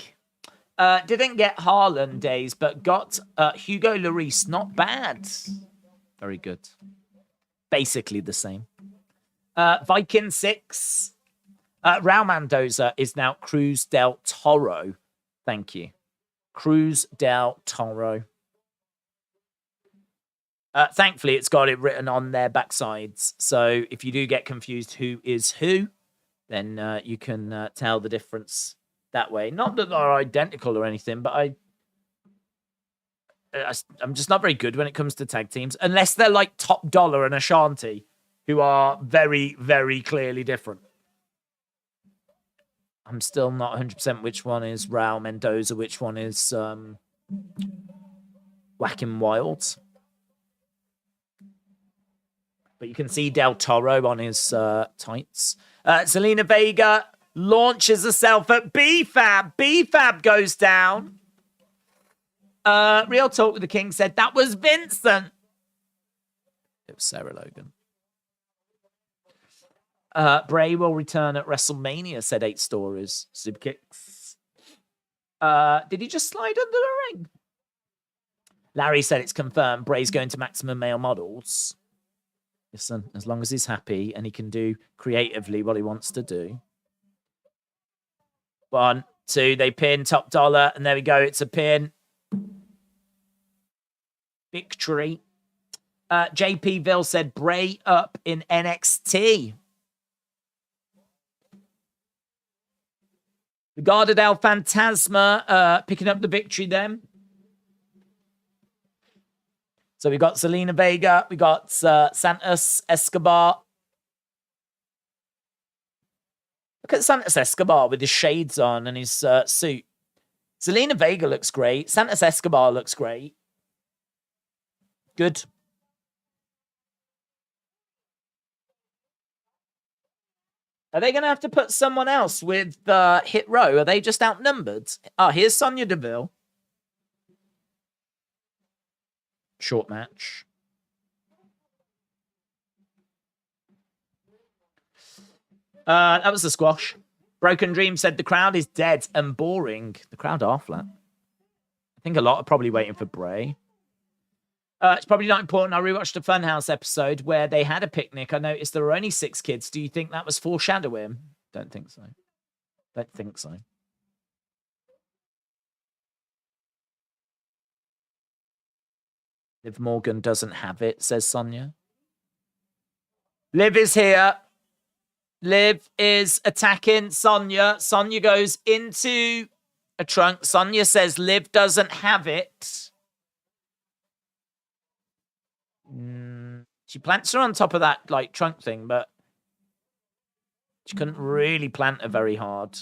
Didn't get Haaland days, but got Hugo Lloris. Not bad. Very good. Basically the same. Viking 6. Raul Mendoza is now Cruz del Toro. Thank you. Cruz del Toro. Thankfully, it's got it written on their backsides. So if you do get confused who is who, then you can tell the difference that way. Not that they're identical or anything, but I'm just not very good when it comes to tag teams. Unless they're like Top Dollar and Ashanti, who are very, very clearly different. I'm still not 100% which one is Raul Mendoza, which one is Whacking Wild. But you can see Del Toro on his tights. Zelina Vega launches herself at B-Fab. B-Fab goes down. Real Talk with the King said that was Vincent. It was Sarah Logan. Bray will return at WrestleMania, said 8 Stories. Super kicks. Did he just slide under the ring? Larry said it's confirmed. Bray's going to Maximum Male Models. Listen, as long as he's happy and he can do creatively what he wants to do. 1, 2, they pin Top Dollar, and there we go. It's a pin. Victory. JP Ville said Bray up in NXT. Legado del Fantasma picking up the victory then. So we got Zelina Vega, we got Santos Escobar. Look at Santos Escobar with his shades on and his suit. Zelina Vega looks great. Santos Escobar looks great. Good. Are they going to have to put someone else with Hit Row? Are they just outnumbered? Oh, here's Sonya Deville. Short match. That was the squash. Broken Dream said the crowd is dead and boring. The crowd are flat. I think a lot are probably waiting for Bray. It's probably not important. I rewatched a Funhouse episode where they had a picnic. I noticed there were only 6 kids. Do you think that was foreshadowing? Don't think so. Don't think so. Liv Morgan doesn't have it, says Sonya. Liv is here. Liv is attacking Sonya. Sonya goes into a trunk. Sonya says Liv doesn't have it. She plants her on top of that like trunk thing, but she couldn't really plant her very hard.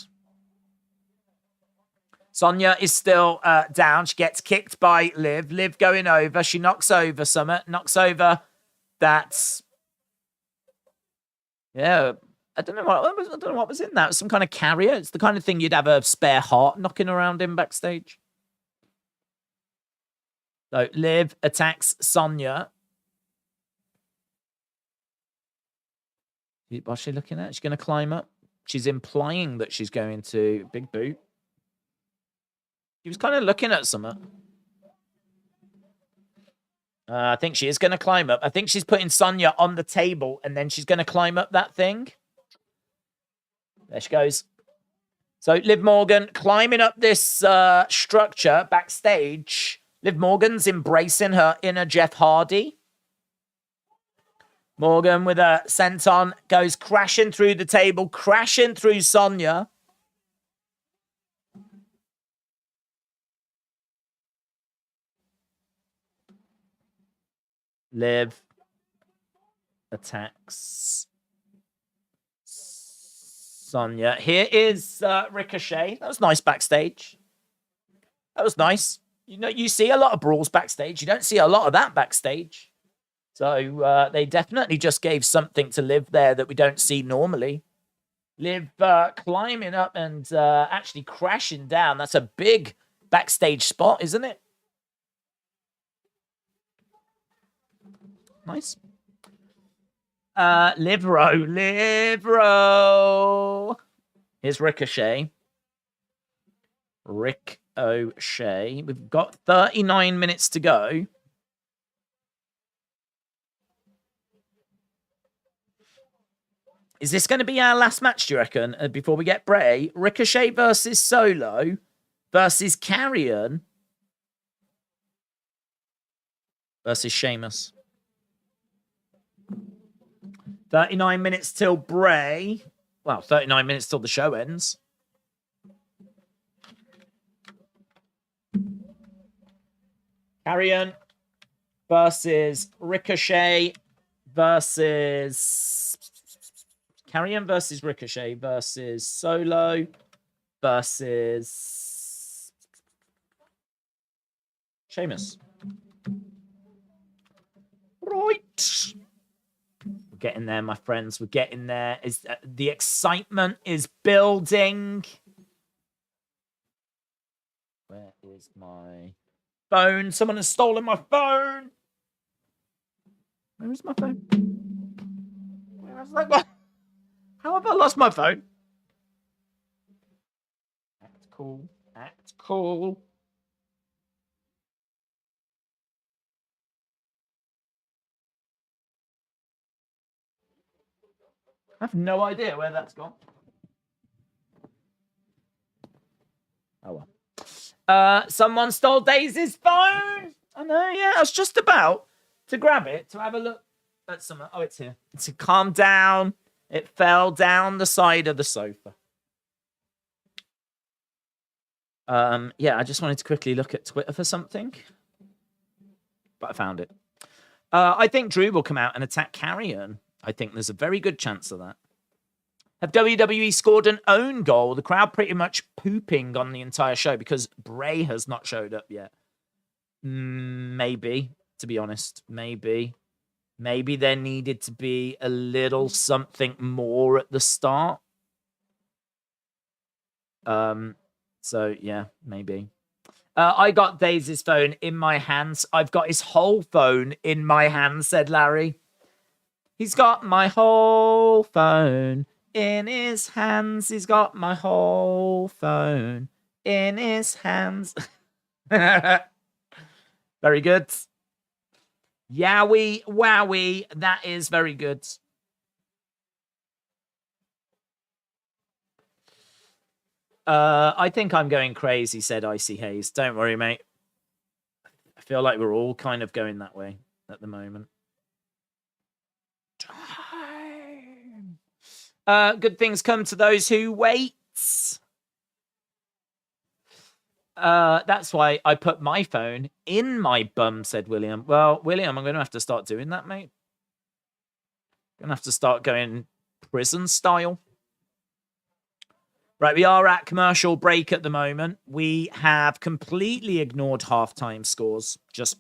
Sonya is still down. She gets kicked by Liv. Liv going over. She knocks over Summit. Knocks over that. Yeah, I don't know what was in that. It was some kind of carrier. It's the kind of thing you'd have a spare heart knocking around in backstage. So Liv attacks Sonya. What's she looking at? She's going to climb up. She's implying that she's going to big boot. She was kind of looking at something. I think she is going to climb up. I think she's putting Sonya on the table, and then she's going to climb up that thing. There she goes. So Liv Morgan climbing up this structure backstage. Liv Morgan's embracing her inner Jeff Hardy. Morgan with a senton goes crashing through the table, crashing through Sonya. Liv attacks Sonya. Here is Ricochet. That was nice backstage. That was nice. You know, you see a lot of brawls backstage. You don't see a lot of that backstage. So they definitely just gave something to Liv there that we don't see normally. Liv climbing up and actually crashing down. That's a big backstage spot, isn't it? Nice. Liv Row. Here's Ricochet. Ricochet. We've got 39 minutes to go. Is this going to be our last match, do you reckon, before we get Bray? Ricochet versus Solo versus Carrion versus Sheamus. 39 minutes till Bray. Well, 39 minutes till the show ends. Carrion versus Ricochet versus... Carrion versus Ricochet versus Solo versus Sheamus. Right. We're getting there, my friends. We're getting there. The excitement is building. Where is my phone. Someone has stolen my phone. Where is my phone? Where has that gone? How have I lost my phone? Act cool. Act cool. I have no idea where that's gone. Oh well. Someone stole Daisy's phone. I know, yeah. I was just about to grab it to have a look at something. Oh, it's here. It's calm down. It fell down the side of the sofa. Yeah, I just wanted to quickly look at Twitter for something. But I found it. I think Drew will come out and attack Carrion. I think there's a very good chance of that. Have WWE scored an own goal? The crowd pretty much pooping on the entire show because Bray has not showed up yet. Maybe, to be honest. Maybe there needed to be a little something more at the start. So, yeah, maybe. I got Daisy's phone in my hands. I've got his whole phone in my hands, said Larry. He's got my whole phone in his hands. He's got my whole phone in his hands. Very good. Yowie, wowie. That is very good. I think I'm going crazy, said Icy Haze. Don't worry, mate. I feel like we're all kind of going that way at the moment. Good things come to those who wait. That's why I put my phone in my bum, said William. Well, William, I'm going to have to start doing that, mate. Going to have to start going prison style. Right, we are at commercial break at the moment. We have completely ignored halftime scores. Just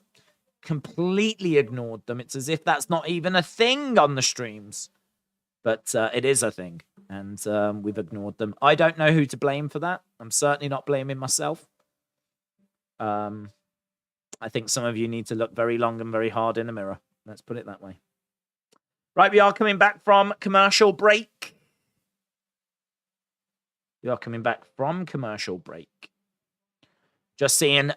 completely ignored them. It's as if that's not even a thing on the streams. But it is a thing. And we've ignored them. I don't know who to blame for that. I'm certainly not blaming myself. I think some of you need to look very long and very hard in the mirror. Let's put it that way. Right, we are coming back from commercial break. We are coming back from commercial break. Just seeing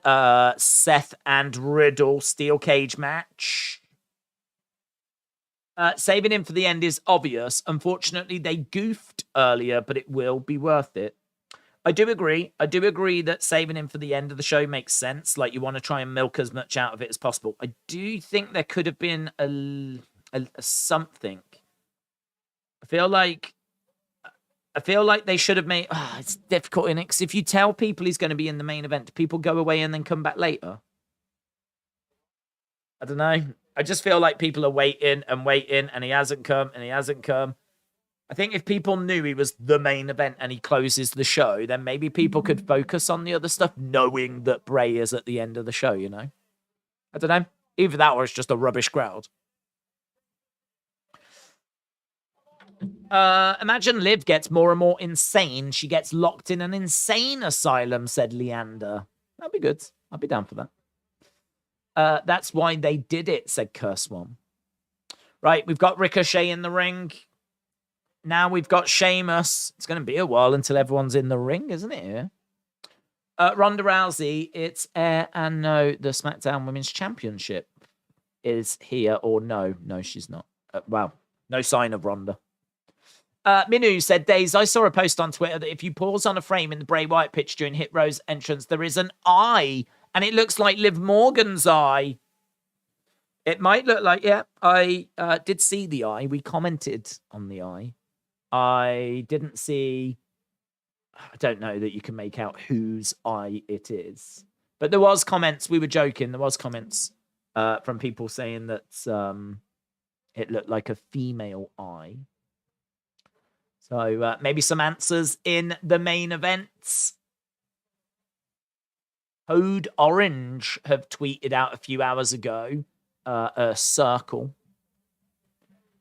Seth and Riddle steel cage match. Saving him for the end is obvious. Unfortunately, they goofed earlier, but it will be worth it. I do agree. I do agree that saving him for the end of the show makes sense. Like, you want to try and milk as much out of it as possible. I do think there could have been a something. I feel like they should have made... it's difficult, innit? Because if you tell people he's going to be in the main event, do people go away and then come back later? I don't know. I just feel like people are waiting, and he hasn't come, and he hasn't come. I think if people knew he was the main event and he closes the show, then maybe people could focus on the other stuff, knowing that Bray is at the end of the show, you know? I don't know. Either that or it's just a rubbish crowd. Imagine Liv gets more and more insane. She gets locked in an insane asylum, said Leander. That'd be good. I'd be down for that. That's why they did it, said Kurswam. Right, we've got Ricochet in the ring. Now we've got Sheamus. It's going to be a while until everyone's in the ring, isn't it? Ronda Rousey, it's Air and No, the SmackDown Women's Championship is here, or no. No, she's not. Wow, no sign of Ronda. Minu said, Days, I saw a post on Twitter that if you pause on a frame in the Bray Wyatt pitch during Hit Row's entrance, there is an eye, and it looks like Liv Morgan's eye. It might look like, yeah, I did see the eye. We commented on the eye. I didn't see... I don't know that you can make out whose eye it is. But there was comments. We were joking. There was comments from people saying that it looked like a female eye. So maybe some answers in the main events. Code Orange have tweeted out a few hours ago a circle.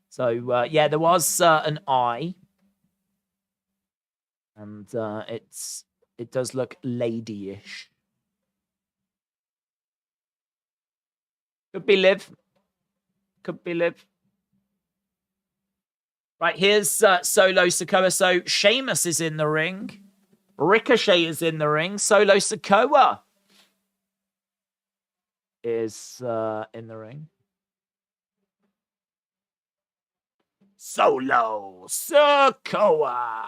So, yeah, there was an eye. And it does look ladyish. Could be Liv. Could be Liv. Right, here's Solo Sikoa. So Sheamus is in the ring. Ricochet is in the ring. Solo Sikoa is in the ring. Solo Sikoa.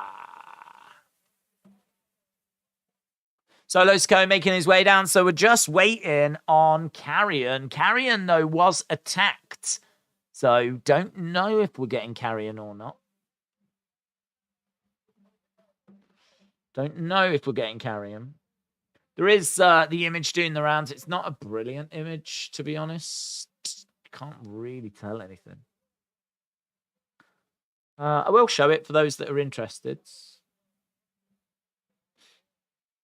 Solo Sikoa making his way down. So we're just waiting on Carrion. Carrion, though, was attacked. So don't know if we're getting Carrion or not. Don't know if we're getting Carrion. There is the image doing the rounds. It's not a brilliant image, to be honest. Can't really tell anything. I will show it for those that are interested.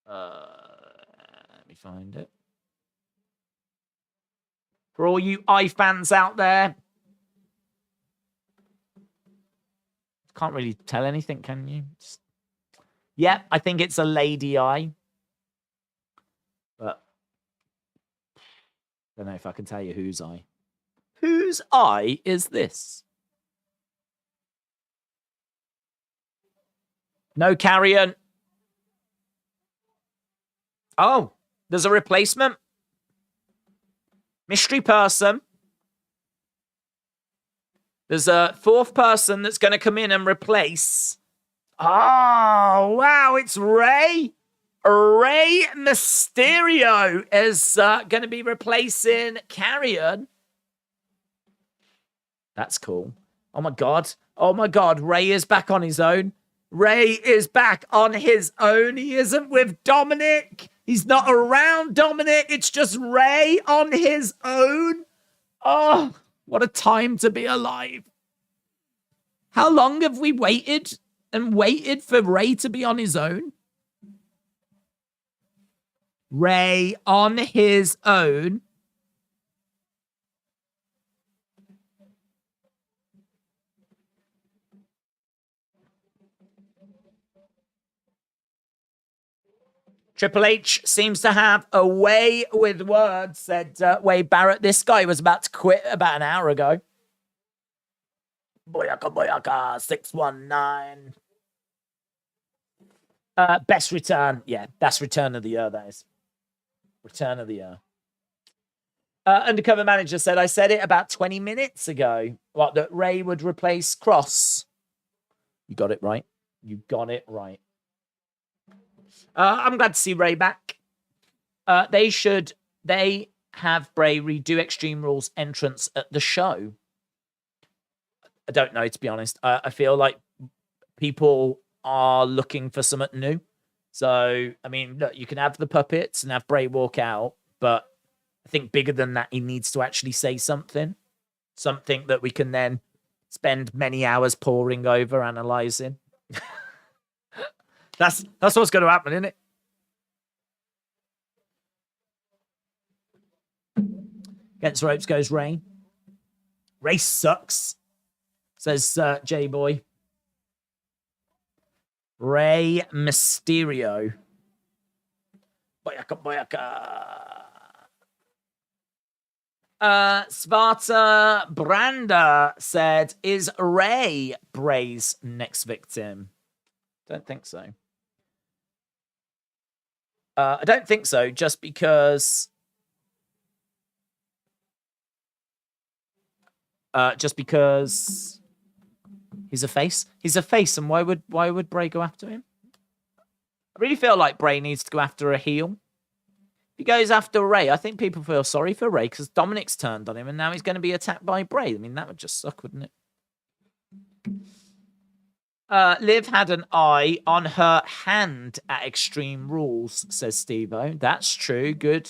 Let me find it. For all you eye fans out there. Can't really tell anything, can you? Yeah, I think it's a lady eye. But I don't know if I can tell you whose eye. Whose eye is this? No Carrion. Oh, there's a replacement. Mystery person. There's a fourth person that's going to come in and replace. Oh, wow, it's Rey. Rey Mysterio is going to be replacing Carrion. That's cool. Oh, my God. Oh, my God. Rey is back on his own. Rey is back on his own. He isn't with Dominic. He's not around Dominic. It's just Rey on his own. Oh, what a time to be alive. How long have we waited and waited for Rey to be on his own? Rey on his own. Triple H seems to have a way with words, said Wade Barrett. This guy was about to quit about an hour ago. Boyaka, boyaka, 619. Best return. Yeah, that's return of the year, that is. Return of the year. Undercover manager said, I said it about 20 minutes ago. What, that Rey would replace Cross. You got it right. You got it right. I'm glad to see Rey back. They have Bray redo Extreme Rules entrance at the show. I don't know, to be honest. I feel like people are looking for something new. So, I mean, look, you can have the puppets and have Bray walk out, but I think bigger than that, he needs to actually say something. Something that we can then spend many hours poring over, analysing. That's what's going to happen, isn't it? Against the ropes goes Rey. Rey sucks, says J-Boy. Rey Mysterio. Boyaka, boyaka. Sparta Branda said, is Rey Bray's next victim? Don't think so. I don't think so, just because... he's a face. He's a face, and why would Bray go after him? I really feel like Bray needs to go after a heel. If he goes after Rey, I think people feel sorry for Rey because Dominic's turned on him, and now he's going to be attacked by Bray. I mean, that would just suck, wouldn't it? Liv had an eye on her hand at Extreme Rules, says Steve-O. That's true. Good.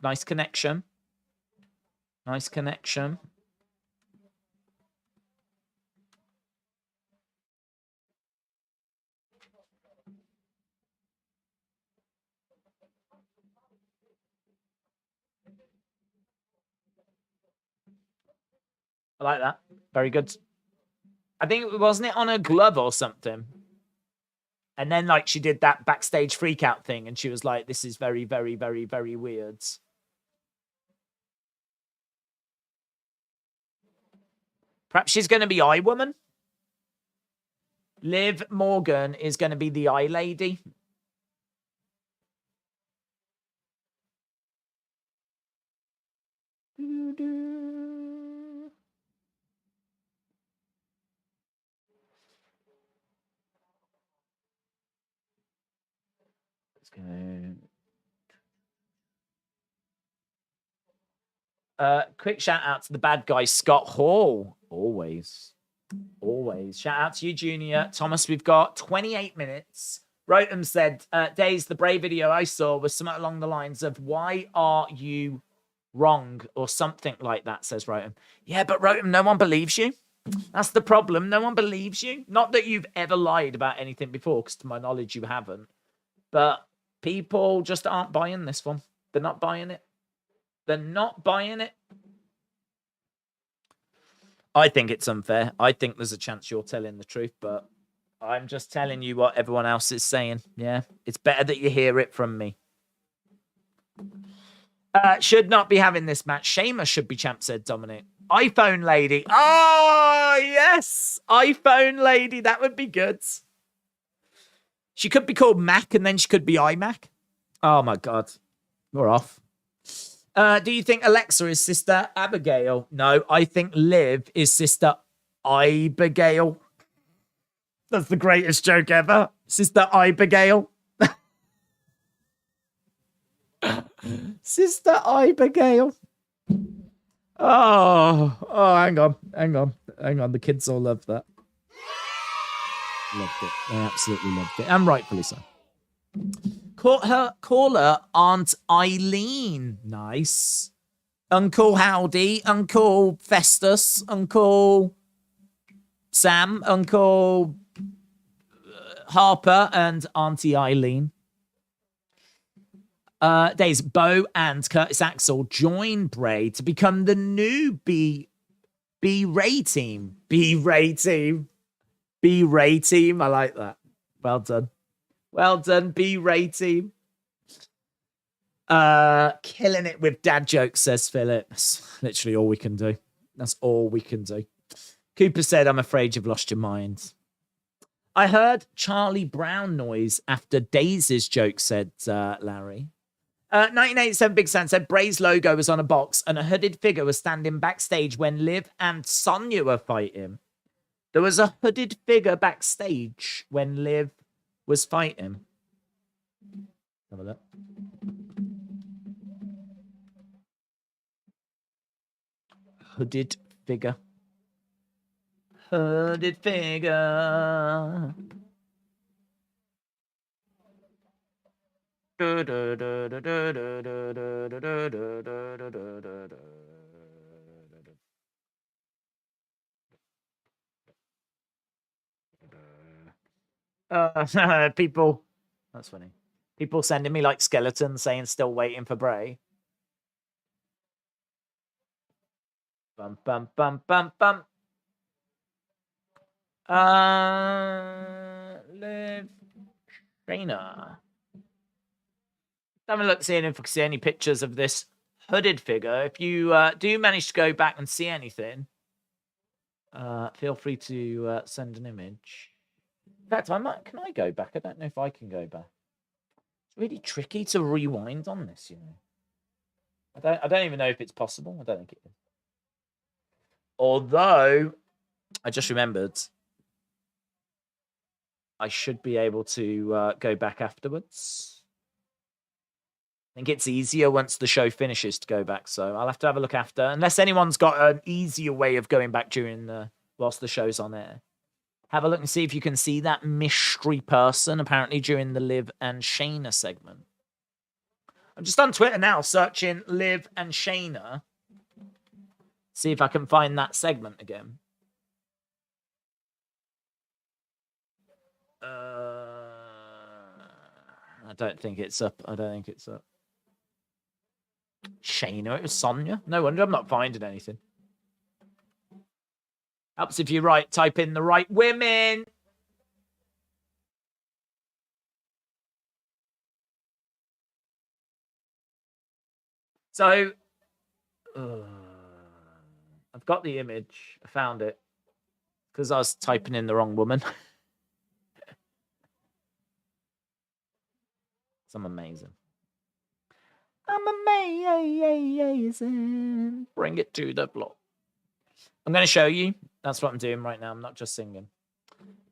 Nice connection. Nice connection. I like that. Very good. I think, wasn't it on a glove or something? And then, like, she did that backstage freak out thing, and she was like, this is very, very, very, very weird. Perhaps she's going to be Eye Woman. Liv Morgan is going to be the Eye Lady. Let's go. Quick shout out to the bad guy, Scott Hall. Always. Shout out to you, Junior. Thomas, we've got 28 minutes. Rotem said, Days, the Bray video I saw was something along the lines of, why are you wrong? Or something like that, says Rotem. Yeah, but Rotem, no one believes you. That's the problem. No one believes you. Not that you've ever lied about anything before, because to my knowledge, you haven't. But people just aren't buying this one. They're not buying it. They're not buying it. I think it's unfair. I think there's a chance you're telling the truth, but I'm just telling you what everyone else is saying. Yeah, it's better that you hear it from me. Should not be having this match. Sheamus should be champ, said Dominic. iPhone lady. Oh, yes. iPhone lady. That would be good. She could be called Mac and then she could be iMac. Oh, my God. We're off. Do you think Alexa is Sister Abigail? No, I think Liv is Sister Abigail. That's the greatest joke ever. Sister Abigail. Sister Abigail. Oh, hang on. The kids all love that. Loved it. They absolutely loved it. And rightfully so. Call her Aunt Eileen. Nice. Uncle Howdy, Uncle Festus, Uncle Sam, Uncle Harper, and Auntie Eileen. Days, Bo and Curtis Axel join Bray to become the new B-Ray team. B-Ray team. B-Ray team. I like that. Well done. Well done, B-Ray team. Killing it with dad jokes, says Philip. That's literally all we can do. That's all we can do. Cooper said, I'm afraid you've lost your mind. I heard Charlie Brown noise after Daisy's joke, said Larry. 1987 Big Sam said Bray's logo was on a box and a hooded figure was standing backstage when Liv and Sonya were fighting. There was a hooded figure backstage when Liv was fighting. Have a look. Hooded figure. Hooded figure. People, that's funny. People sending me like skeletons saying still waiting for Bray. Bum bum bum bum bum. Liv Shayna. Have a look, seeing if we can see any pictures of this hooded figure. If you do manage to go back and see anything, feel free to send an image. In fact, can I go back? I don't know if I can go back. It's really tricky to rewind on this, you know. I don't even know if it's possible. I don't think it is. Although, I just remembered I should be able to go back afterwards. I think it's easier once the show finishes to go back, so I'll have to have a look after. Unless anyone's got an easier way of going back whilst the show's on air. Have a look and see if you can see that mystery person, apparently during the Liv and Shayna segment. I'm just on Twitter now, searching Liv and Shayna. See if I can find that segment again. I don't think it's up. Shayna, it was Sonya. No wonder I'm not finding anything. Helps if you type in the right women. So, I'm I've got the image. I found it. Because I was typing in the wrong woman. I'm amazing. I'm amazing. Bring it to the floor. I'm going to show you. That's what I'm doing right now. I'm not just singing.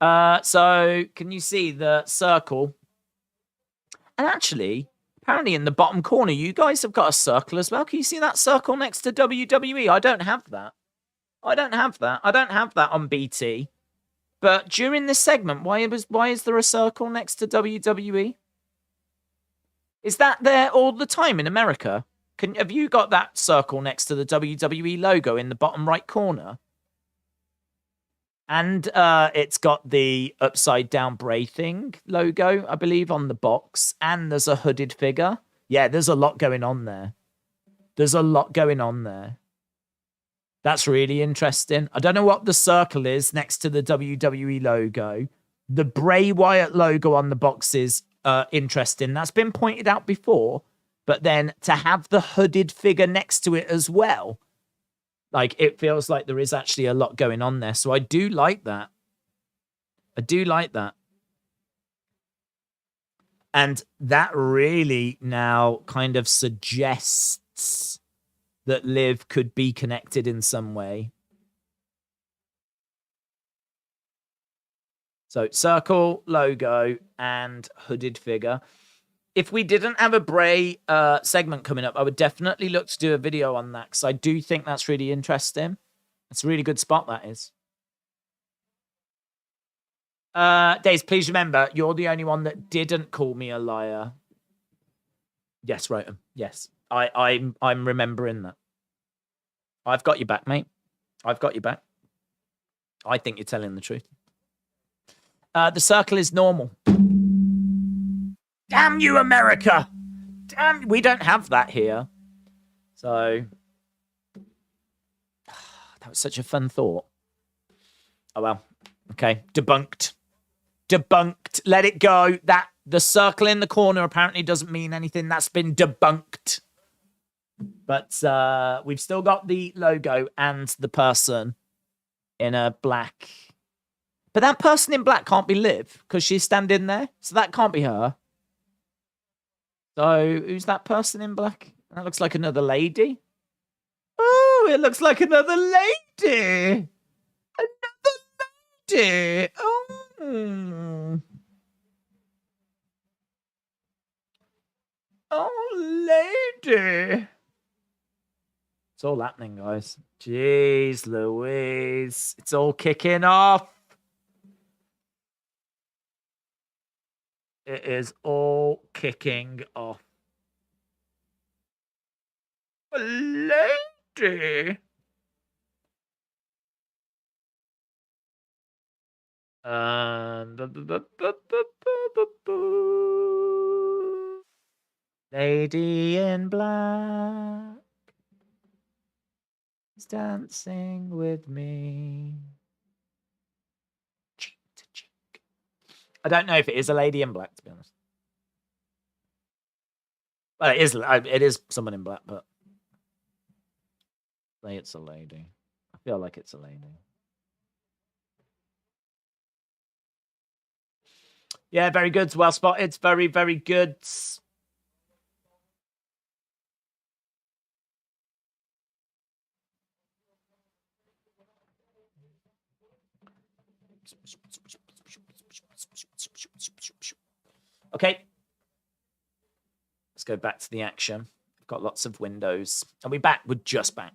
So can you see the circle? And actually, apparently in the bottom corner, you guys have got a circle as well. Can you see that circle next to WWE? I don't have that. I don't have that. I don't have that on BT. But during this segment, why is there a circle next to WWE? Is that there all the time in America? Have you got that circle next to the WWE logo in the bottom right corner? And it's got the upside down Bray thing logo, I believe, on the box. And there's a hooded figure. Yeah, there's a lot going on there. There's a lot going on there. That's really interesting. I don't know what the circle is next to the WWE logo. The Bray Wyatt logo on the box is interesting. That's been pointed out before. But then to have the hooded figure next to it as well, like, it feels like there is actually a lot going on there. So I do like that. I do like that. And that really now kind of suggests that Liv could be connected in some way. So circle, logo, and hooded figure. If we didn't have a Bray segment coming up, I would definitely look to do a video on that, because I do think that's really interesting. It's a really good spot, that is. Days, please remember, you're the only one that didn't call me a liar. Yes, Rotem. Yes. I'm remembering that. I've got you back, mate. I've got you back. I think you're telling the truth. The circle is normal. Damn you, America! Damn, we don't have that here. So, that was such a fun thought. Oh, well. Okay, debunked. Debunked. Let it go. That the circle in the corner apparently doesn't mean anything. That's been debunked. But we've still got the logo and the person in a black. But that person in black can't be Liv, because she's standing there. So that can't be her. So, who's that person in black? That looks like another lady. Oh, it looks like another lady. Another lady. Oh. Oh, lady. It's all happening, guys. Jeez Louise. It's all kicking off. It is all kicking off. Lady. Lady in black is dancing with me. Cheek to cheek. I don't know if it is a lady in black, to be honest. Well, it is someone in black, but say it's a lady. I feel like it's a lady. Yeah, very good. Well spotted. Very, very good. Okay. Let's go back to the action. We've got lots of windows. And we're back. We're just back.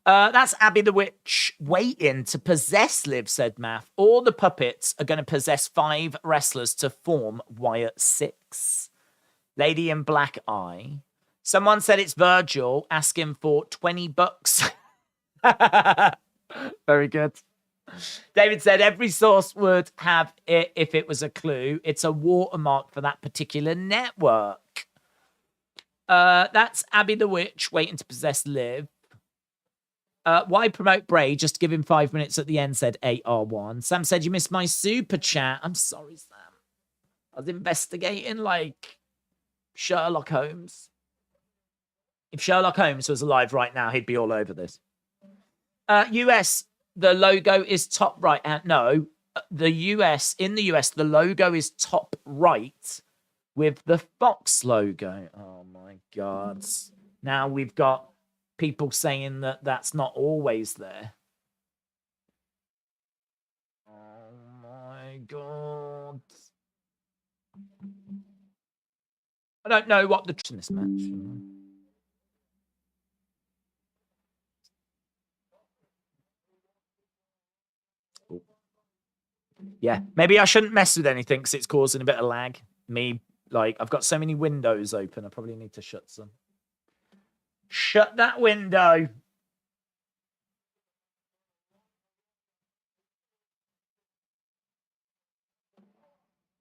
That's Abby the Witch waiting to possess Liv, said Math. All the puppets are going to possess 5 wrestlers to form Wyatt 6. Lady in Black Eye. Someone said it's Virgil asking for $20. Very good. David said every source would have it if it was a clue. It's a watermark for that particular network. That's Abby the Witch waiting to possess Liv. Why promote Bray? Just give him 5 minutes at the end, said AR1. Sam said, you missed my super chat. I'm sorry, Sam. I was investigating like Sherlock Holmes. If Sherlock Holmes was alive right now, he'd be all over this. US, the logo is top right. No, the US, in the US, the logo is top right with the Fox logo. Oh my God. Now we've got people saying that that's not always there. Oh my God. I don't know what the in this match. Yeah, maybe I shouldn't mess with anything because it's causing a bit of lag. I've got so many windows open. I probably need to shut some. Shut that window.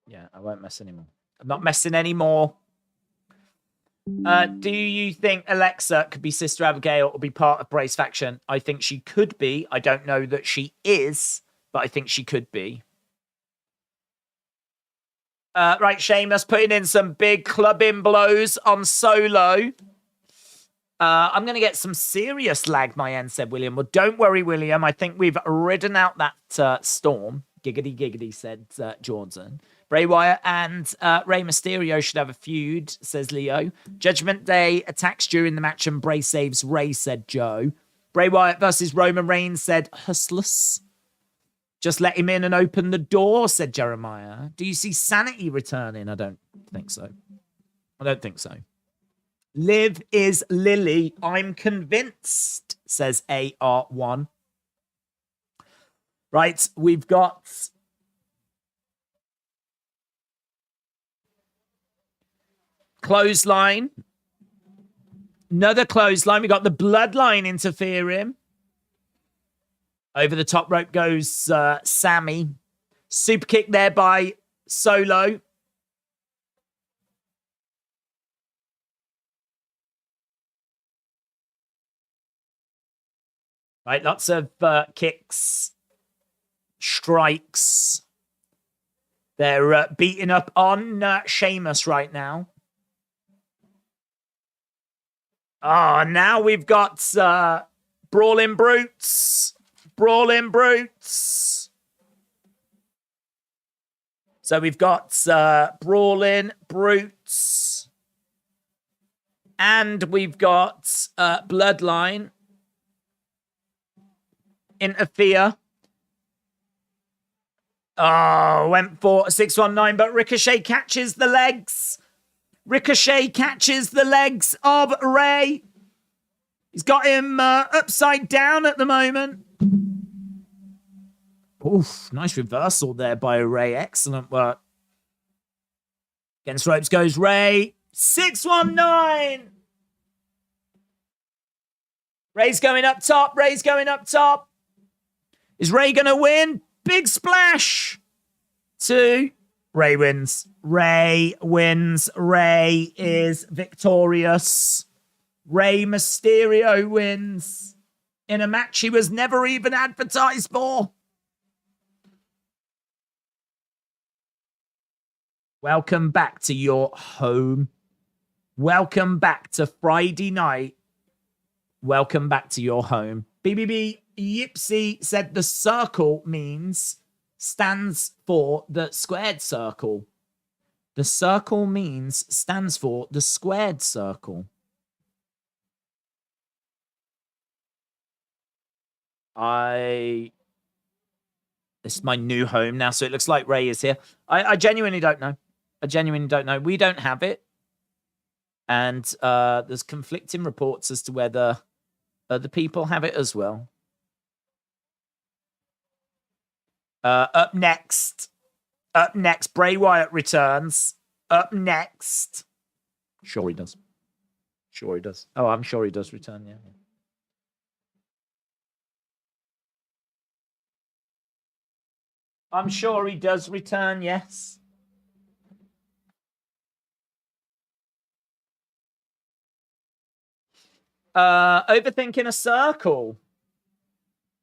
Yeah, I won't mess anymore. I'm not messing anymore. Do you think Alexa could be Sister Abigail or be part of Bray's faction? I think she could be. I don't know that she is, but I think she could be. Right, Sheamus putting in some big clubbing blows on Solo. I'm going to get some serious lag, my end, said William. Well, don't worry, William. I think we've ridden out that storm. Giggity, giggity, said Jordan. Bray Wyatt and Rey Mysterio should have a feud, says Leo. Judgment Day attacks during the match and Bray saves Rey, said Joe. Bray Wyatt versus Roman Reigns, said Hustless. Just let him in and open the door, said Jeremiah. Do you see Sanity returning? I don't think so. I don't think so. Liv is Lily. I'm convinced, says AR1. Right, we've got clothesline. Another clothesline. We got the bloodline interfering. Over the top rope goes Sami. Super kick there by Solo. Right, lots of kicks, strikes. They're beating up on Sheamus right now. Now we've got Brawling Brutes. Brawling Brutes. So we've got Brawling Brutes. And we've got Bloodline. Interfere. Went for a 619, but Ricochet catches the legs. Ricochet catches the legs of Rey. He's got him upside down at the moment. Oof, nice reversal there by Rey. Excellent work. Against ropes goes Rey. 619. Rey's going up top. Rey's going up top. Is Rey going to win? Big splash. 2. Rey wins. Rey wins. Rey is victorious. Rey Mysterio wins in a match he was never even advertised for. Welcome back to your home. Welcome back to Friday night. Welcome back to your home. BBB Yipsy said the circle stands for the squared circle. The circle stands for the squared circle. This is my new home now, so it looks like Rey is here. I genuinely don't know. I genuinely don't know. We don't have it. And there's conflicting reports as to whether other people have it as well. Up next, Bray Wyatt returns. Up next. Sure he does. Sure he does. Oh, I'm sure he does return, yeah. I'm sure he does return, yes. Overthinking a circle.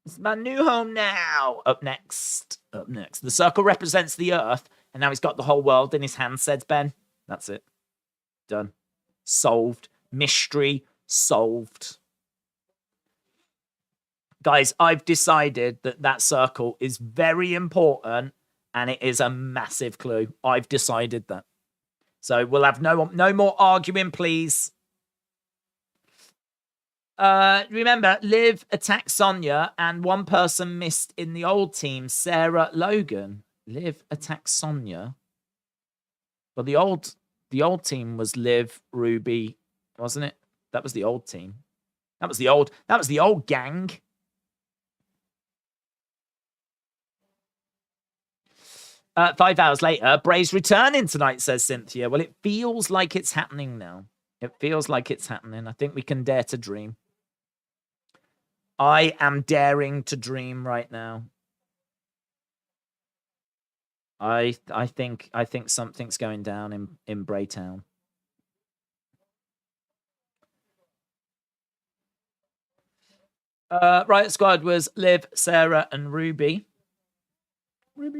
It's my new home now. Up next. The circle represents the earth, and now he's got the whole world in his hand, says Ben. That's it. Done. Solved. Mystery solved. Guys, I've decided that that circle is very important and it is a massive clue. I've decided that. So we'll have no more arguing, please. Remember, Liv attacked Sonya and one person missed in the old team, Sarah Logan. Liv attacked Sonya. Well, the old team was Liv, Ruby, wasn't it? That was the old team. That was the old gang. 5 hours later, Bray's returning tonight, says Cynthia. Well, it feels like it's happening now. It feels like it's happening. I think we can dare to dream. I am daring to dream right now. I think something's going down in Braytown. Riot Squad was Liv, Sarah, and Ruby. Ruby.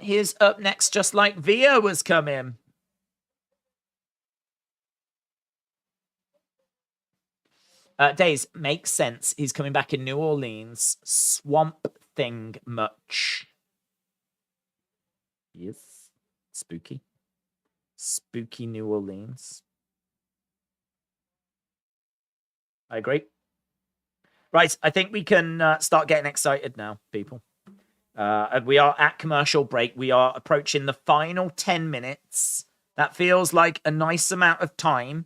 Here's up next, just like Via was coming. Days makes sense. He's coming back in New Orleans. Swamp Thing much. Yes. Spooky. Spooky New Orleans. I agree. Right, I think we can start getting excited now, people. We are at commercial break. We are approaching the final 10 minutes. That feels like a nice amount of time.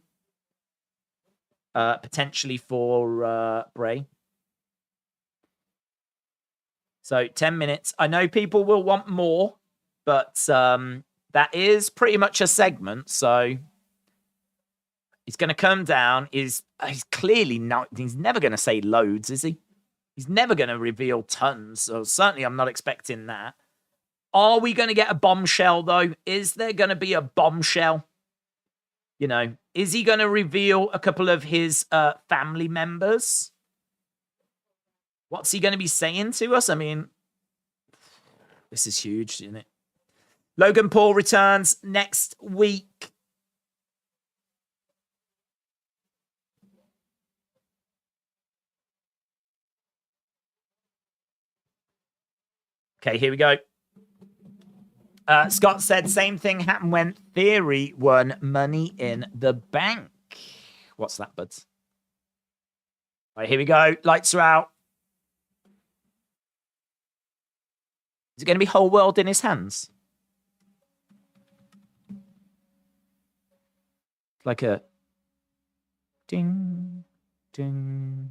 Potentially for Bray. So 10 minutes. I know people will want more, but that is pretty much a segment. So he's going to come down. He's clearly not. He's never going to say loads, is he? He's never going to reveal tons. So certainly I'm not expecting that. Are we going to get a bombshell, though? Is there going to be a bombshell? You know, is he going to reveal a couple of his family members? What's he going to be saying to us? I mean, this is huge, isn't it? Logan Paul returns next week. Okay, here we go. Scott said same thing happened when Theory won Money in the Bank. What's that, buds? All right, here we go. Lights are out. Is it going to be whole world in his hands? Like a ding, ding,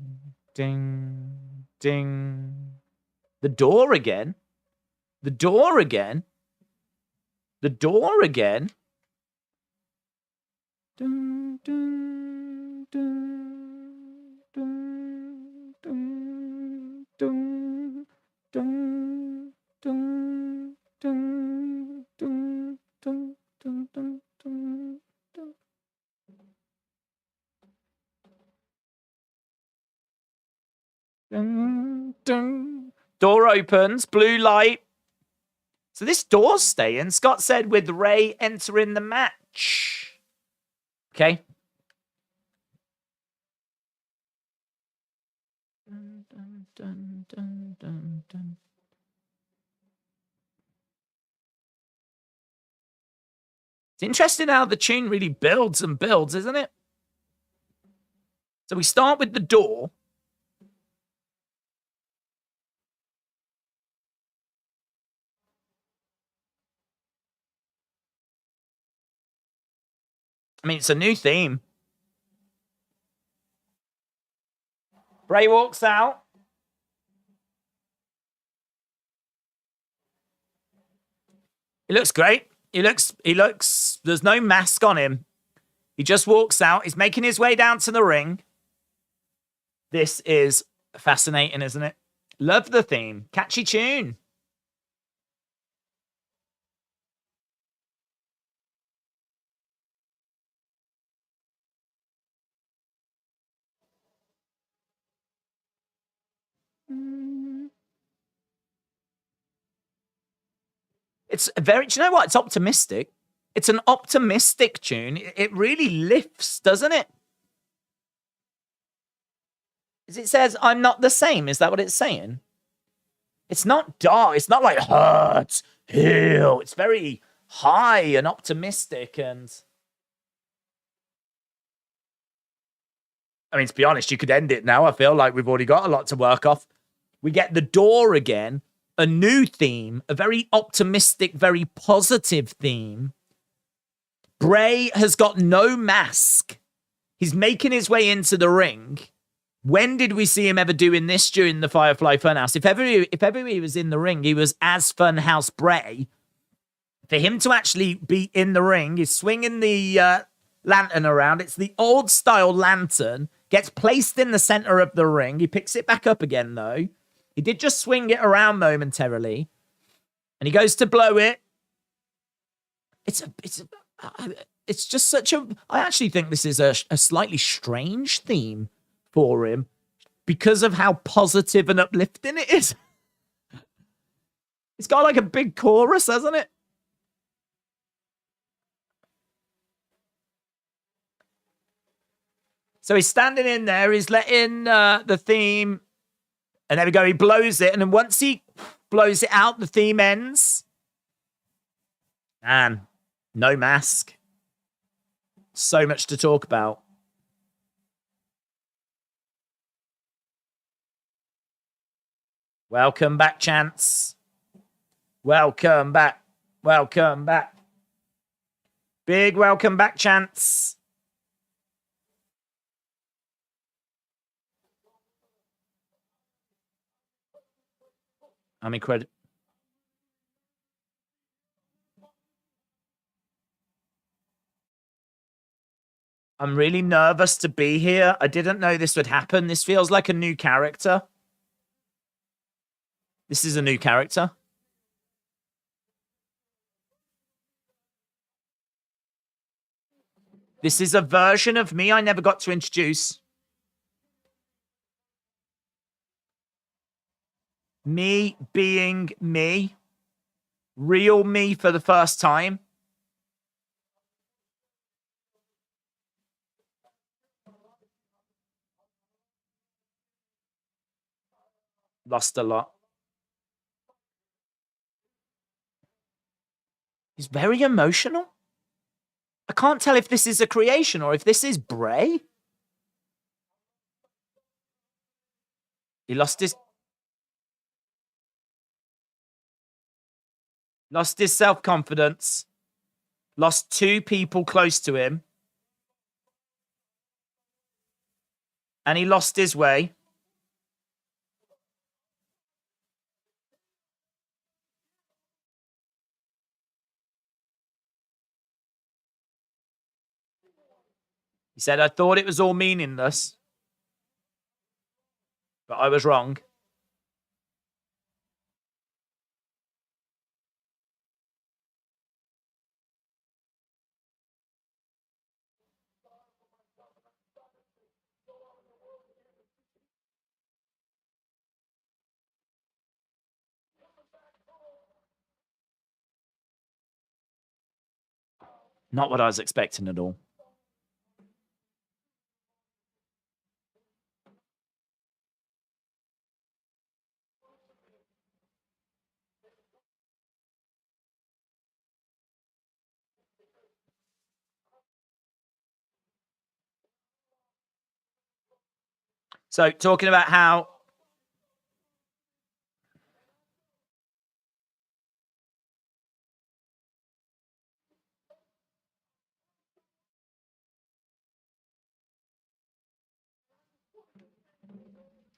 ding, ding. The door again. The door again. The door again. Dun, dun, dun, dun, dun, dun, dun, dun, dun, dun, dun, dun, dun, dun. Dun, dun. Door opens, blue light. So this door's staying. Scott said with Rey entering the match. Okay. Dun, dun, dun, dun, dun, dun. It's interesting how the tune really builds and builds, isn't it? So we start with the door. I mean, it's a new theme. Bray walks out. He looks great. He looks, there's no mask on him. He just walks out. He's making his way down to the ring. This is fascinating, isn't it? Love the theme. Catchy tune. It's very, do you know what? It's optimistic. It's an optimistic tune. It really lifts, doesn't it? It says, I'm not the same. Is that what it's saying? It's not dark. It's not like hurt, heal. It's very high and optimistic. And I mean, to be honest, you could end it now. I feel like we've already got a lot to work off. We get the door again, a new theme, a very optimistic, very positive theme. Bray has got no mask. He's making his way into the ring. When did we see him ever doing this during the Firefly Funhouse? If ever he was in the ring, he was as Funhouse Bray. For him to actually be in the ring, he's swinging the lantern around. It's the old style lantern. Gets placed in the center of the ring. He picks it back up again, though. He did just swing it around momentarily. And he goes to blow it. It's just such a... I actually think this is a slightly strange theme for him because of how positive and uplifting it is. It's got like a big chorus, hasn't it? So he's standing in there, he's letting the theme, and there we go, he blows it, and then once he blows it out, the theme ends. Man, no mask. So much to talk about. Welcome back, Chance. Welcome back. Welcome back. Big welcome back, Chance. I'm incredible. I'm really nervous to be here. I didn't know this would happen. This feels like a new character. This is a new character. This is a version of me I never got to introduce. Me being me. Real me for the first time. Lost a lot. He's very emotional. I can't tell if this is a creation or if this is Bray. He lost his self-confidence. Lost two people close to him. And he lost his way. He said, I thought it was all meaningless. But I was wrong. Not what I was expecting at all. So, talking about how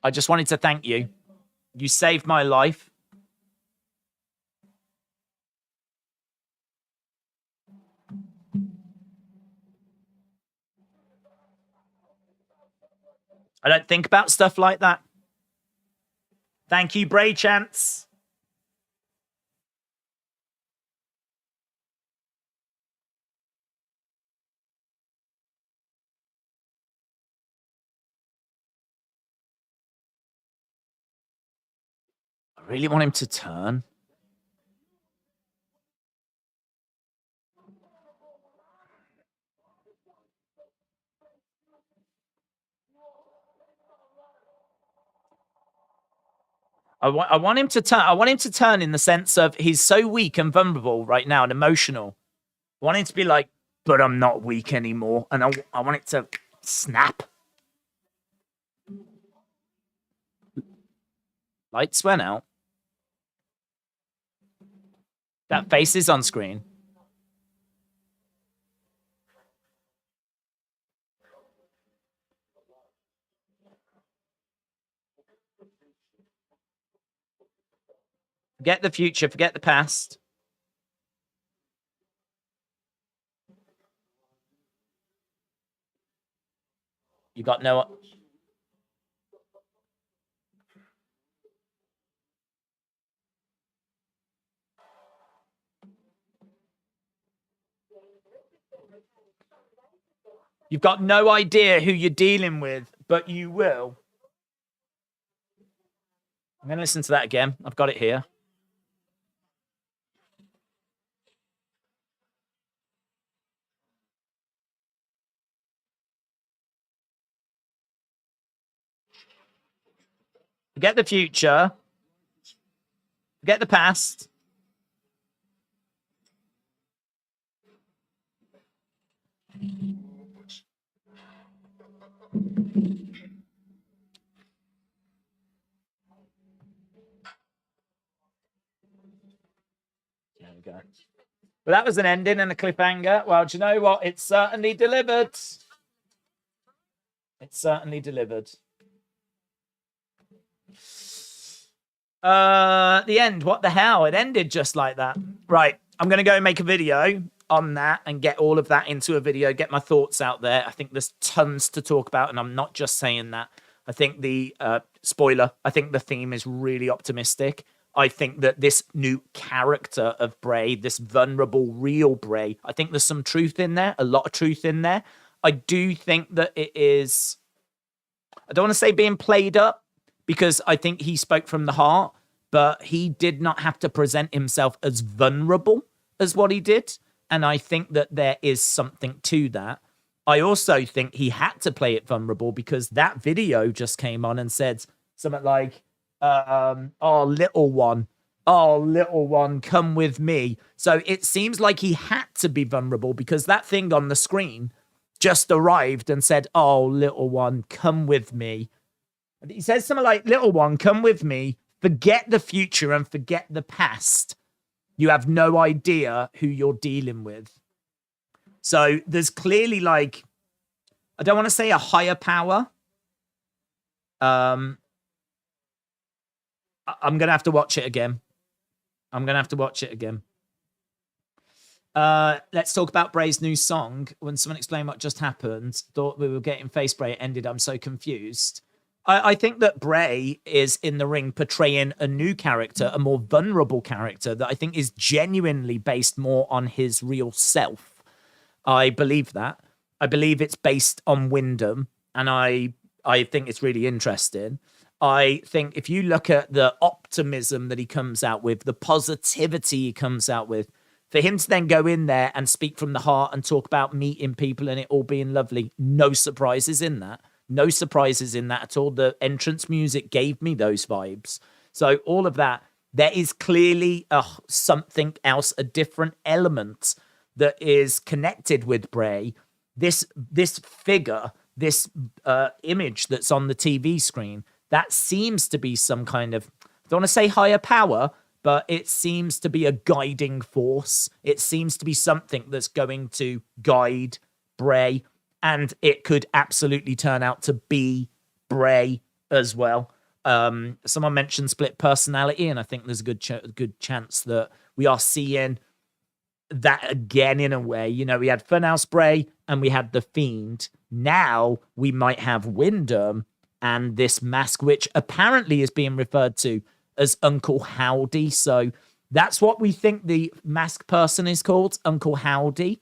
I just wanted to thank you. You saved my life. I don't think about stuff like that. Thank you, Bray Chance. I really want him to turn. I want him to turn. I want him to turn in the sense of he's so weak and vulnerable right now and emotional. I want him to be like, but I'm not weak anymore. And I want it to snap. Lights went out. That face is on screen. Forget the future, forget the past. You got no... You've got no idea who you're dealing with, but you will. I'm going to listen to that again. I've got it here. Forget the future. Forget the past. There we go. Well, that was an ending and a cliffhanger. Well, do you know what? It certainly delivered. It certainly delivered. The end. What the hell? It ended just like that. Right. I'm going to go and make a video on that and get all of that into a video, get my thoughts out there. I think there's tons to talk about, and I'm not just saying that. I think the spoiler, I think the theme is really optimistic. I think that this new character of Bray, this vulnerable, real Bray, I think there's some truth in there, a lot of truth in there. I do think that it is, I don't want to say being played up, because I think he spoke from the heart, but he did not have to present himself as vulnerable as what he did. And I think that there is something to that. I also think he had to play it vulnerable because that video just came on and said something like, oh, little one, come with me. So it seems like he had to be vulnerable because that thing on the screen just arrived and said, oh, little one, come with me. And he says something like, little one, come with me. Forget the future and forget the past. You have no idea who you're dealing with. So there's clearly like, I don't want to say a higher power. I'm going to have to watch it again. Let's talk about Bray's new song. When someone explained what just happened, thought we were getting face Bray, it ended. I'm so confused. I think that Bray is in the ring portraying a new character, a more vulnerable character that I think is genuinely based more on his real self. I believe that. I believe it's based on Wyndham, and I think it's really interesting. I think if you look at the optimism that he comes out with, the positivity he comes out with, for him to then go in there and speak from the heart and talk about meeting people and it all being lovely, no surprises in that. No surprises in that at all. The entrance music gave me those vibes. So all of that, there is clearly something else, a different element that is connected with Bray. This figure, this image that's on the TV screen, that seems to be some kind of, I don't want to say higher power, but it seems to be a guiding force. It seems to be something that's going to guide Bray. And it could absolutely turn out to be Bray as well. Someone mentioned split personality, and I think there's a good chance that we are seeing that again in a way. You know, we had Funhouse Bray and we had The Fiend. Now we might have Wyndham and this mask, which apparently is being referred to as Uncle Howdy. So that's what we think the mask person is called, Uncle Howdy.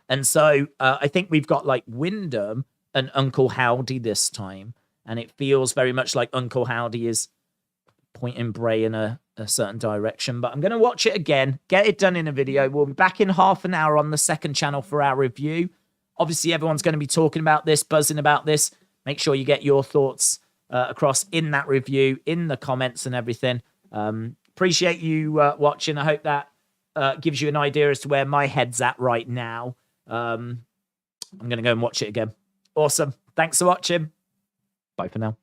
And so I think we've got like Wyndham and Uncle Howdy this time. And it feels very much like Uncle Howdy is pointing Bray in a certain direction. But I'm going to watch it again, get it done in a video. We'll be back in half an hour on the second channel for our review. Obviously, everyone's going to be talking about this, buzzing about this. Make sure you get your thoughts across in that review, in the comments and everything. Appreciate you watching. I hope that gives you an idea as to where my head's at right now. I'm going to go and watch it again. Awesome. Thanks for watching. Bye for now.